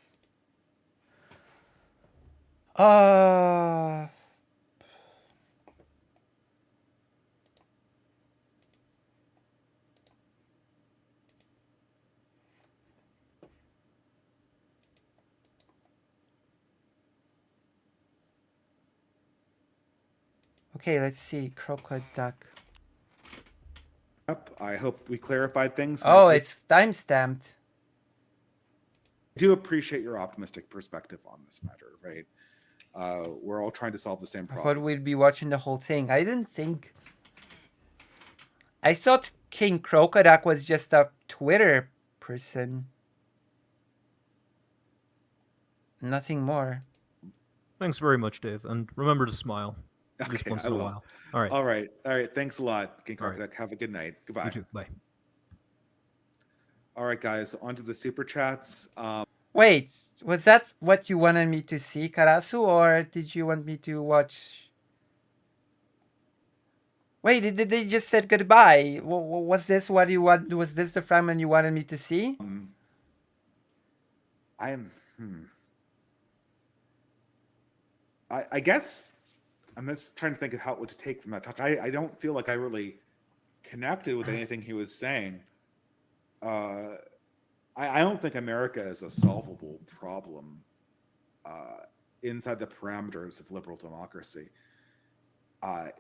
Okay, let's see. Crocoduck. I hope we clarified things. Oh, I it's time-stamped. do appreciate your optimistic perspective on this matter, right? We're all trying to solve the same I thought problem. we'd be watching the whole thing. I didn't think I thought King Crocoduck was just a Twitter person. Nothing more. Thanks very much, Dave, and remember to smile. At least Okay, once I in a will. while. All right. All right. All right. Thanks a lot, King All right. Crocodile. Have a good night. Goodbye. You too. Bye. All right, guys. On to the super chats. Wait, was that what you wanted me to see, Karasu, or did you want me to watch? Wait, did they just said goodbye? Was this what you want? Was this the fragment you wanted me to see? I guess I'm just trying to think of what to take from that talk. I don't feel like I really connected with anything he was saying. I don't think America is a solvable problem inside the parameters of liberal democracy.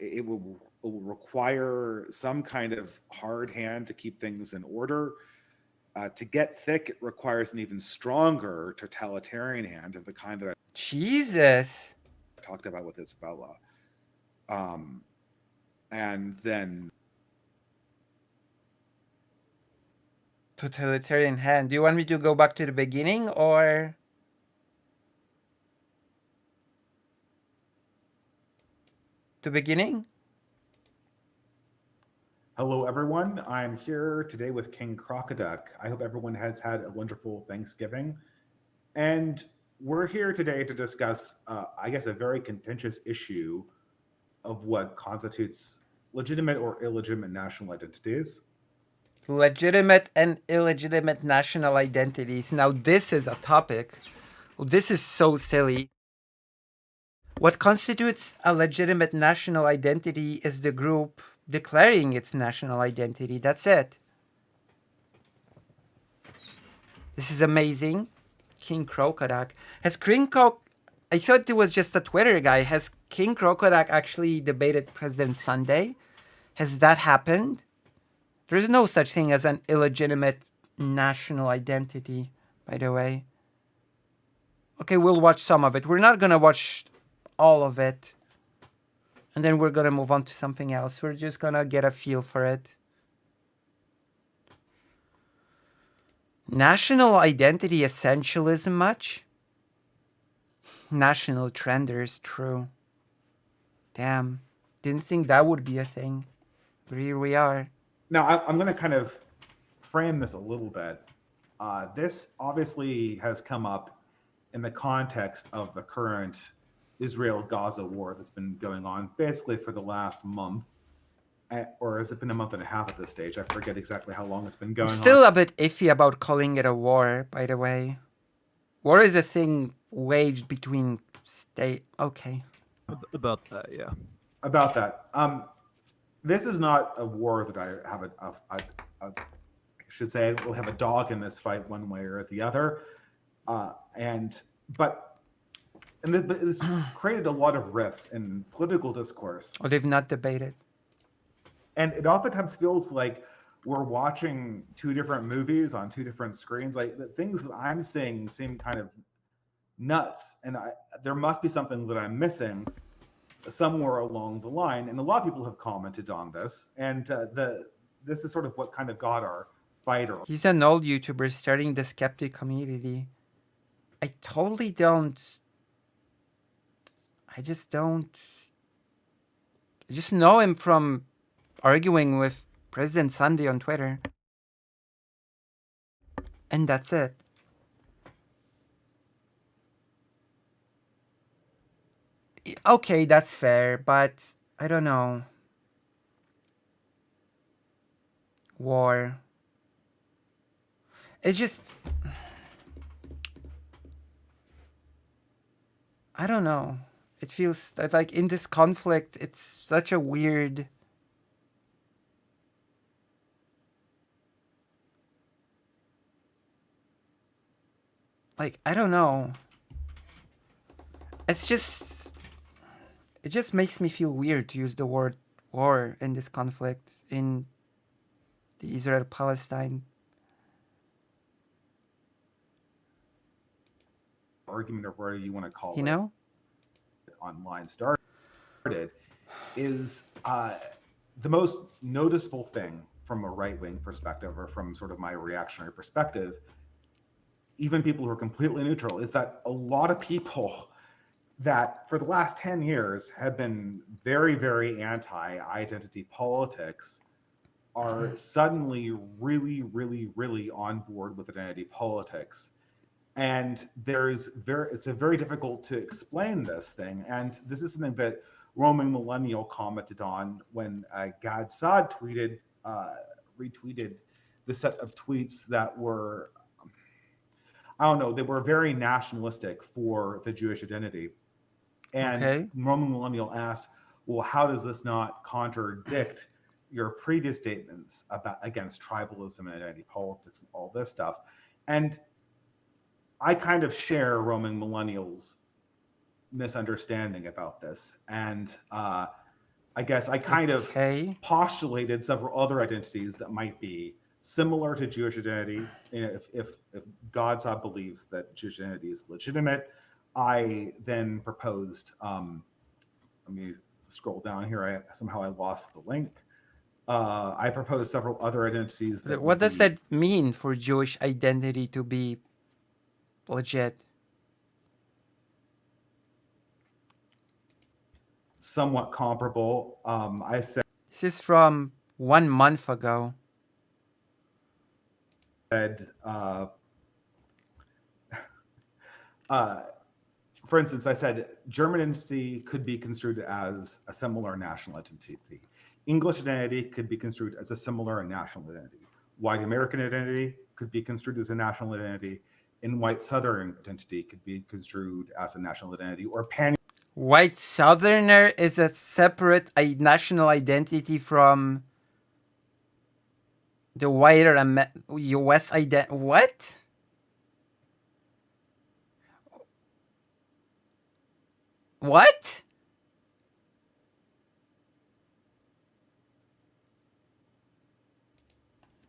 It will require some kind of hard hand to keep things in order. To get thick, it requires an even stronger totalitarian hand of the kind that I Jesus. talked about with Isabella. And then Totalitarian hand. Do you want me to go back to the beginning, or to beginning? hello, everyone. I'm here today with King Crocoduck. I hope everyone has had a wonderful Thanksgiving. And we're here today to discuss, I guess, a very contentious issue of what constitutes legitimate or illegitimate national identities. Legitimate and illegitimate national identities. Now, this is a topic. This is so silly. What constitutes a legitimate national identity is the group declaring its national identity. That's it. This is amazing. King Crocoduck. Has I thought it was just a Twitter guy. Has King Crocoduck actually debated President Sunday? Has that happened? There is no such thing as an illegitimate national identity, by the way. Okay, we'll watch some of it. We're not gonna watch all of it. And then we're gonna move on to something else. We're just gonna get a feel for it. National identity essentialism much? National trenders, true. Damn. Didn't think that would be a thing. But here we are. Now, I'm going to kind of frame this a little bit. This obviously has come up in the context of the current Israel-Gaza war that's been going on basically for the last month. Or has it been a month and a half at this stage? I forget exactly how long it's been going on. Still a bit iffy about calling it a war, by the way. War is a thing waged between state. Okay. About that, yeah. About that. This is not a war that I have I should say we'll have a dog in this fight one way or the other. But it's created a lot of rifts in political discourse. Or they've not debated. And it oftentimes feels like we're watching two different movies on two different screens. Like the things that I'm seeing seem kind of nuts, and there must be something that I'm missing somewhere along the line. And a lot of people have commented on this, and this is sort of what kind of got our fighter. He's an old YouTuber starting the skeptic community. I totally don't. I just know him from arguing with President Sunday on Twitter. And that's it. Okay, that's fair, but I don't know. War. It's just... I don't know. It feels like in this conflict, it's such a weird... Like, I don't know. It's just... It just makes me feel weird to use the word war in this conflict, in the Israel-Palestine argument, or whatever you want to call it. You know? Online started is the most noticeable thing from a right-wing perspective, or from sort of my reactionary perspective, even people who are completely neutral, is that a lot of people that for the last 10 years have been very, very anti-identity politics are suddenly really, really, really on board with identity politics. And it's a very difficult to explain this thing. And this is something that Roaming Millennial commented on when Gad Saad retweeted the set of tweets that were, I don't know, they were very nationalistic for the Jewish identity. And Okay. Roman Millennial asked, well, how does this not contradict your previous statements against tribalism and identity politics and all this stuff? And I kind of share Roman Millennial's misunderstanding about this. And I guess I kind of postulated several other identities that might be similar to Jewish identity. If God's believes that Jewish identity is legitimate, I then proposed, let me scroll down here. Somehow I lost the link. I proposed several other identities. What does that mean for Jewish identity to be legit? Somewhat comparable. I said. This is from 1 month ago. For instance, I said German identity could be construed as a similar national identity. English identity could be construed as a similar national identity. White American identity could be construed as a national identity, and white Southern identity could be construed as a national identity, or White Southerner is a separate national identity from the wider U.S. identity. What? What?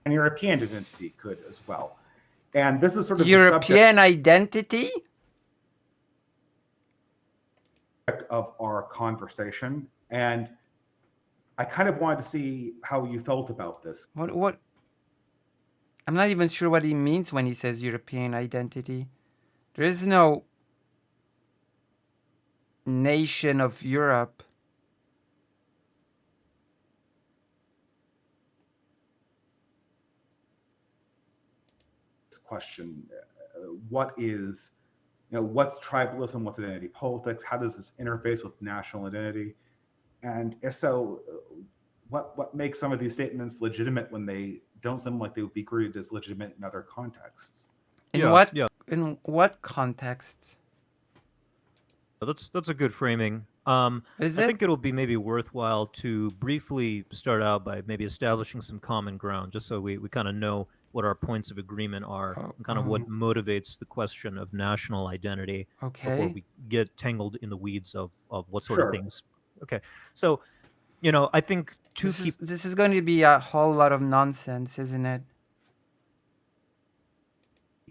And European identity could as well. And this is sort of European identity of our conversation. And I kind of wanted to see how you felt about this. What? I'm not even sure what he means when he says European identity. There is no nation of Europe. Question, what is, what's tribalism, what's identity politics, how does this interface with national identity? And if so, what makes some of these statements legitimate when they don't seem like they would be greeted as legitimate in other contexts? In what context? That's a good framing. I think it'll be maybe worthwhile to briefly start out by maybe establishing some common ground, just so we kind of know what our points of agreement are, and kind of what motivates the question of national identity before we get tangled in the weeds of what sort of things. Okay, so I think this is going to be a whole lot of nonsense, isn't it?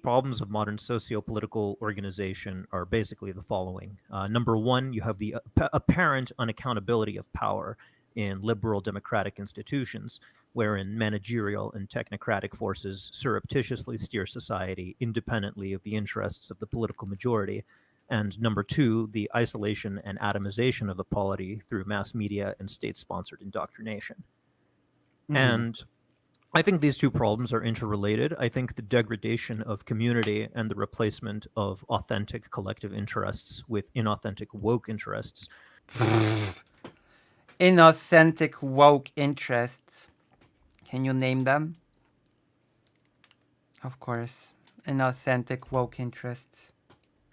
Problems of modern socio-political organization are basically the following. Number one, you have the apparent unaccountability of power in liberal democratic institutions, wherein managerial and technocratic forces surreptitiously steer society independently of the interests of the political majority. And number two, the isolation and atomization of the polity through mass media and state-sponsored indoctrination. Mm-hmm. And I think these two problems are interrelated. I think the degradation of community and the replacement of authentic collective interests with inauthentic woke interests. Inauthentic woke interests. Can you name them? Of course. Inauthentic woke interests.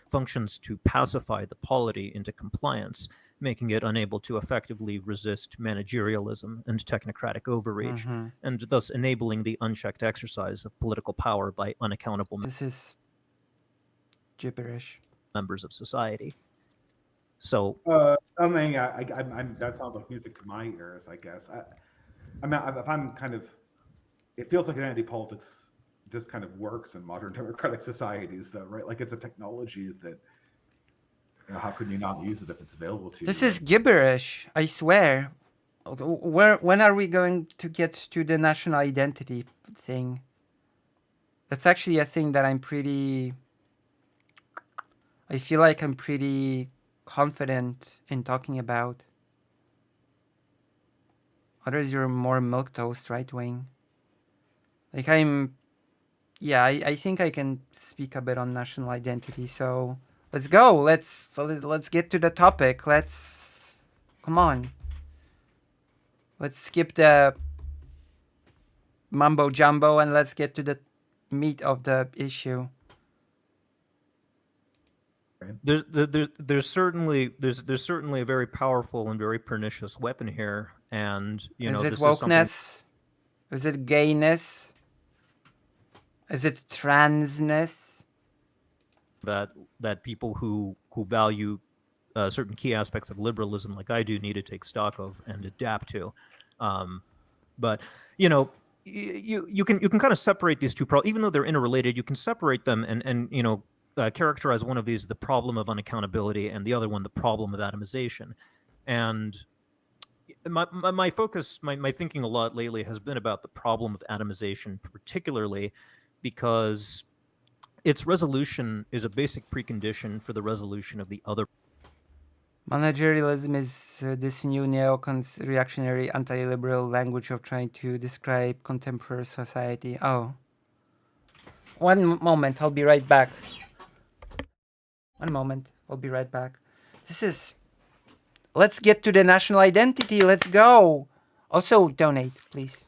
Functions to pacify the polity into compliance, making it unable to effectively resist managerialism and technocratic overreach, and thus enabling the unchecked exercise of political power by unaccountable This is gibberish. Members of society. So, something that sounds like music to my ears, I guess. If I'm kind of, it feels like identity politics just kind of works in modern democratic societies, though, right? Like it's a technology that, how can you not use it if it's available to you? This is gibberish, I swear. When are we going to get to the national identity thing? That's actually a thing that I feel like I'm pretty confident in talking about. Others, you're more milquetoast, right, Wayne? Like I think I can speak a bit on national identity. So let's go. Let's get to the topic. Come on. Let's skip the mumbo jumbo and let's get to the meat of the issue. There's certainly a very powerful and very pernicious weapon here, and Is it this is something wokeness? Is it gayness? Is it transness? that people who value certain key aspects of liberalism, like I do, need to take stock of and adapt to. But you can kind of separate these two even though they're interrelated. You can separate them and characterize one of these the problem of unaccountability and the other one the problem of atomization. And my focus, my thinking a lot lately has been about the problem of atomization, particularly because its resolution is a basic precondition for the resolution of the other. Managerialism is this new neo-reactionary anti-liberal language of trying to describe contemporary society. Oh. One moment, I'll be right back. One moment, I'll be right back. Let's get to the national identity. Let's go. Also, donate, please.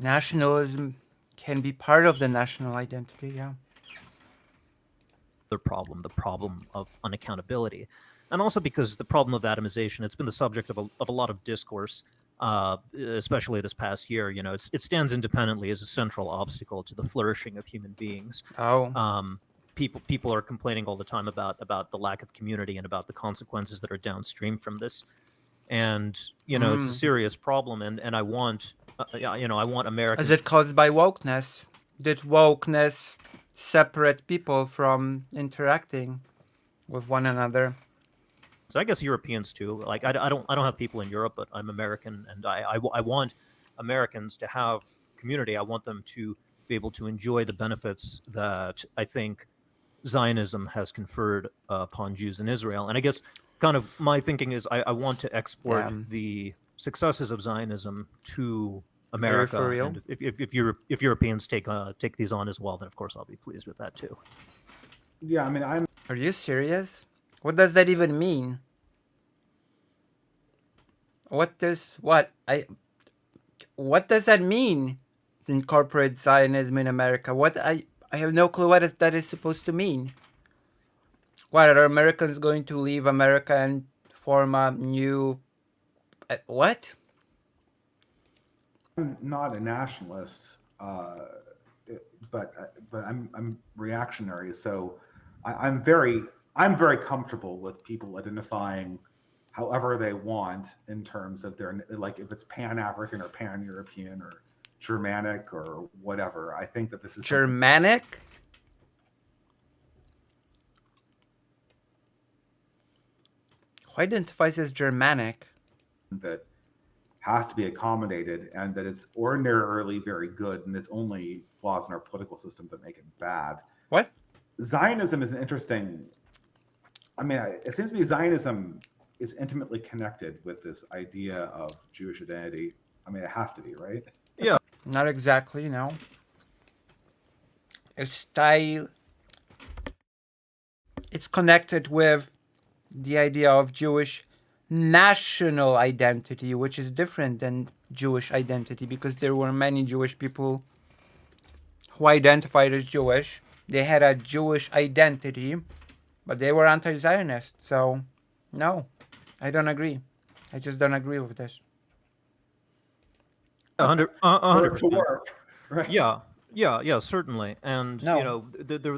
Nationalism can be part of the national identity, yeah. The problem of unaccountability, and also because the problem of atomization, it's been the subject of a lot of discourse, especially this past year. It stands independently as a central obstacle to the flourishing of human beings. Oh. People are complaining all the time about the lack of community and about the consequences that are downstream from this. And it's a serious problem, and I want I want Americans. Is it caused by wokeness? Did wokeness separate people from interacting with one another? So I guess Europeans too. Like I don't have people in Europe, but I'm American, and I want Americans to have community. I want them to be able to enjoy the benefits that I think Zionism has conferred upon Jews in Israel. And I guess kind of my thinking is I want to export the successes of Zionism to America. For real? And if Europeans take these on as well, then of course I'll be pleased with that too. Yeah, I mean, Are you serious? What does that even mean? What does that mean? To incorporate Zionism in America? I have no clue what that is supposed to mean. What, are Americans going to leave America and form a new what? I'm not a nationalist, but I'm reactionary. So I'm very comfortable with people identifying however they want in terms of their, like, if it's Pan-African or Pan-European or Germanic or whatever. I think that this is Germanic. Who identifies as Germanic? That has to be accommodated, and that it's ordinarily very good, and it's only flaws in our political system that make it bad. What? Zionism is an interesting. I mean, it seems to me Zionism is intimately connected with this idea of Jewish identity. I mean, it has to be, right? Yeah. Not exactly, no. A style. it's connected with the idea of Jewish national identity, which is different than Jewish identity, because there were many Jewish people who identified as Jewish. They had a Jewish identity, but they were anti-Zionist. So, no, I don't agree. I just don't agree with this. 100%. work, right? Yeah, certainly. And No. you know,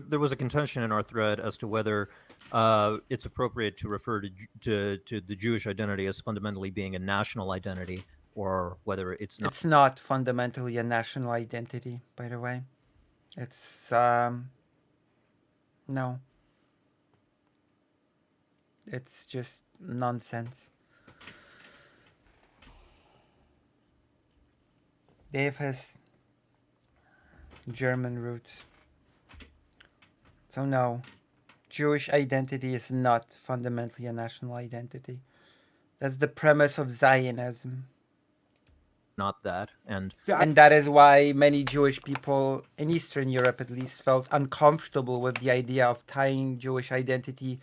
there was a contention in our thread as to whether it's appropriate to refer to the Jewish identity as fundamentally being a national identity, or whether it's not. It's not fundamentally a national identity, by the way. It's no. It's just nonsense. Dave has German roots. So no, Jewish identity is not fundamentally a national identity. That's the premise of Zionism. Not that. And See, And that is why many Jewish people in Eastern Europe at least felt uncomfortable with the idea of tying Jewish identity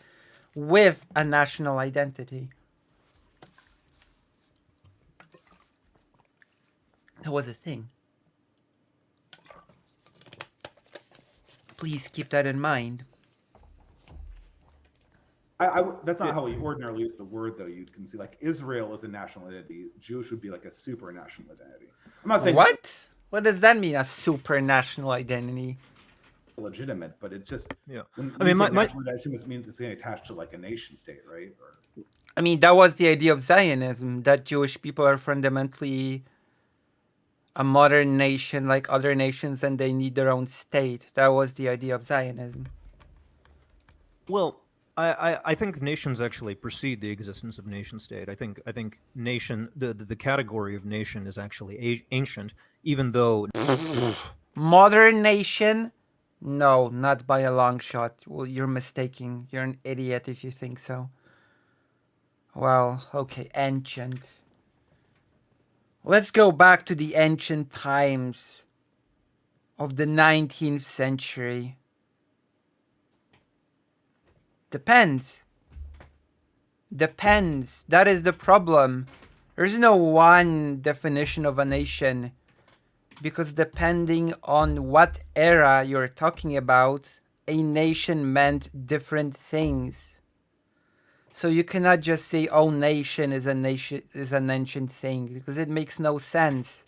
with a national identity. That was a thing. Please keep that in mind. that's not how we ordinarily use the word, though. You can see like Israel is a national identity. Jewish would be like a supranational identity. I'm not saying What? What does that mean, a supranational identity? legitimate, but it just yeah, when I mean, you say my national identity, it means it's getting attached to like a nation state, right? Or I mean, that was the idea of Zionism, that Jewish people are fundamentally a modern nation like other nations and they need their own state. That was the idea of Zionism. well, I think nations actually precede the existence of nation state. I think nation, the category of nation is actually ancient, even though Modern nation? No, not by a long shot. Well, you're mistaking. You're an idiot if you think so. Well, okay, ancient. Let's go back to the ancient times of the 19th century. Depends. Depends. That is the problem. There's no one definition of a nation, because depending on what era you're talking about, a nation meant different things. So you cannot just say, "Oh, nation is an ancient thing," because it makes no sense.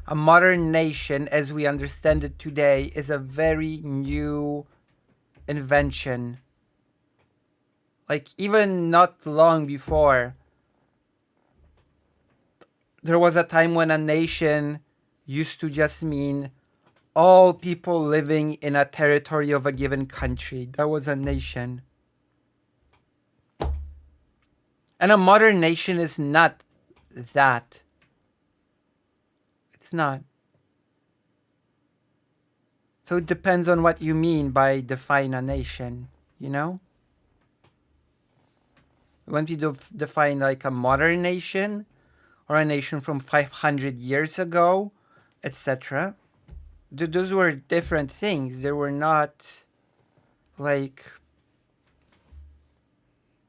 A modern nation, as we understand it today, is a very new invention. Like, even not long before, there was a time when a nation used to just mean all people living in a territory of a given country. That was a nation. And a modern nation is not that. It's not. So it depends on what you mean by define a nation, you know? When we define like a modern nation or a nation from 500 years ago, etc., those were different things. They were not like.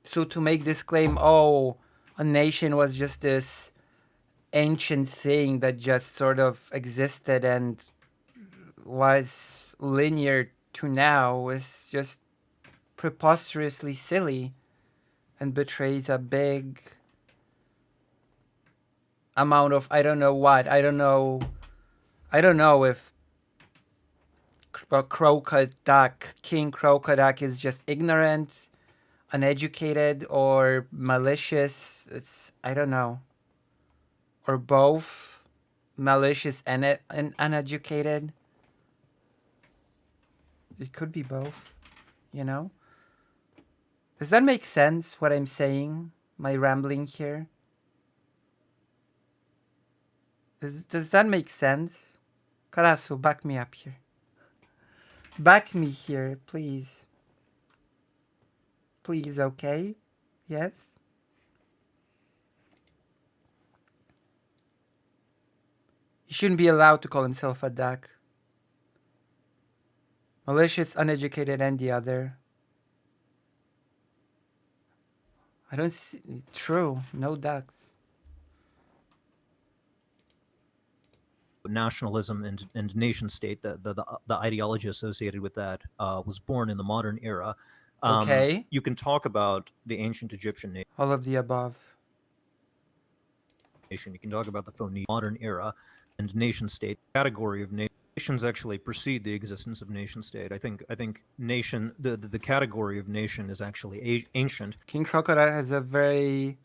So to make this claim, oh, a nation was just this ancient thing that just sort of existed and was linear to now, is just preposterously silly and betrays a big amount of I don't know what. I don't know if King Crocoduck is just ignorant, uneducated, or malicious. I don't know. Or both, malicious and uneducated. It could be both, you know? Does that make sense, what I'm saying? My rambling here? Does that make sense? Karasu, back me up here. Back me here, please. Please, okay? Yes? He shouldn't be allowed to call himself a duck. Malicious, uneducated, and the other. I don't see. True. No ducks. nationalism and nation state, the ideology associated with that was born in the modern era. Okay. You can talk about the ancient Egyptian All of the above. nation. You can talk about the Phoenician modern era and nation state category of nations actually precede the existence of nation state. I think nation the category of nation is actually ancient. King Crocodile has a very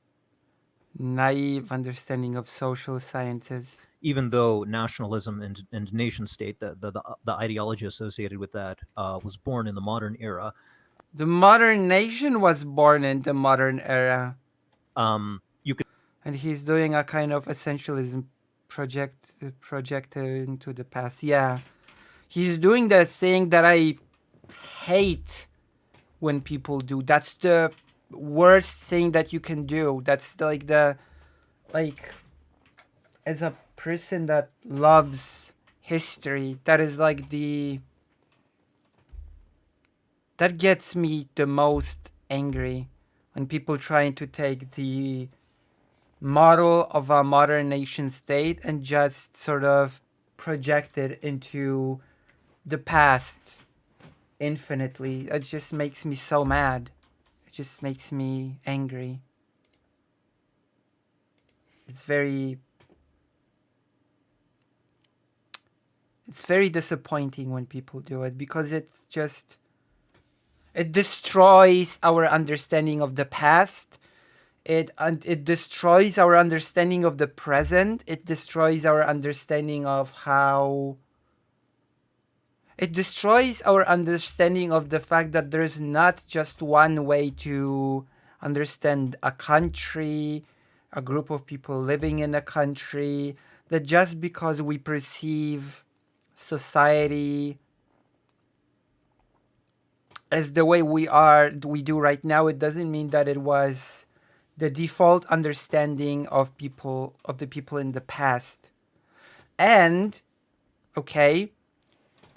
naive understanding of social sciences. Even though nationalism and nation state, the ideology associated with that was born in the modern era. The modern nation was born in the modern era, You can and he's doing a kind of essentialism project into the past. Yeah, he's doing the thing that I hate when people do. That's the worst thing that you can do. That's like as a person that loves history, that is like that gets me the most angry when people trying to take the model of a modern nation state and just sort of project it into the past infinitely. It just makes me so mad. It just makes me angry. It's very disappointing when people do it because it's just it destroys our understanding of the past. It destroys our understanding of the present. It destroys our understanding of how it destroys our understanding of the fact that there's not just one way to understand a country, a group of people living in a country, that just because we perceive society as the way we do right now, it doesn't mean that it was the default understanding of the people in the past. And okay,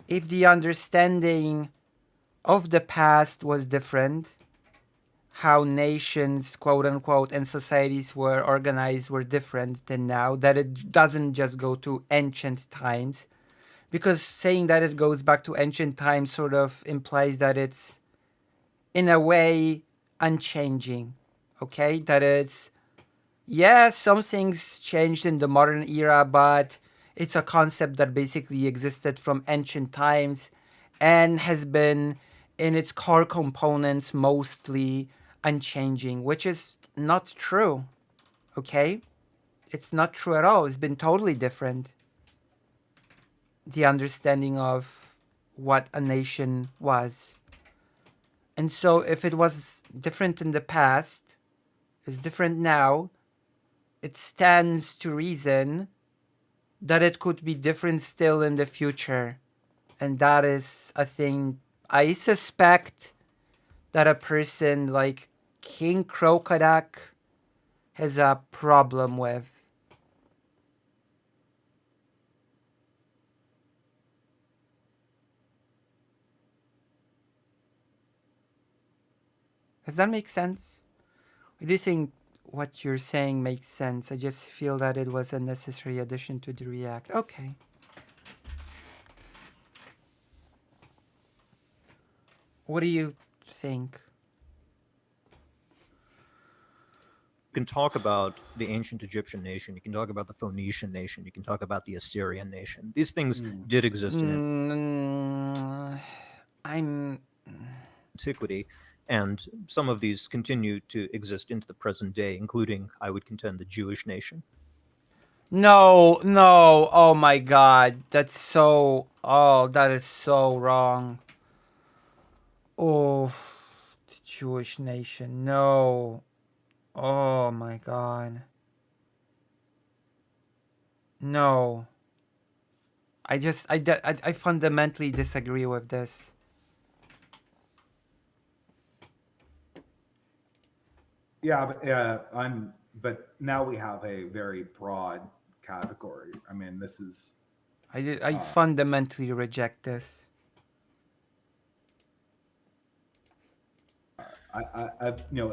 if the understanding of the past was different, how nations, quote unquote, and societies were organized were different than now, that it doesn't just go to ancient times, because saying that it goes back to ancient times sort of implies that it's in a way unchanging. Okay, that it's, yeah, some things changed in the modern era, but it's a concept that basically existed from ancient times and has been in its core components mostly unchanging, which is not true. Okay, it's not true at all. It's been totally different, the understanding of what a nation was. And so if it was different in the past, it's different now, it stands to reason that it could be different still in the future. And that is a thing I suspect that a person like King Crocodak has a problem with. Does that make sense? I do think what you're saying makes sense. I just feel that it was a necessary addition to the React. Okay. What do you think? You can talk about the ancient Egyptian nation. You can talk about the Phoenician nation. You can talk about the Assyrian nation. These things did exist in I'm antiquity, and some of these continue to exist into the present day, including, I would contend, the Jewish nation. no, no. Oh my god. That's so that is so wrong. Oh, the Jewish nation. No. Oh my god. No. I fundamentally disagree with this. Yeah, but now we have a very broad category. I mean, this is I fundamentally reject this.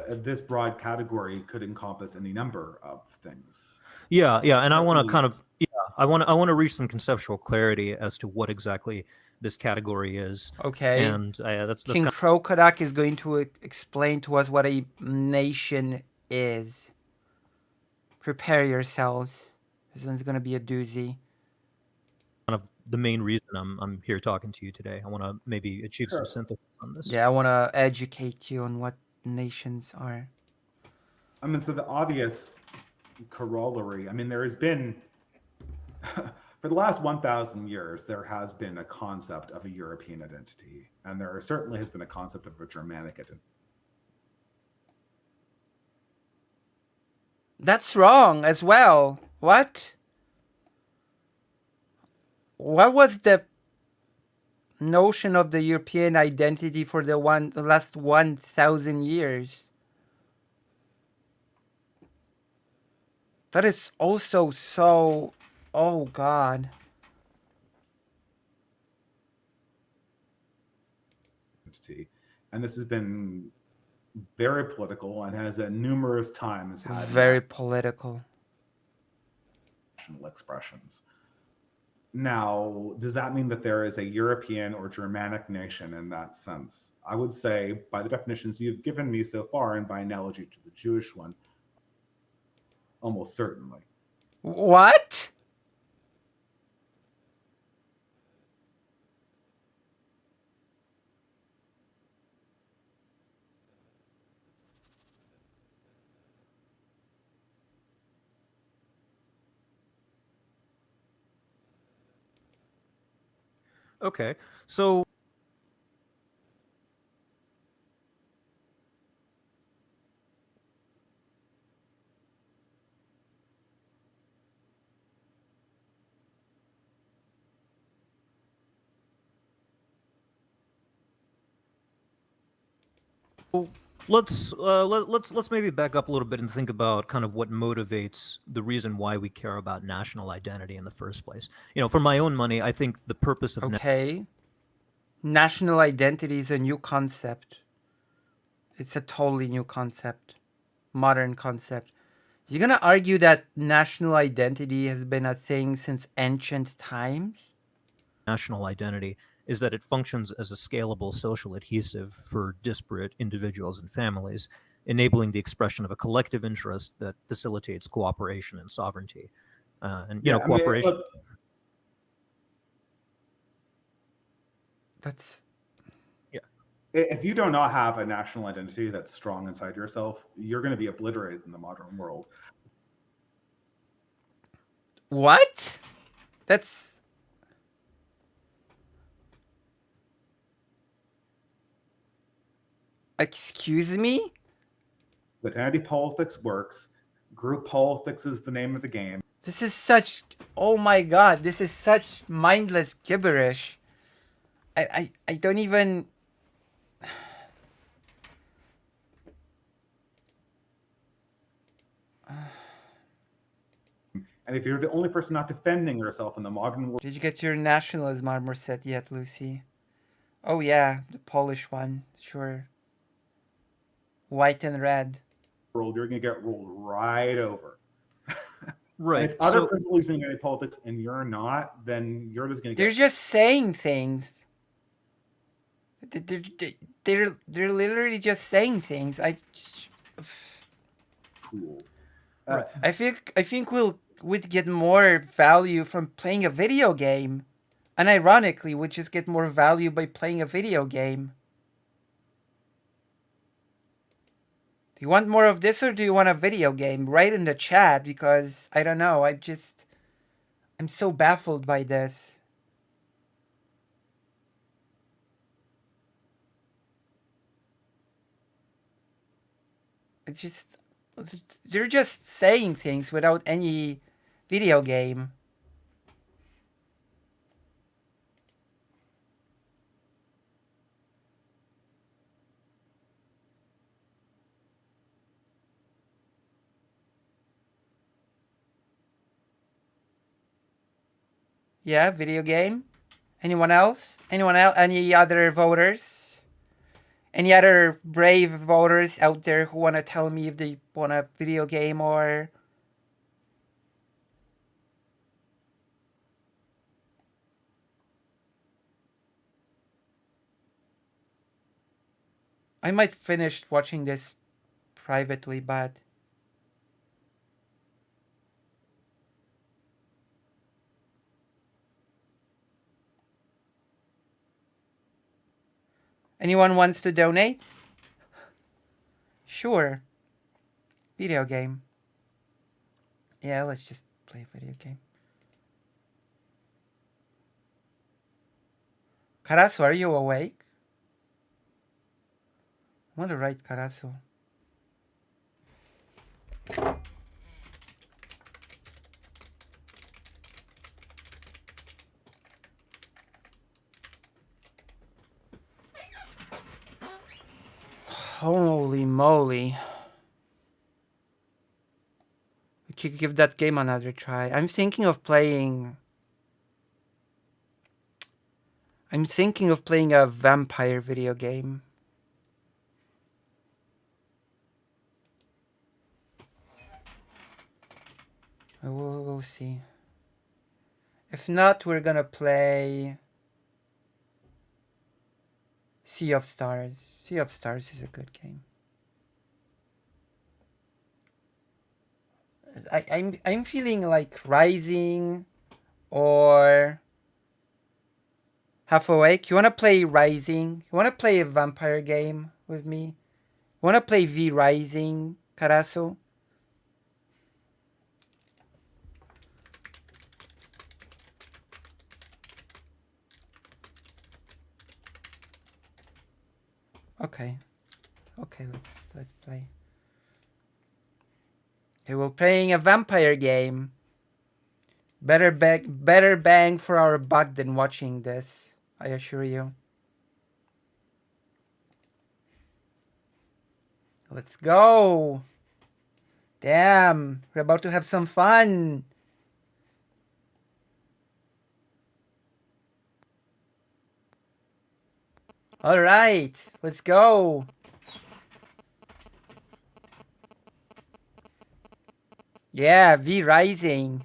This broad category could encompass any number of things. Yeah, and I want to Certainly, kind of I want to reach some conceptual clarity as to what exactly this category is. Okay. And that's King kind Crocodak is going to explain to us what a nation is. Prepare yourselves. This one's going to be a doozy. of the main reason I'm here talking to you today. I want to maybe achieve some sure. synthesis on this. Yeah, I want to educate you on what nations are. I mean, so the obvious corollary, I mean, there has been, for the last 1,000 years, there has been a concept of a European identity, and there certainly has been a concept of a Germanic identity. That's wrong as well. What? What was the notion of the European identity for the last 1,000 years? That is also so. Oh God. And this has been very political and has at numerous times had Very political. national expressions. Now, does that mean that there is a European or Germanic nation in that sense? I would say, by the definitions you've given me so far, and by analogy to the Jewish one, almost certainly. What? Okay, so let's maybe back up a little bit and think about kind of what motivates the reason why we care about national identity in the first place. For my own money, I think the purpose of Okay. National identity is a new concept. It's a totally new concept. Modern concept. You're gonna argue that national identity has been a thing since ancient times? national identity is that it functions as a scalable social adhesive for disparate individuals and families, enabling the expression of a collective interest that facilitates cooperation and sovereignty. Cooperation. Look, That's if you do not have a national identity that's strong inside yourself, you're going to be obliterated in the modern world. what? That's excuse me? But anti-politics works. Group politics is the name of the game. This is such oh my god, this is such mindless gibberish. I don't even And if you're the only person not defending yourself in the modern Did you get your nationalism armor set yet, Lucy? Oh yeah, the Polish one, sure. White and red. world, you're going to get rolled right over. Right. If other people are using anti-politics and you're not, then you're just going to They're get... just saying things. They're literally just saying things. cool. I think we'd get more value from playing a video game. And ironically, we'd just get more value by playing a video game. Do you want more of this or do you want a video game? Write in the chat because I don't know. I'm so baffled by this. It's just they're just saying things without any video game. Yeah, video game. Anyone else? Anyone else? Any other voters? Any other brave voters out there who want to tell me if they want a video game or... I might finish watching this privately, but... Anyone wants to donate? Sure. Video game. Yeah, let's just play a video game. Karasu, are you awake? I want to write Karasu. Holy moly. We could give that game another try. I'm thinking of playing a vampire video game. We'll see. If not, we're gonna play Sea of Stars. Sea of Stars is a good game. I'm feeling like Rising or Half Awake. You wanna play Rising? You wanna play a vampire game with me? You wanna play V Rising, Karasu? Okay. Okay, let's play. Okay, we're playing a vampire game. Better bang for our buck than watching this, I assure you. Let's go. Damn, we're about to have some fun. All right, let's go. Yeah, V Rising.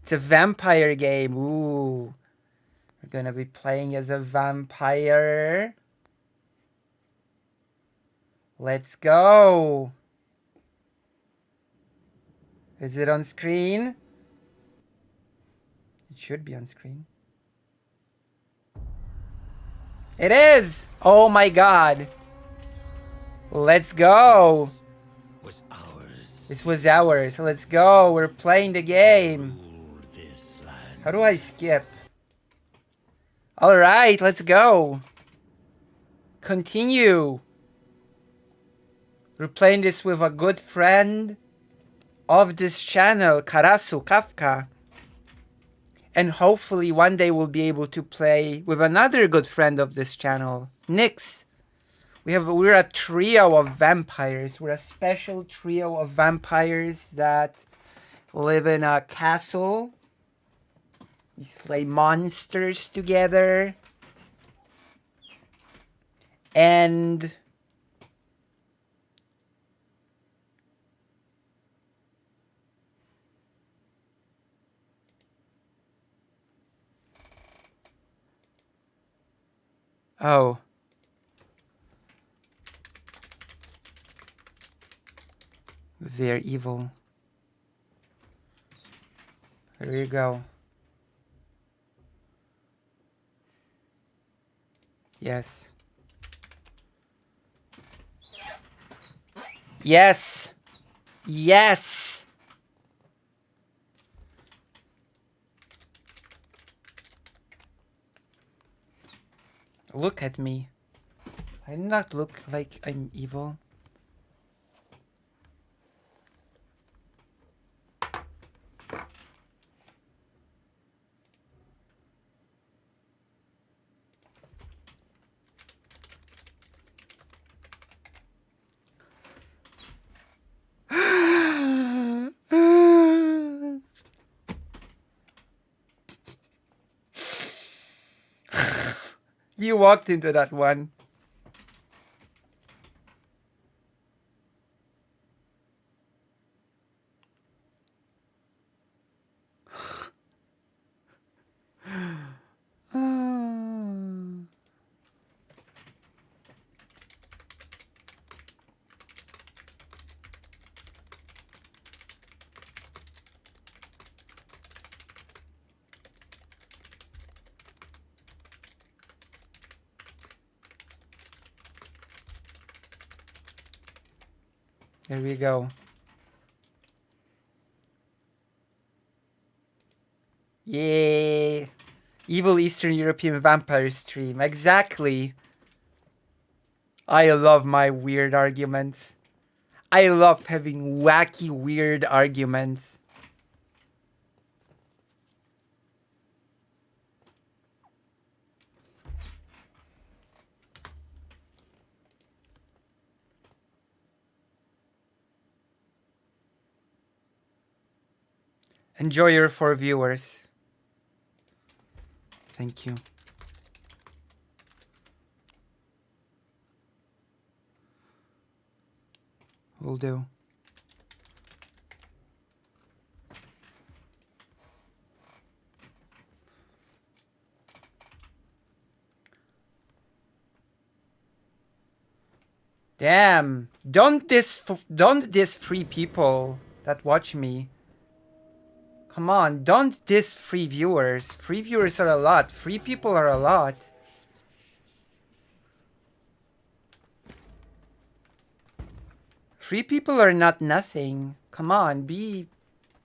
It's a vampire game. Ooh. We're gonna be playing as a vampire. Let's go. Is it on screen? It should be on screen. It is! Oh my god. Let's go. This was ours. Let's go. We're playing the game. How do I skip? Alright, let's go. Continue. We're playing this with a good friend of this channel, Karasu Kafka. And hopefully one day we'll be able to play with another good friend of this channel, Nyx. We're a trio of vampires. We're a special trio of vampires that live in a castle. We slay monsters together. And oh. They're evil. There you go. Yes. Yes. Yes. Look at me. I do not look like I'm evil. You walked into that one. There we go. Yay! Evil Eastern European vampire stream. Exactly. I love my weird arguments. I love having wacky, weird arguments. Enjoy your 4 viewers. Thank you. Will do. Damn! Don't diss free people that watch me. Come on, don't diss free viewers. Free viewers are a lot. Free people are a lot. Free people are not nothing. Come on, be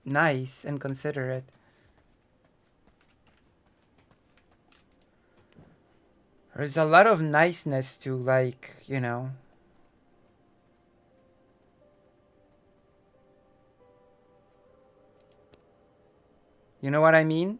nice and considerate. There's a lot of niceness to, like, you know. You know what I mean?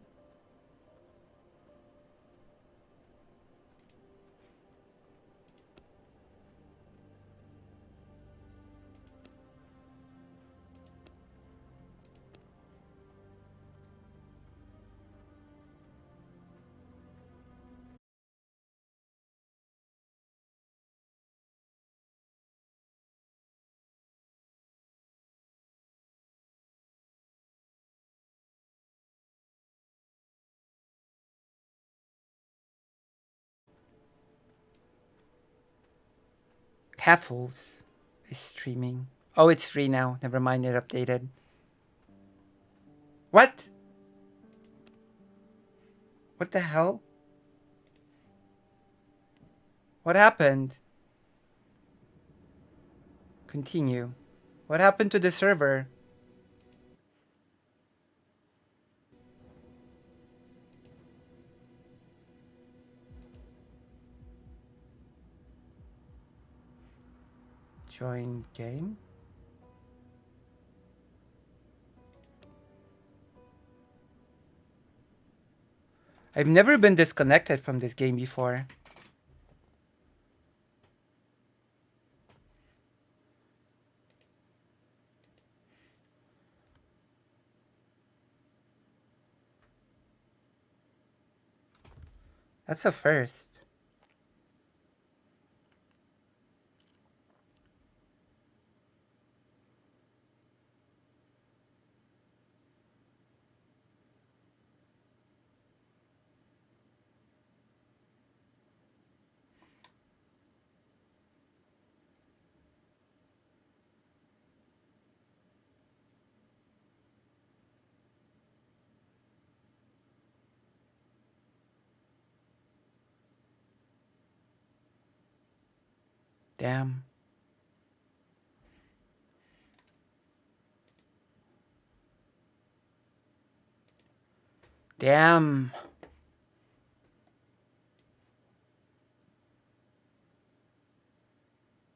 Caffles is streaming. Oh, it's free now. Never mind, it updated. What? What the hell? What happened? Continue. What happened to the server? Join game? I've never been disconnected from this game before. That's a first. Damn. Damn.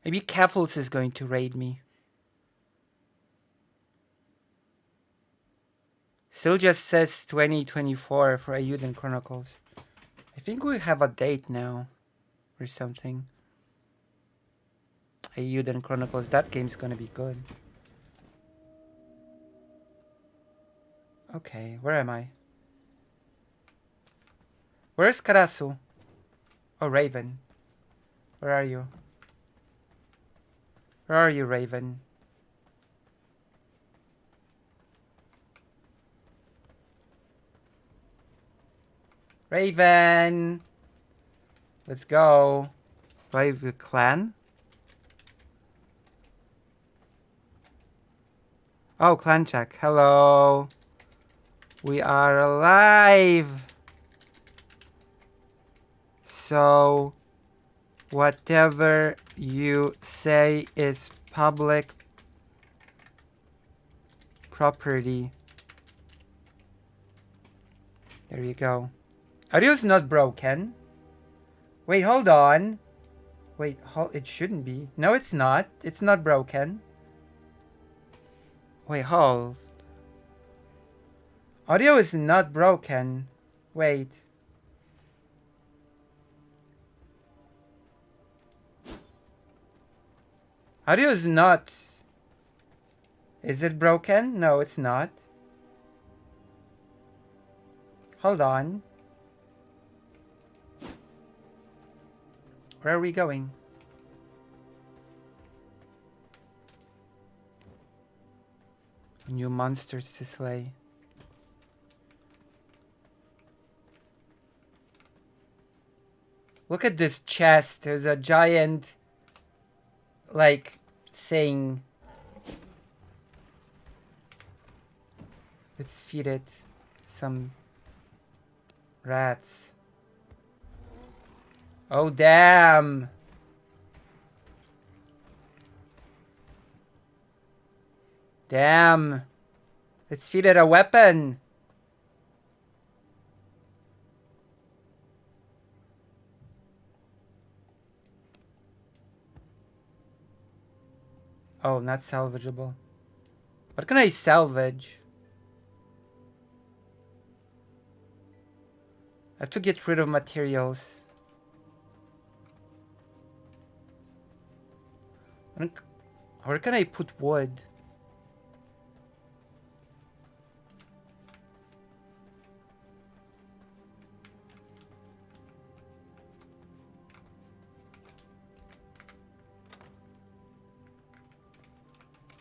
Maybe Caffles is going to raid me. Still just says 2024 for Ayuden Chronicles. I think we have a date now. Or something. Ayuden Chronicles, that game's gonna be good. Okay, where am I? Where's Karasu? Oh, Raven. Where are you? Where are you, Raven? Raven! Let's go. Do I have a clan? Oh, clan check. Hello. We are alive. So, whatever you say is public property. There you go. Audio is not broken. Wait, hold on. Wait, it shouldn't be. No, it's not. It's not broken. Wait, hold. Audio is not broken. Wait. Audio is not. Is it broken? No, it's not. Hold on. Where are we going? New monsters to slay. Look at this chest. There's a giant, like, thing. Let's feed it some rats. Oh, damn. Damn. Let's feed it a weapon. Oh, not salvageable. What can I salvage? I have to get rid of materials. Where can I put wood?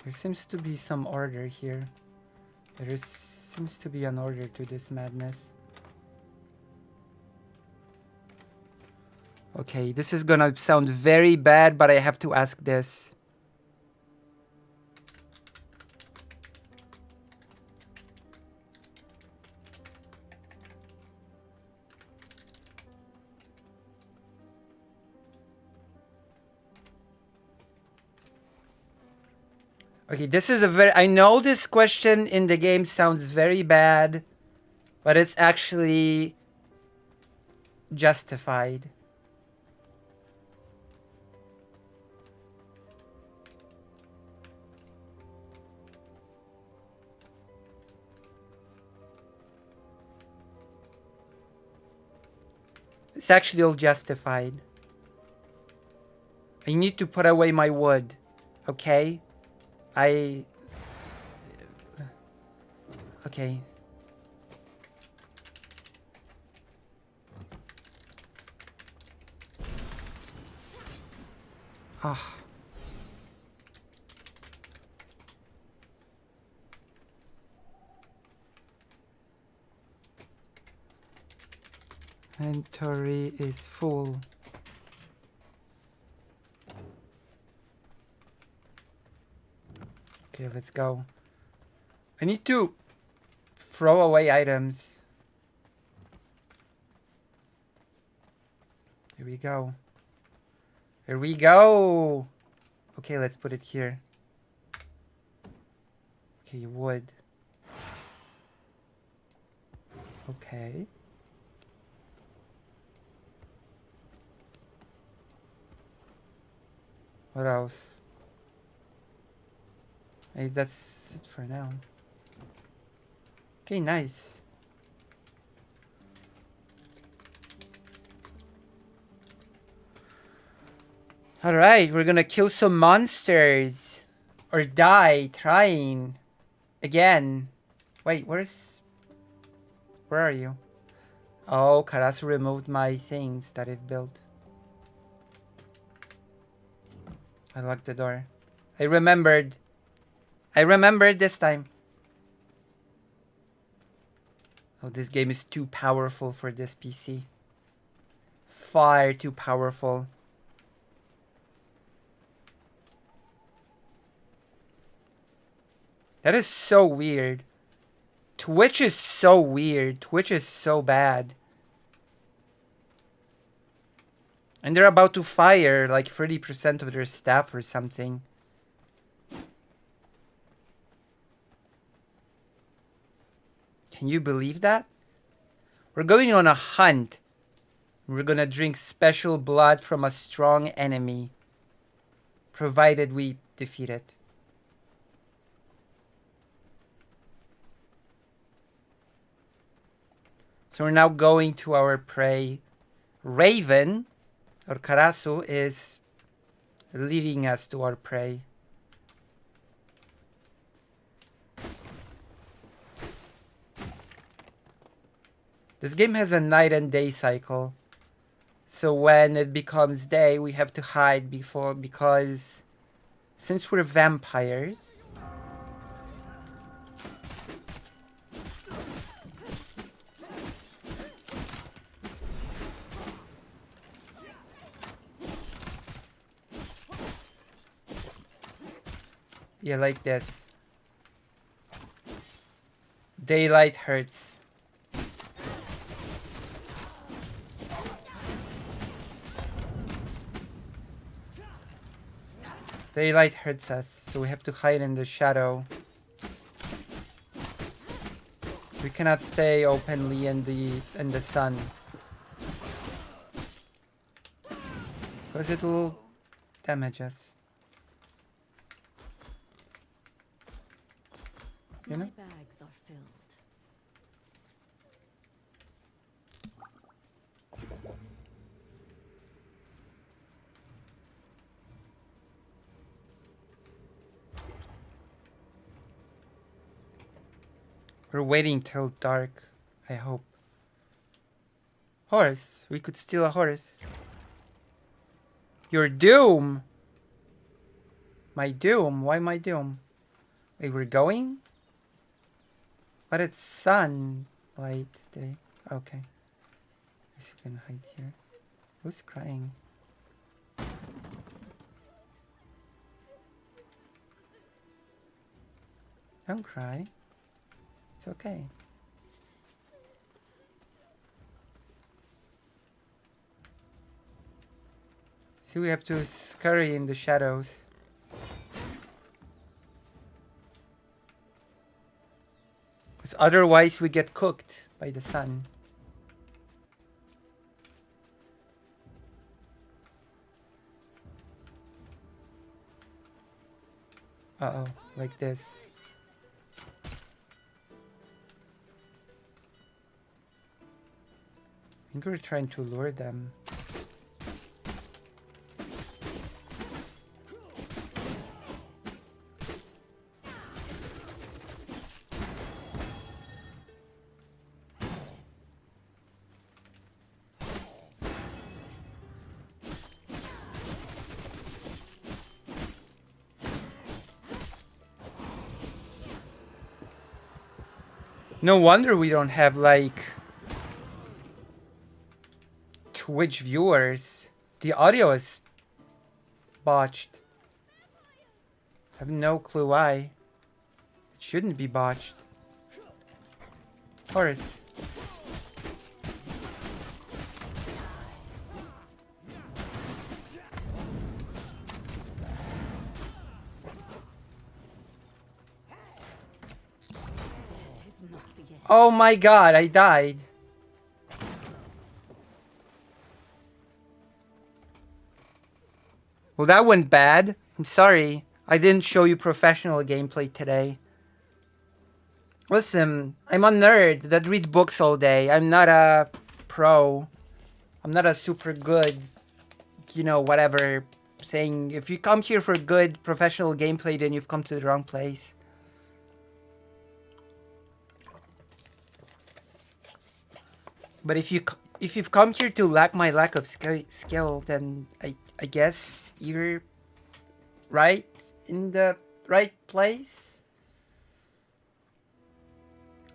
There seems to be some order here. Seems to be an order to this madness. Okay, this is gonna sound very bad, but I have to ask this. Okay, this is a very... I know this question in the game sounds very bad, but it's actually justified. It's actually all justified. I need to put away my wood, okay? Okay. Ah. Inventory is full. Okay, let's go. I need to throw away items. Here we go. Here we go. Okay, let's put it here. Okay, wood. Okay. What else? Hey, that's it for now. Okay, nice. Alright, we're gonna kill some monsters. Or die trying. Again. Wait, where are you? Oh, Karasu removed my things that I've built. I locked the door. I remembered. I remembered this time. Oh, this game is too powerful for this PC. Far too powerful. That is so weird. Twitch is so weird. Twitch is so bad. And they're about to fire like 30% of their staff or something. Can you believe that? We're going on a hunt. We're gonna drink special blood from a strong enemy, provided we defeat it. So we're now going to our prey. Raven, or Karasu, is leading us to our prey. This game has a night and day cycle. So when it becomes day, we have to hide because since we're vampires, yeah, like this. Daylight hurts. Daylight hurts us, so we have to hide in the shadow. We cannot stay openly in the sun, because it will damage us. You know? My bags are filled. We're waiting till dark, I hope. Horse. We could steal a horse. Your doom! My doom? Why my doom? Wait, we're going? But it's sunlight day. Okay. Guess you can hide here. Who's crying? Don't cry. It's okay. See, we have to scurry in the shadows. Because otherwise we get cooked by the sun. Uh-oh, like this. I think we're trying to lure them. No wonder we don't have, like, Twitch viewers. The audio is botched. I have no clue why. It shouldn't be botched. Horse. Oh my god, I died. Well, that went bad. I'm sorry. I didn't show you professional gameplay today. Listen, I'm a nerd that reads books all day. I'm not a pro. I'm not a super good, you know, whatever, saying if you come here for good professional gameplay, then you've come to the wrong place. But if you've come here to lack my lack of skill, then I guess you're right in the right place.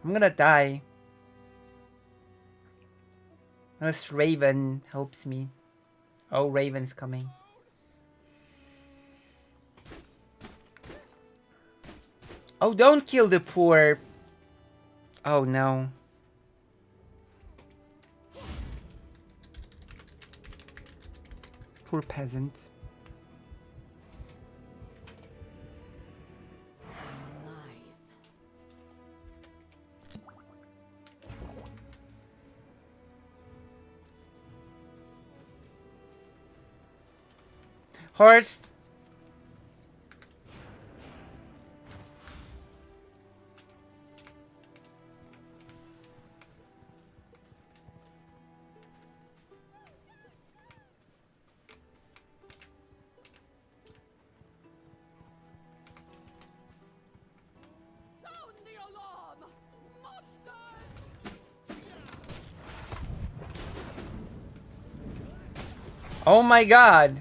I'm gonna die unless Raven helps me. Oh, Raven's coming. Oh, don't kill the poor. Oh no. Poor peasant. Horse. Sound the alarm! Monsters! Oh my god.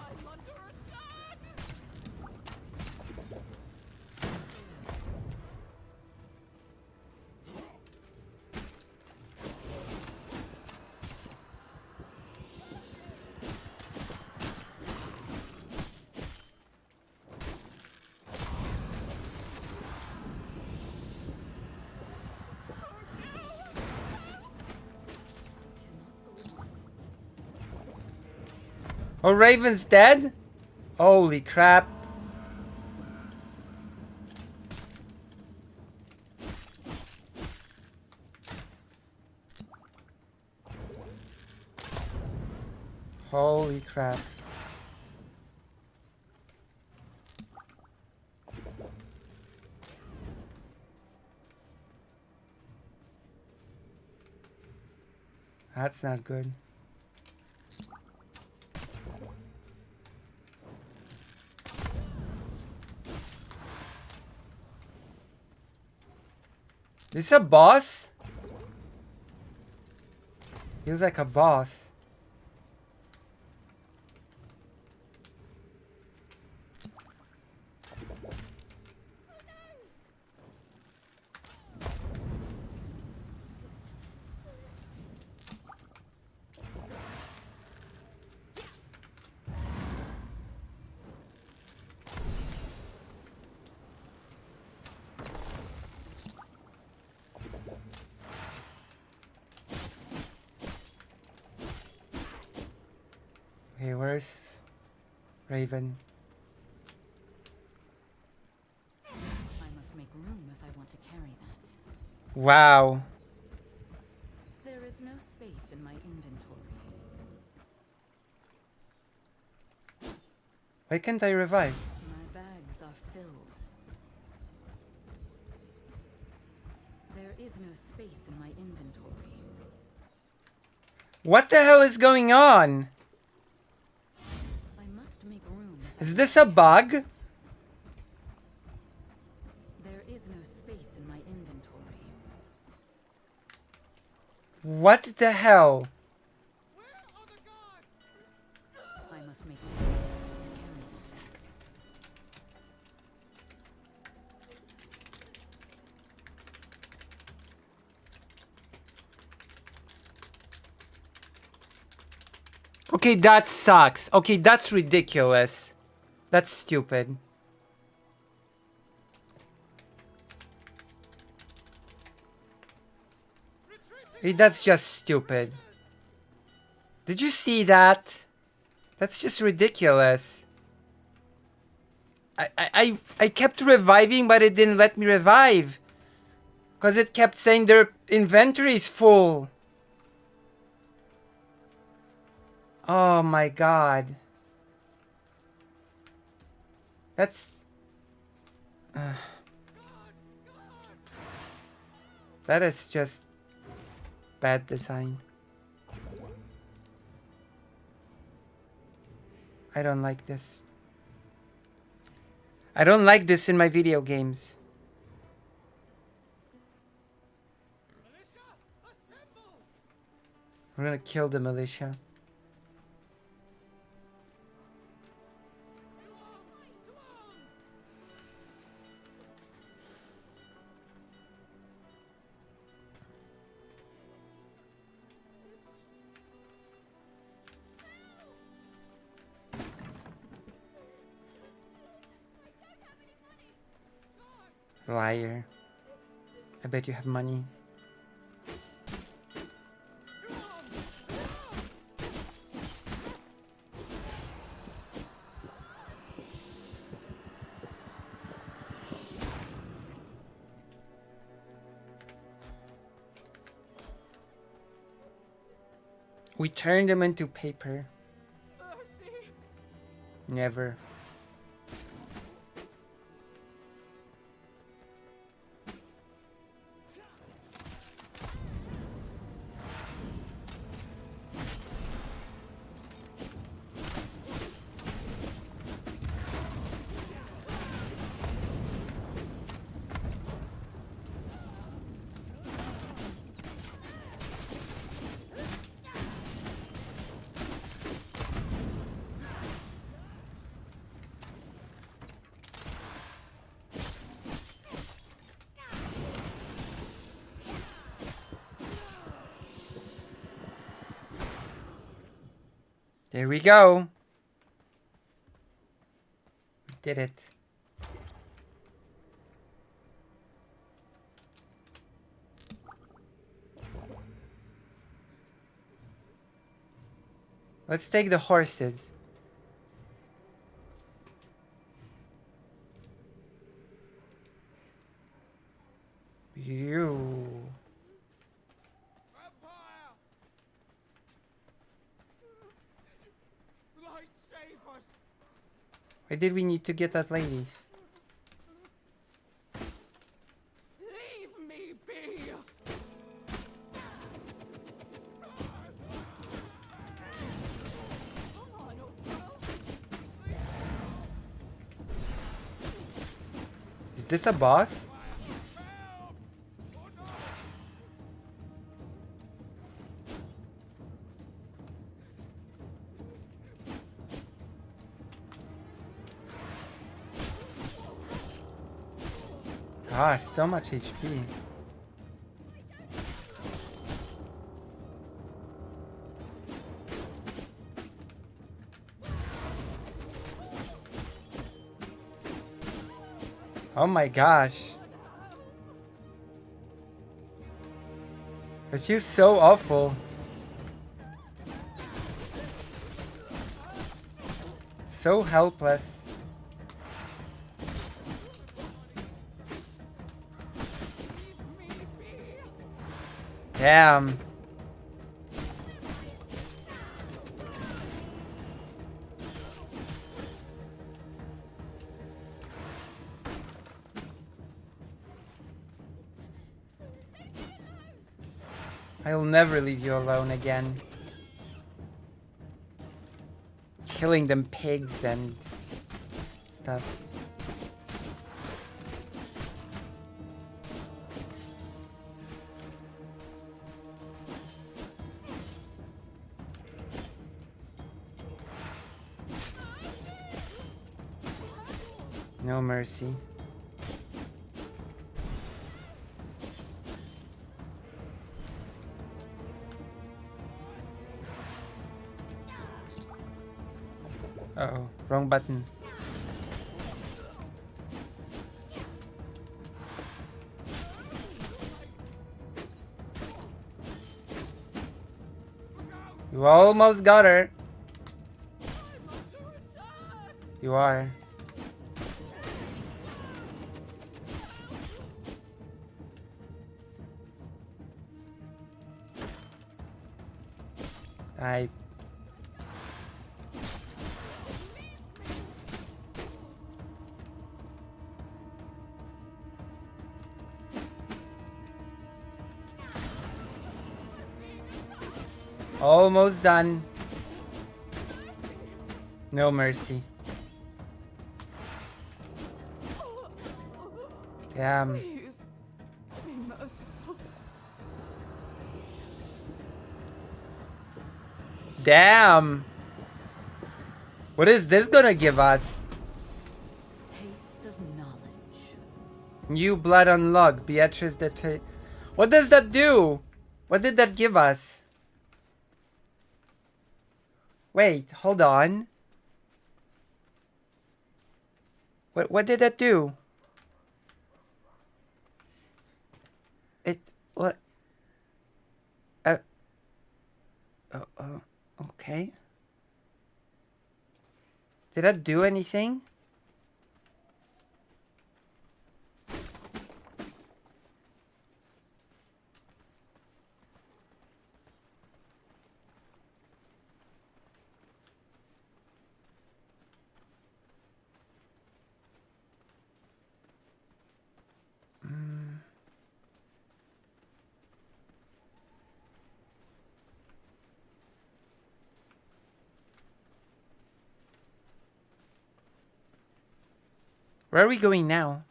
I'm under attack! Oh, Raven's dead? Holy crap. Holy crap. That's not good. Is this a boss? Feels like a boss. Okay, where's Raven? I must make room if I want to carry that. Wow. There is no space in my inventory. Why can't I revive? My bags are filled. There is no space in my inventory. What the hell is going on? I must make room if I Is want this to a carry bug? that. There is no space in my inventory. What the hell? I must make room if I want to carry that. Okay, that sucks. Okay, that's ridiculous. That's stupid. Hey, that's just stupid. Did you see that? That's just ridiculous. I kept reviving, but it didn't let me revive. Because it kept saying their inventory is full. Oh my god. That's... that is just bad design. I don't like this. I don't like this in my video games. We're gonna kill the militia. Liar. I bet you have money. We turned them into paper. Mercy. Never. There we go. We did it. Let's take the horses. You. Vampire! Light, save us! Why did we need to get that lady? Leave me be! Come on, old girl. Is this a boss? Gosh, so much HP. Oh my gosh. I feel so awful. So helpless. Damn. I'll never leave you alone again. Killing them pigs and stuff. No mercy. Uh-oh, wrong button. You almost got her. You are. I almost done. No mercy. Damn. Please, be merciful. Damn. What is this gonna give us? Taste of knowledge. New blood unlocked. Beatrice the What does that do? What did that give us? Wait, hold on. What did that do? It what? Uh, okay. Did I do anything? Where are we going now?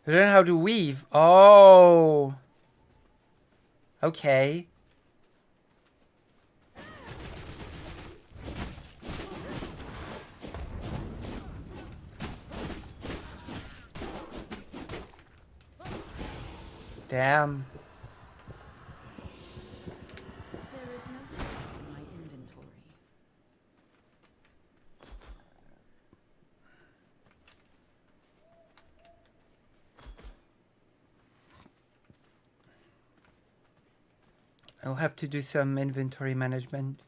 Learn how to weave. Oh. Okay. Damn. There is no space in my inventory. I'll have to do some inventory management.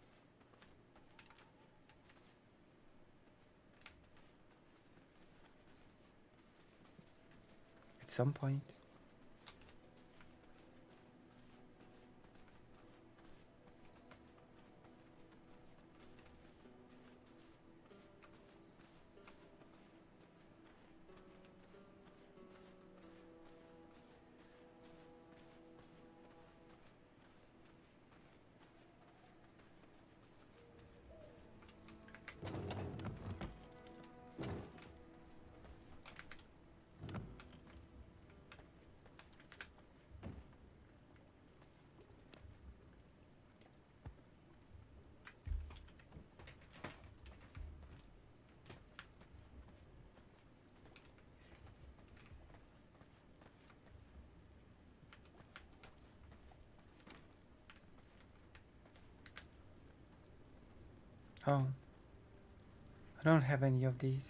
At some point. Oh. I don't have any of these.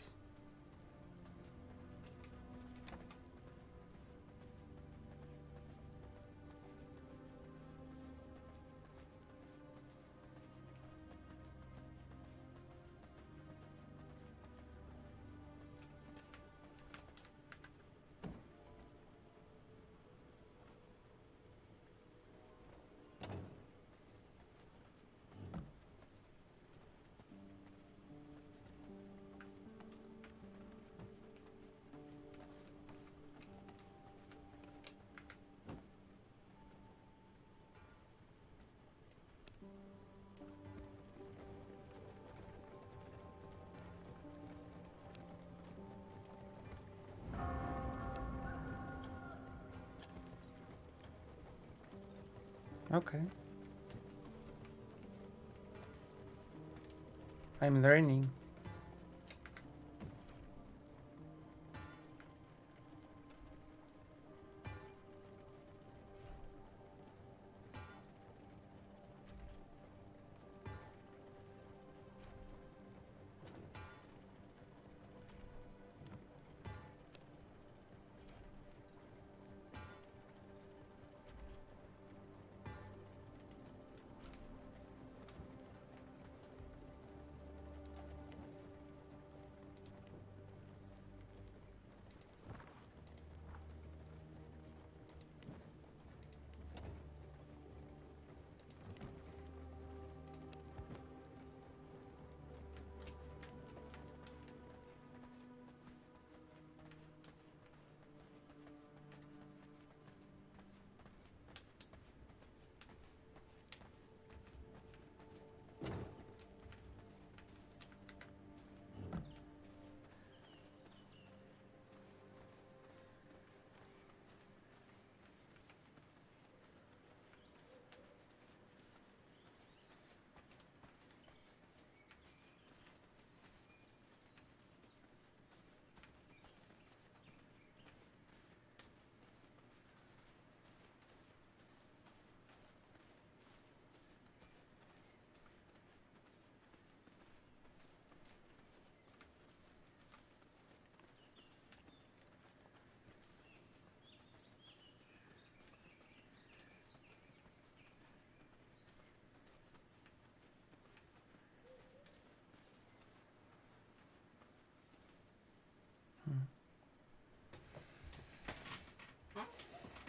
Okay. I'm learning.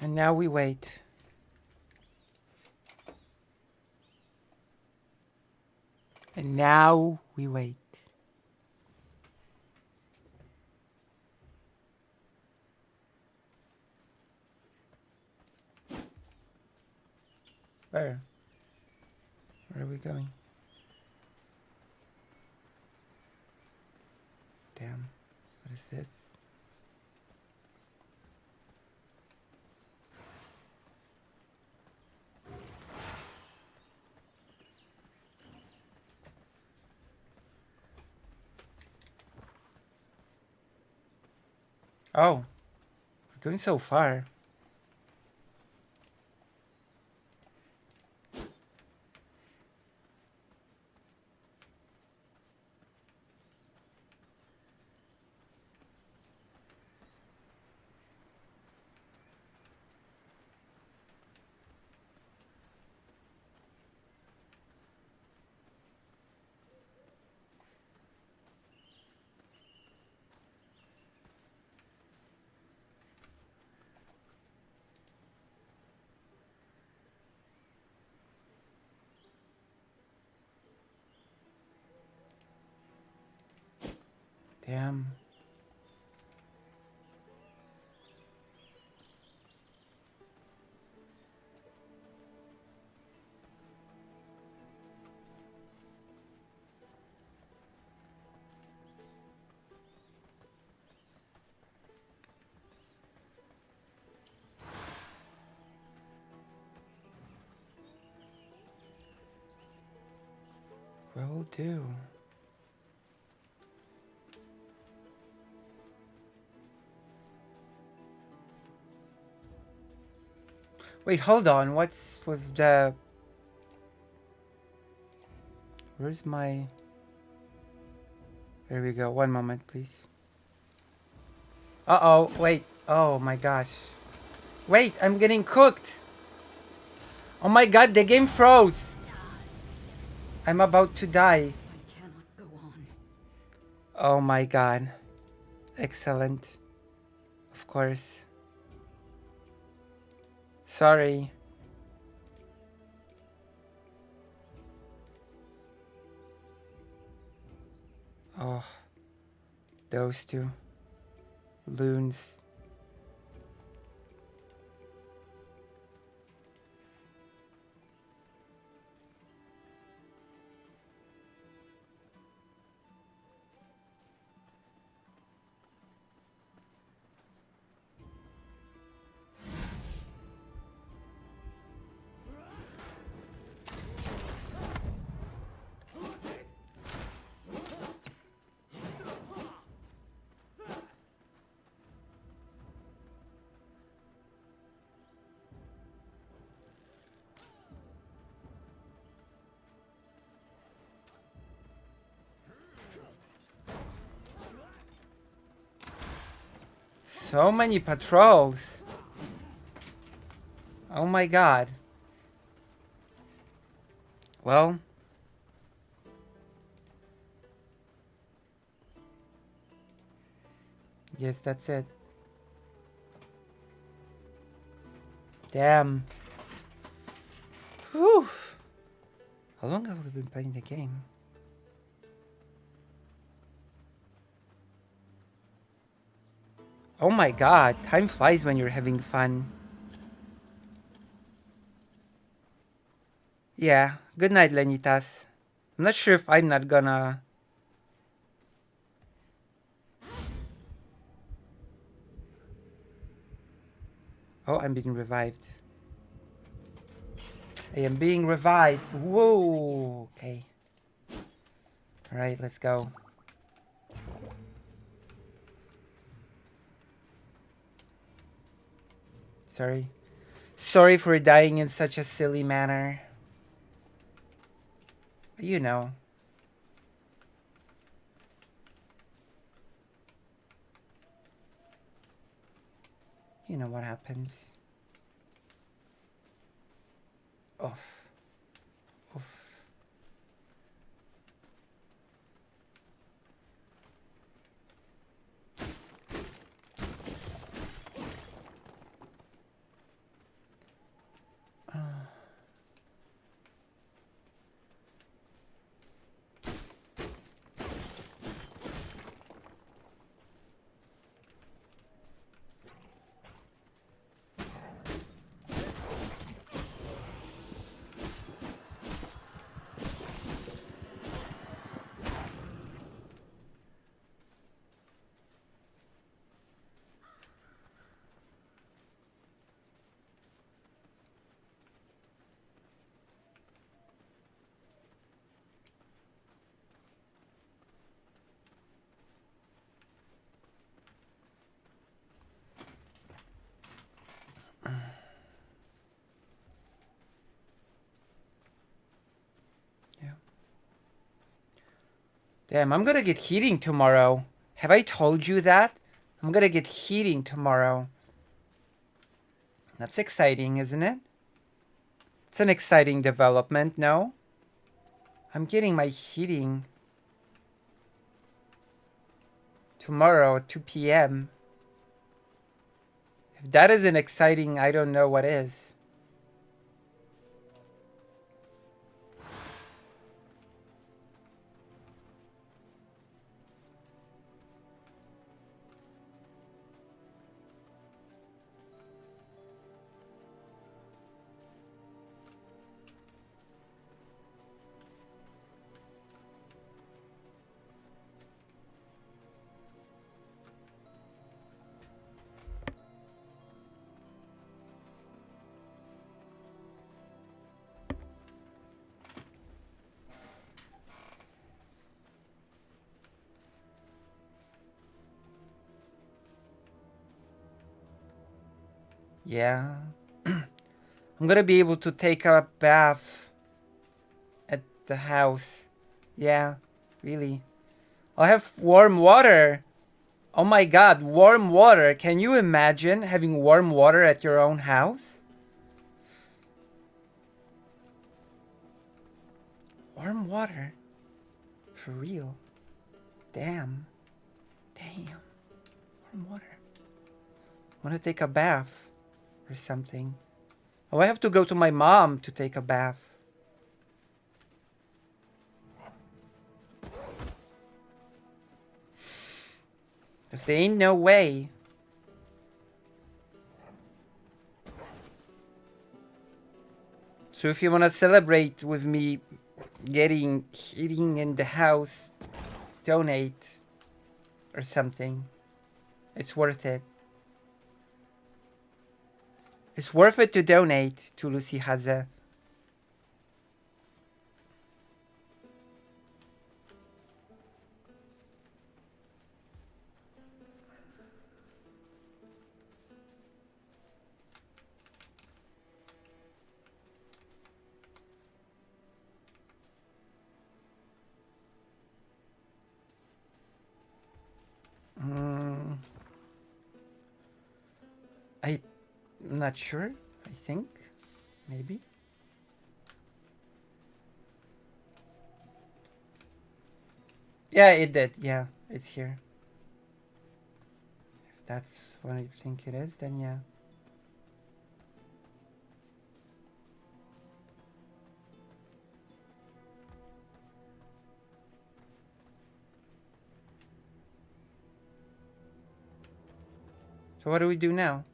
And now we wait. And now we wait. Where? Where are we going? Damn. What is this? Oh. We're going so far. Damn. Will do. Wait, hold on. What's with the... Where's my... There we go. One moment, please. Uh-oh. Wait. Oh my gosh. Wait, I'm getting cooked. Oh my god, the game froze. I'm about to die. I cannot go on. Oh my god. Excellent. Of course. Sorry. Oh. Those two. Loons. So many patrols. Oh my god. Well. Yes, that's it. Damn. Whew. How long have we been playing the game? Oh my god, time flies when you're having fun. Yeah, good night, Lenitas. I'm not sure if I'm not gonna... Oh, I'm being revived. I am being revived. Whoa, okay. Alright, let's go. Sorry. Sorry for dying in such a silly manner. You know. You know what happens. Oh. Oof. Damn, I'm gonna get heating tomorrow. Have I told you that? I'm gonna get heating tomorrow. That's exciting, isn't it? It's an exciting development, no? I'm getting my heating tomorrow at 2 p.m. If that isn't exciting, I don't know what is. Yeah. I'm gonna be able to take a bath at the house. Yeah, really. I'll have warm water. Oh my god, warm water. Can you imagine having warm water at your own house? Warm water? For real? Damn. Damn. Warm water. I want to take a bath or something. Oh, I have to go to my mom to take a bath. Cause there ain't no way. So if you want to celebrate with me getting heating in the house, donate or something. It's worth it. It's worth it to donate to Lucy Haze. I'm not sure. I think. Maybe. Yeah, it did. Yeah, it's here. If that's what I think it is, then yeah. So what do we do now?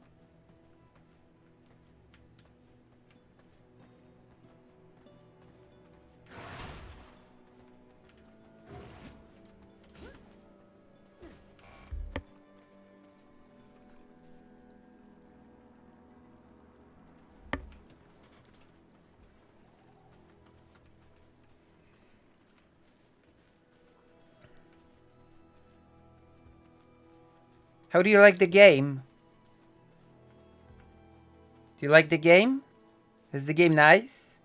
How do you like the game? Do you like the game? Is the game nice?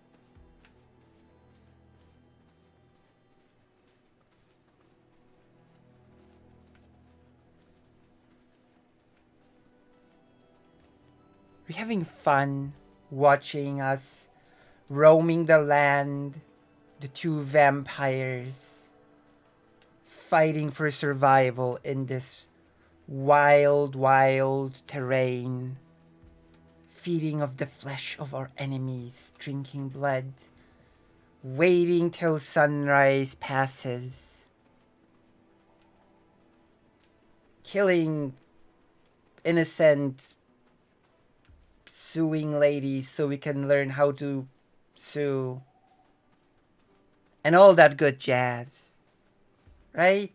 We're having fun watching us roaming the land, the two vampires fighting for survival in this wild, wild terrain, feeding of the flesh of our enemies, drinking blood, waiting till sunrise passes, killing innocent suing ladies so we can learn how to sue, and all that good jazz, right?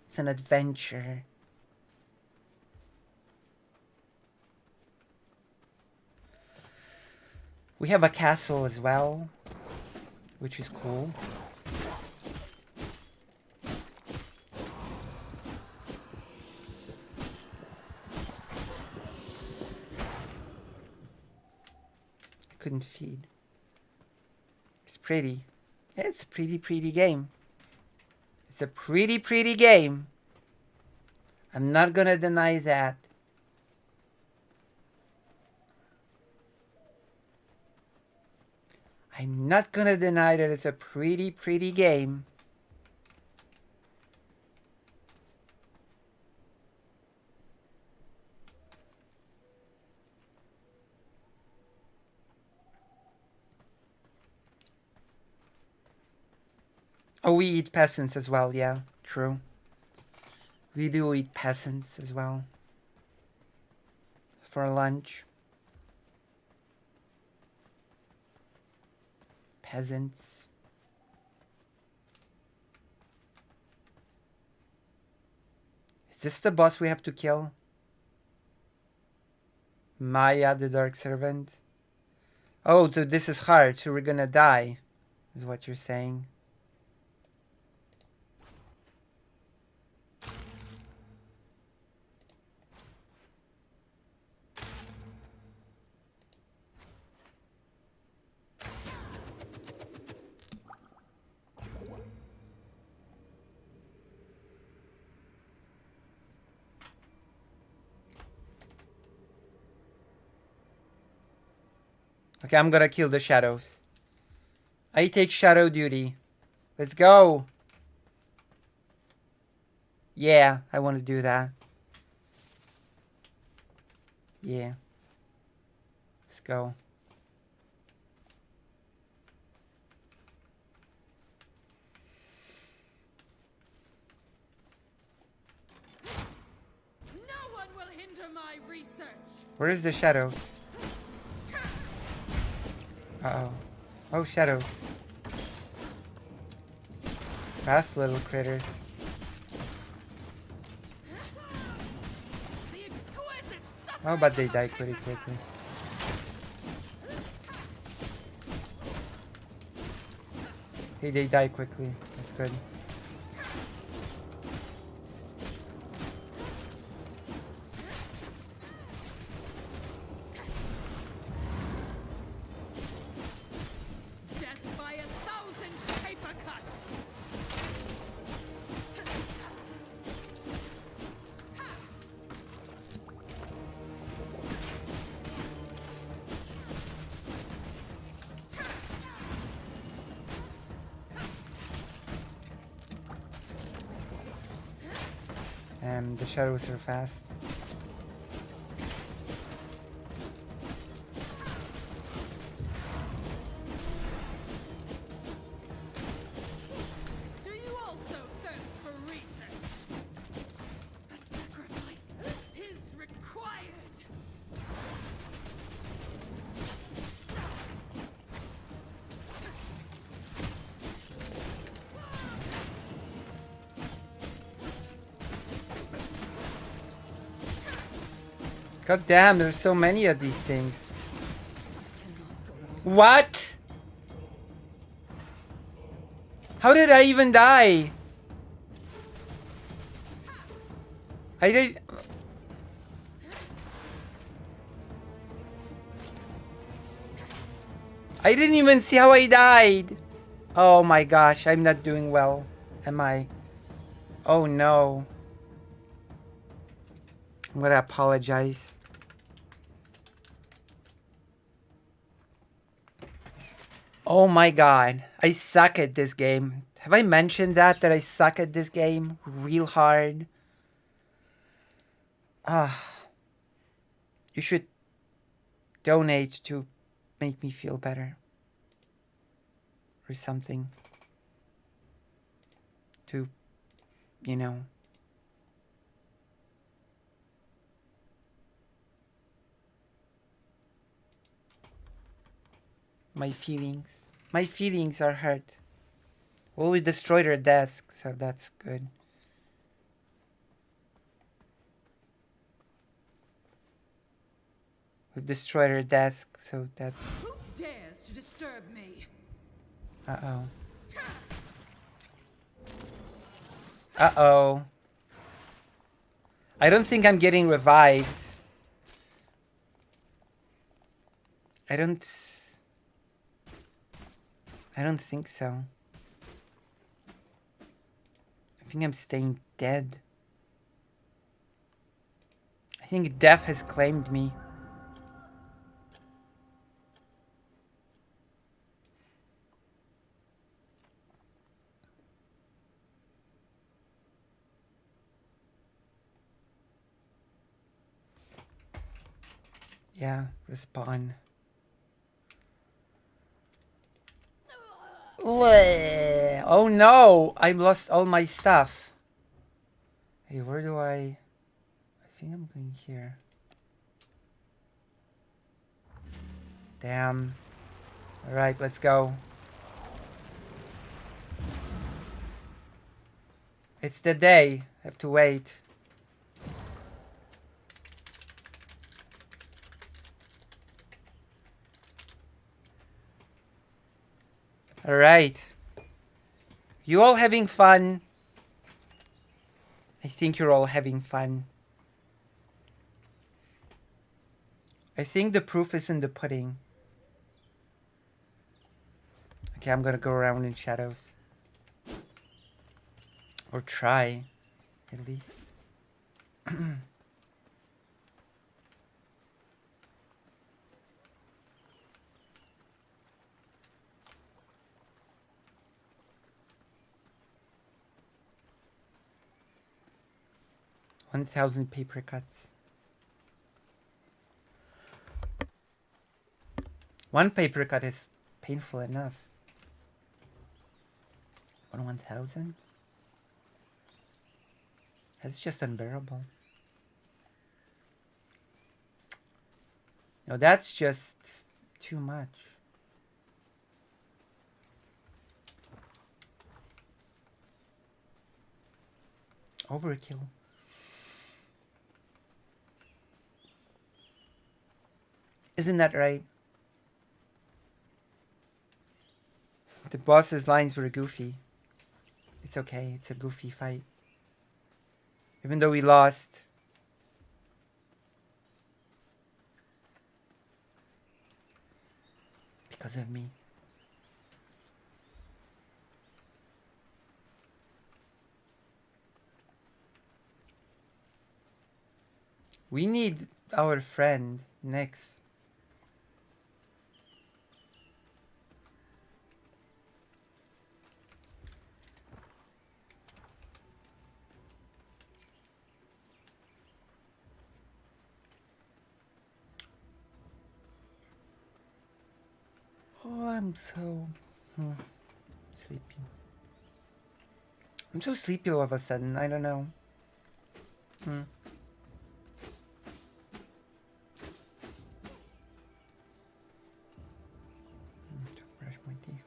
It's an adventure. We have a castle as well, which is cool. Couldn't feed. It's pretty. It's a pretty game. It's a pretty game. I'm not gonna deny that. I'm not gonna deny that it's a pretty game. Oh, we eat peasants as well, yeah, true. We do eat peasants as well. For lunch. Peasants. Is this the boss we have to kill? Maya, the Dark Servant? Oh, so this is hard, so we're gonna die, is what you're saying. Okay, I'm gonna kill the shadows. I take shadow duty. Let's go. Yeah, I want to do that. Yeah. Let's go. No one will hinder my research. Where is the shadows? Uh-oh. Oh, shadows. Fast little critters. The exquisite Oh, but they die pretty quickly. Hey, they die quickly. That's good. death by 1,000 paper cuts. And the shadows are fast. Do you also thirst for research? A sacrifice is required. God damn, there's so many of these things. What? How did I even die? I did. I didn't even see how I died. Oh my gosh, I'm not doing well. Am I? Oh no. I'm gonna apologize. Oh my god. I suck at this game. Have I mentioned that I suck at this game real hard? You should donate to make me feel better. Or something. To, you know. My feelings. My feelings are hurt. Well, we destroyed her desk, so that's good. We've destroyed her desk, so that's... Who dares to disturb me? Uh-oh. Uh-oh. I don't think I'm getting revived. I don't think so. think I'm staying dead. I think death has claimed me. Yeah, respawn. Oh no! I lost all my stuff. Hey, where do I think I'm going here. Damn. Alright, let's go. It's the day. I have to wait. Alright. You all having fun? I think you're all having fun. I think the proof is in the pudding. Okay, I'm gonna go around in shadows. Or try, at least. 1,000 paper cuts. One paper cut is painful enough. 1,000? That's just unbearable. No, that's just too much. Overkill. Isn't that right? The boss's lines were goofy. It's okay, it's a goofy fight. Even though we lost. Because of me. We need our friend next. Oh, I'm so sleepy. I'm so sleepy all of a sudden. I don't know. Brush my teeth.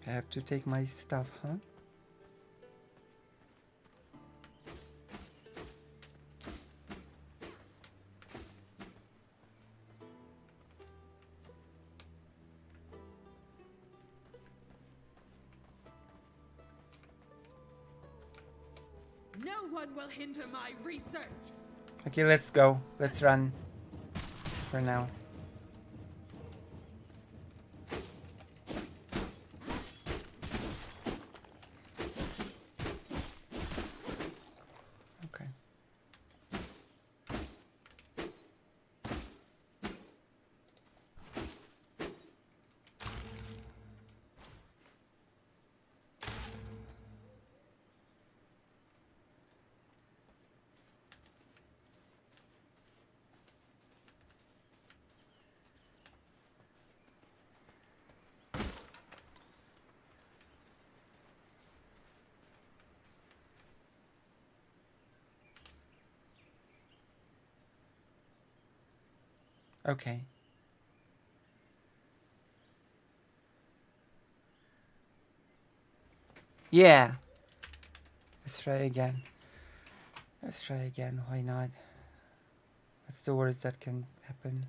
I have to take my stuff, huh? No one will hinder my research. Okay, let's go. Let's run. For now. Okay. Okay. Yeah. Let's try again. Let's try again. Why not? What's the worst that can happen?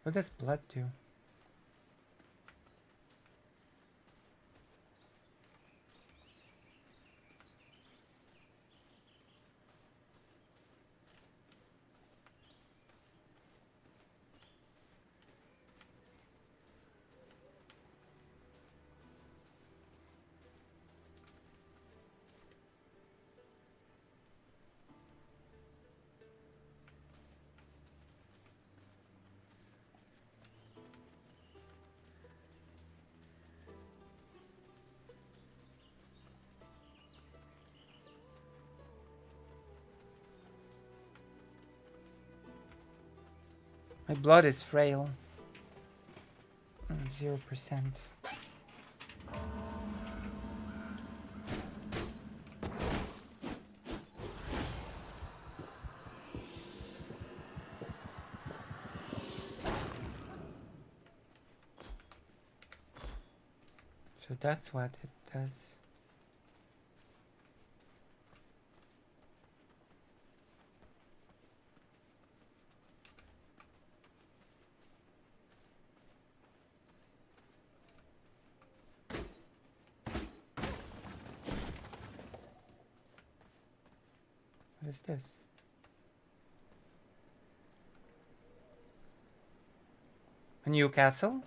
What does blood do? My blood is frail. 0%. So that's what it does. What is this? A new castle?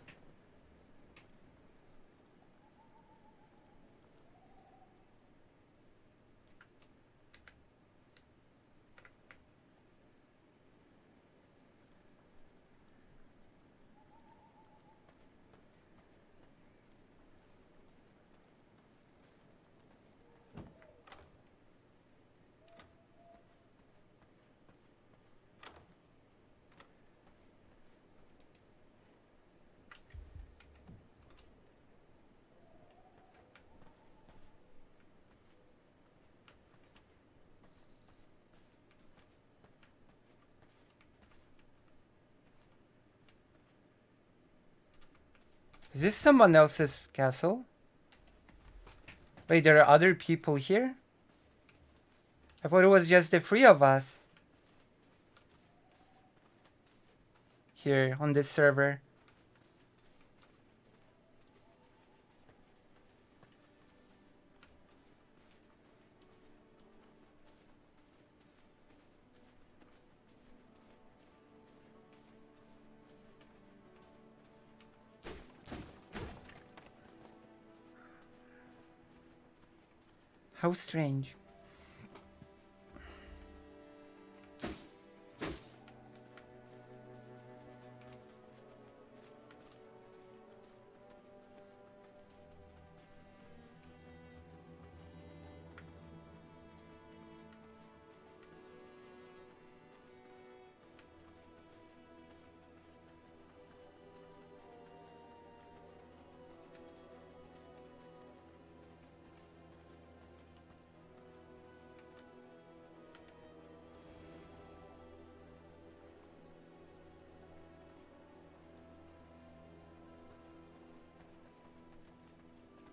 Is this someone else's castle? Wait, there are other people here? I thought it was just the three of us. Here, on this server. How strange.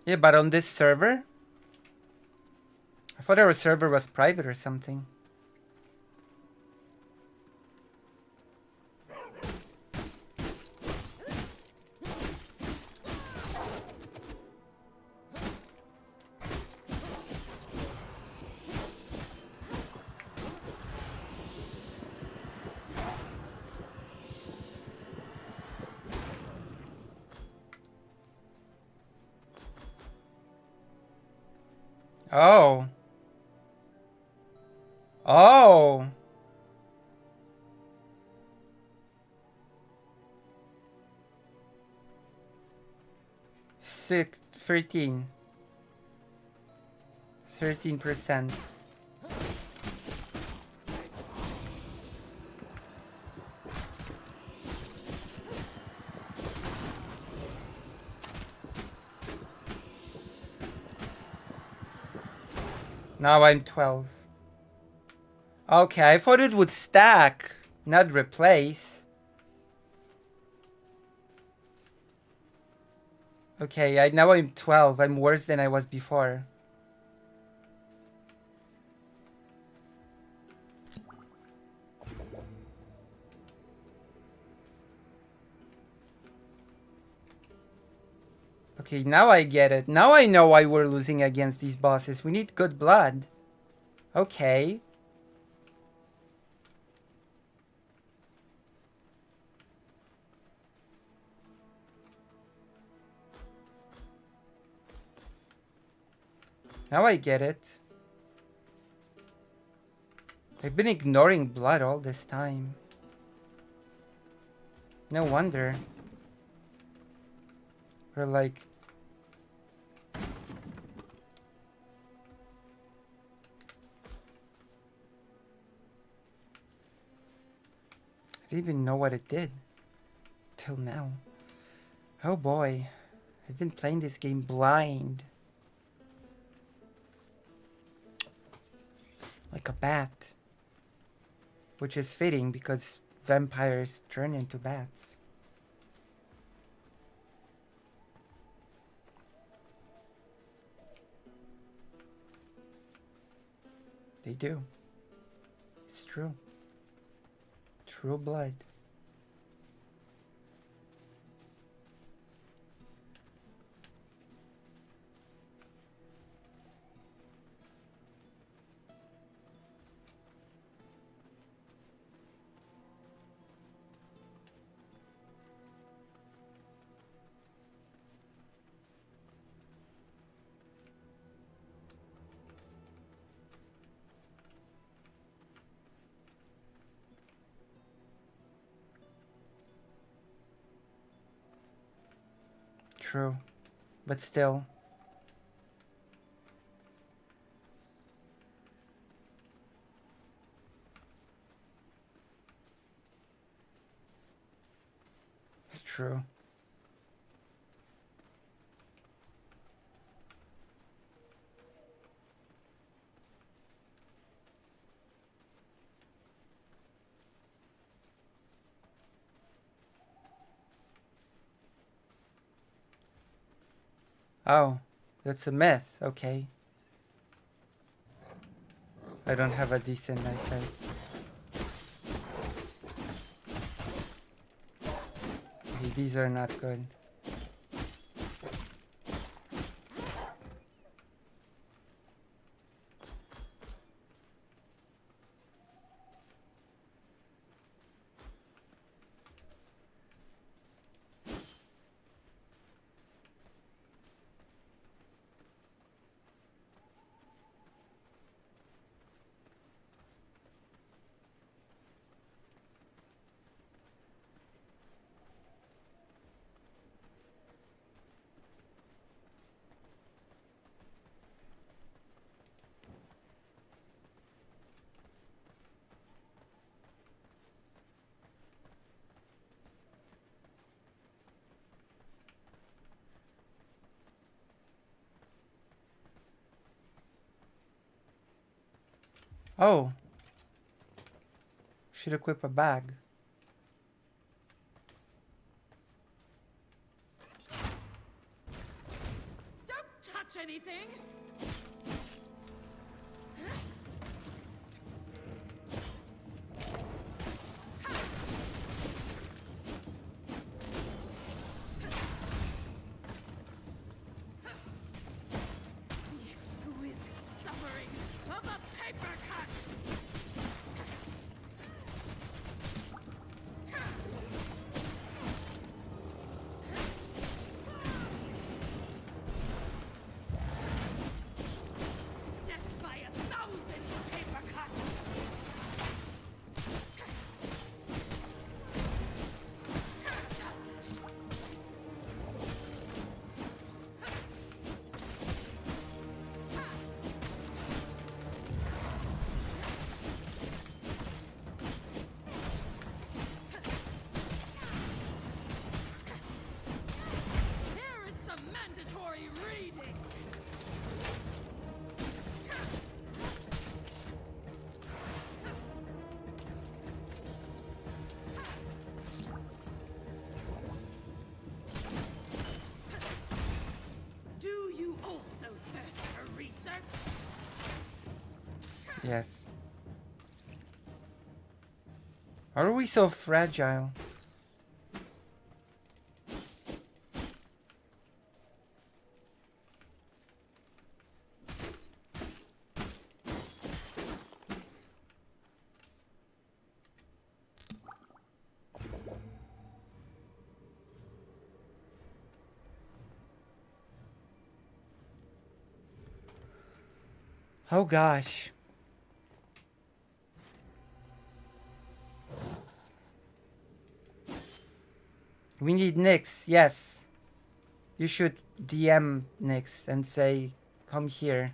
Yeah, but on this server? I thought our server was private or something. Oh. Oh. 13. 13%. Now I'm 12. Okay, I thought it would stack, not replace. Okay, now I'm 12. I'm worse than I was before. Okay, now I get it. Now I know why we're losing against these bosses. We need good blood. Okay. Now I get it. I've been ignoring blood all this time. No wonder. We're like... I didn't even know what it did. Till now. Oh boy. I've been playing this game blind. Like a bat. Which is fitting because vampires turn into bats. They do. It's true. True blood. True. But still. It's true. Oh, that's a myth. Okay. I don't have a decent eyesight. Okay, these are not good. Oh. Should equip a bag. Don't touch anything! The exquisite suffering of a paper cut! Death by 1,000 paper cuts! Here is some mandatory reading! Do you also thirst for research? Yes. Why are we so fragile? Oh gosh. We need Nyx, yes. You should DM Nyx and say, come here.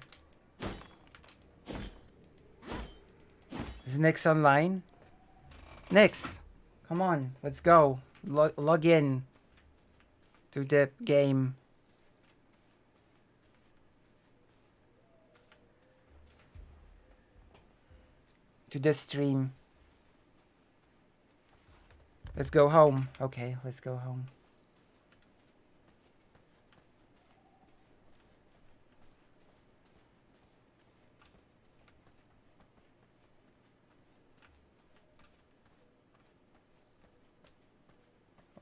Is Nyx online? Nyx, come on, let's go. Log in to the game. To the stream. Let's go home. Okay, let's go home.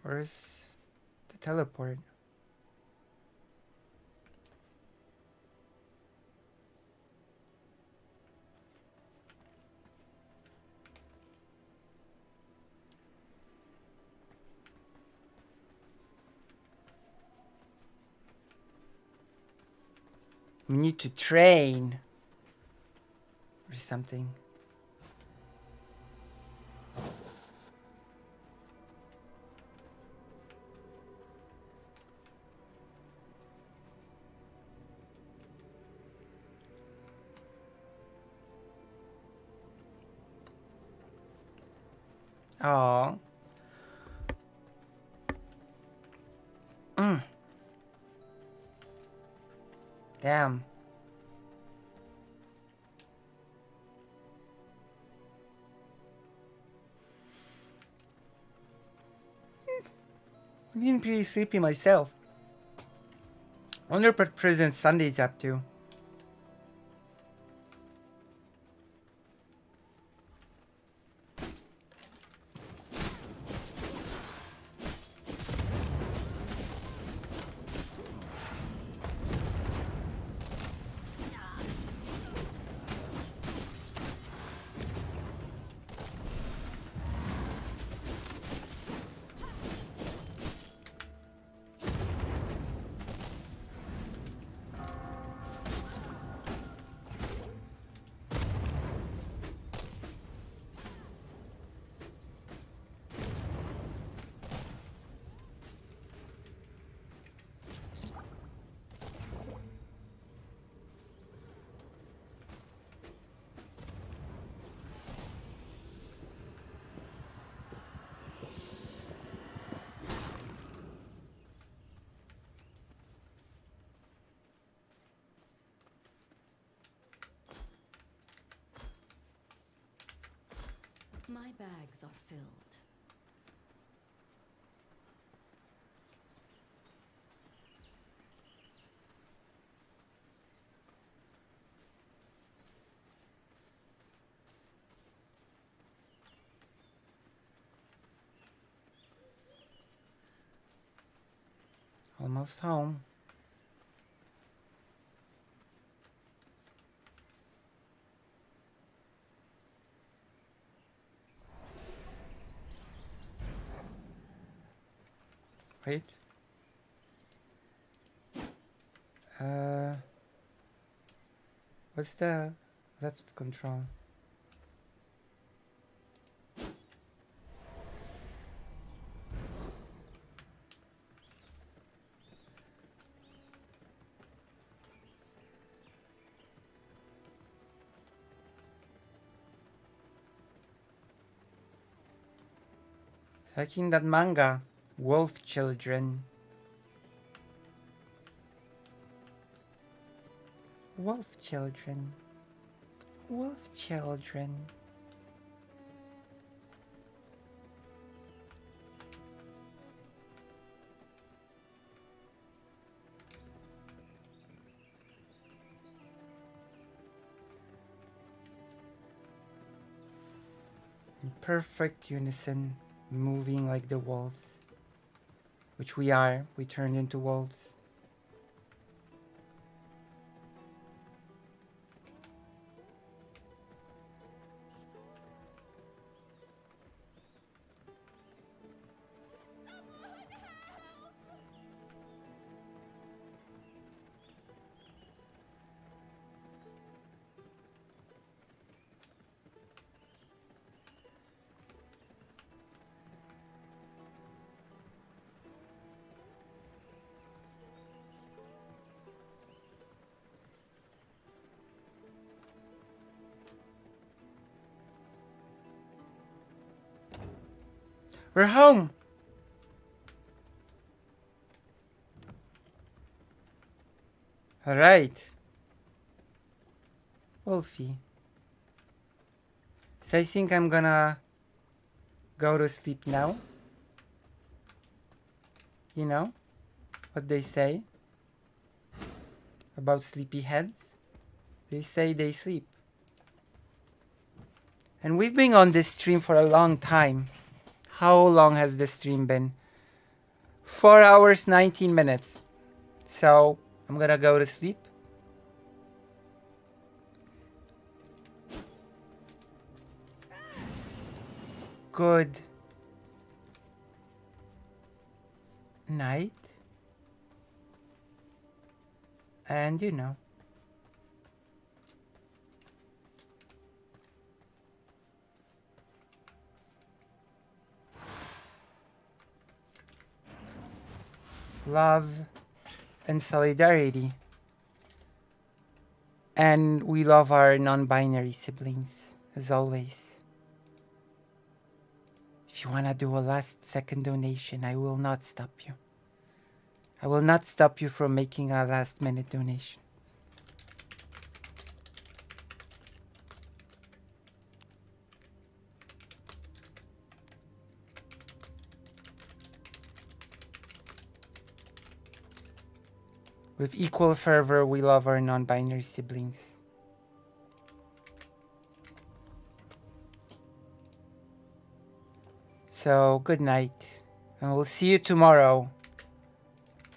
Where's the teleport? We need to train. Or something. Oh. Damn. I'm getting pretty sleepy myself. I wonder what Prison Sunday's up to. My bags are filled. Almost home. Wait. What's the left control? Liking that manga. Wolf Children. Wolf Children. Wolf Children. In perfect unison, moving like the wolves. Which we are. We turned into wolves. We're home. All right. Wolfie. So I think I'm gonna go to sleep now. You know what they say about sleepyheads? They say they sleep. And we've been on this stream for a long time. How long has this stream been? 4 hours, 19 minutes. So I'm gonna go to sleep. Good night. And you know. Love and solidarity. And we love our non-binary siblings, as always. If you want to do a last second donation, I will not stop you. I will not stop you from making a last minute donation. With equal fervor, we love our non-binary siblings. So, good night. And we'll see you tomorrow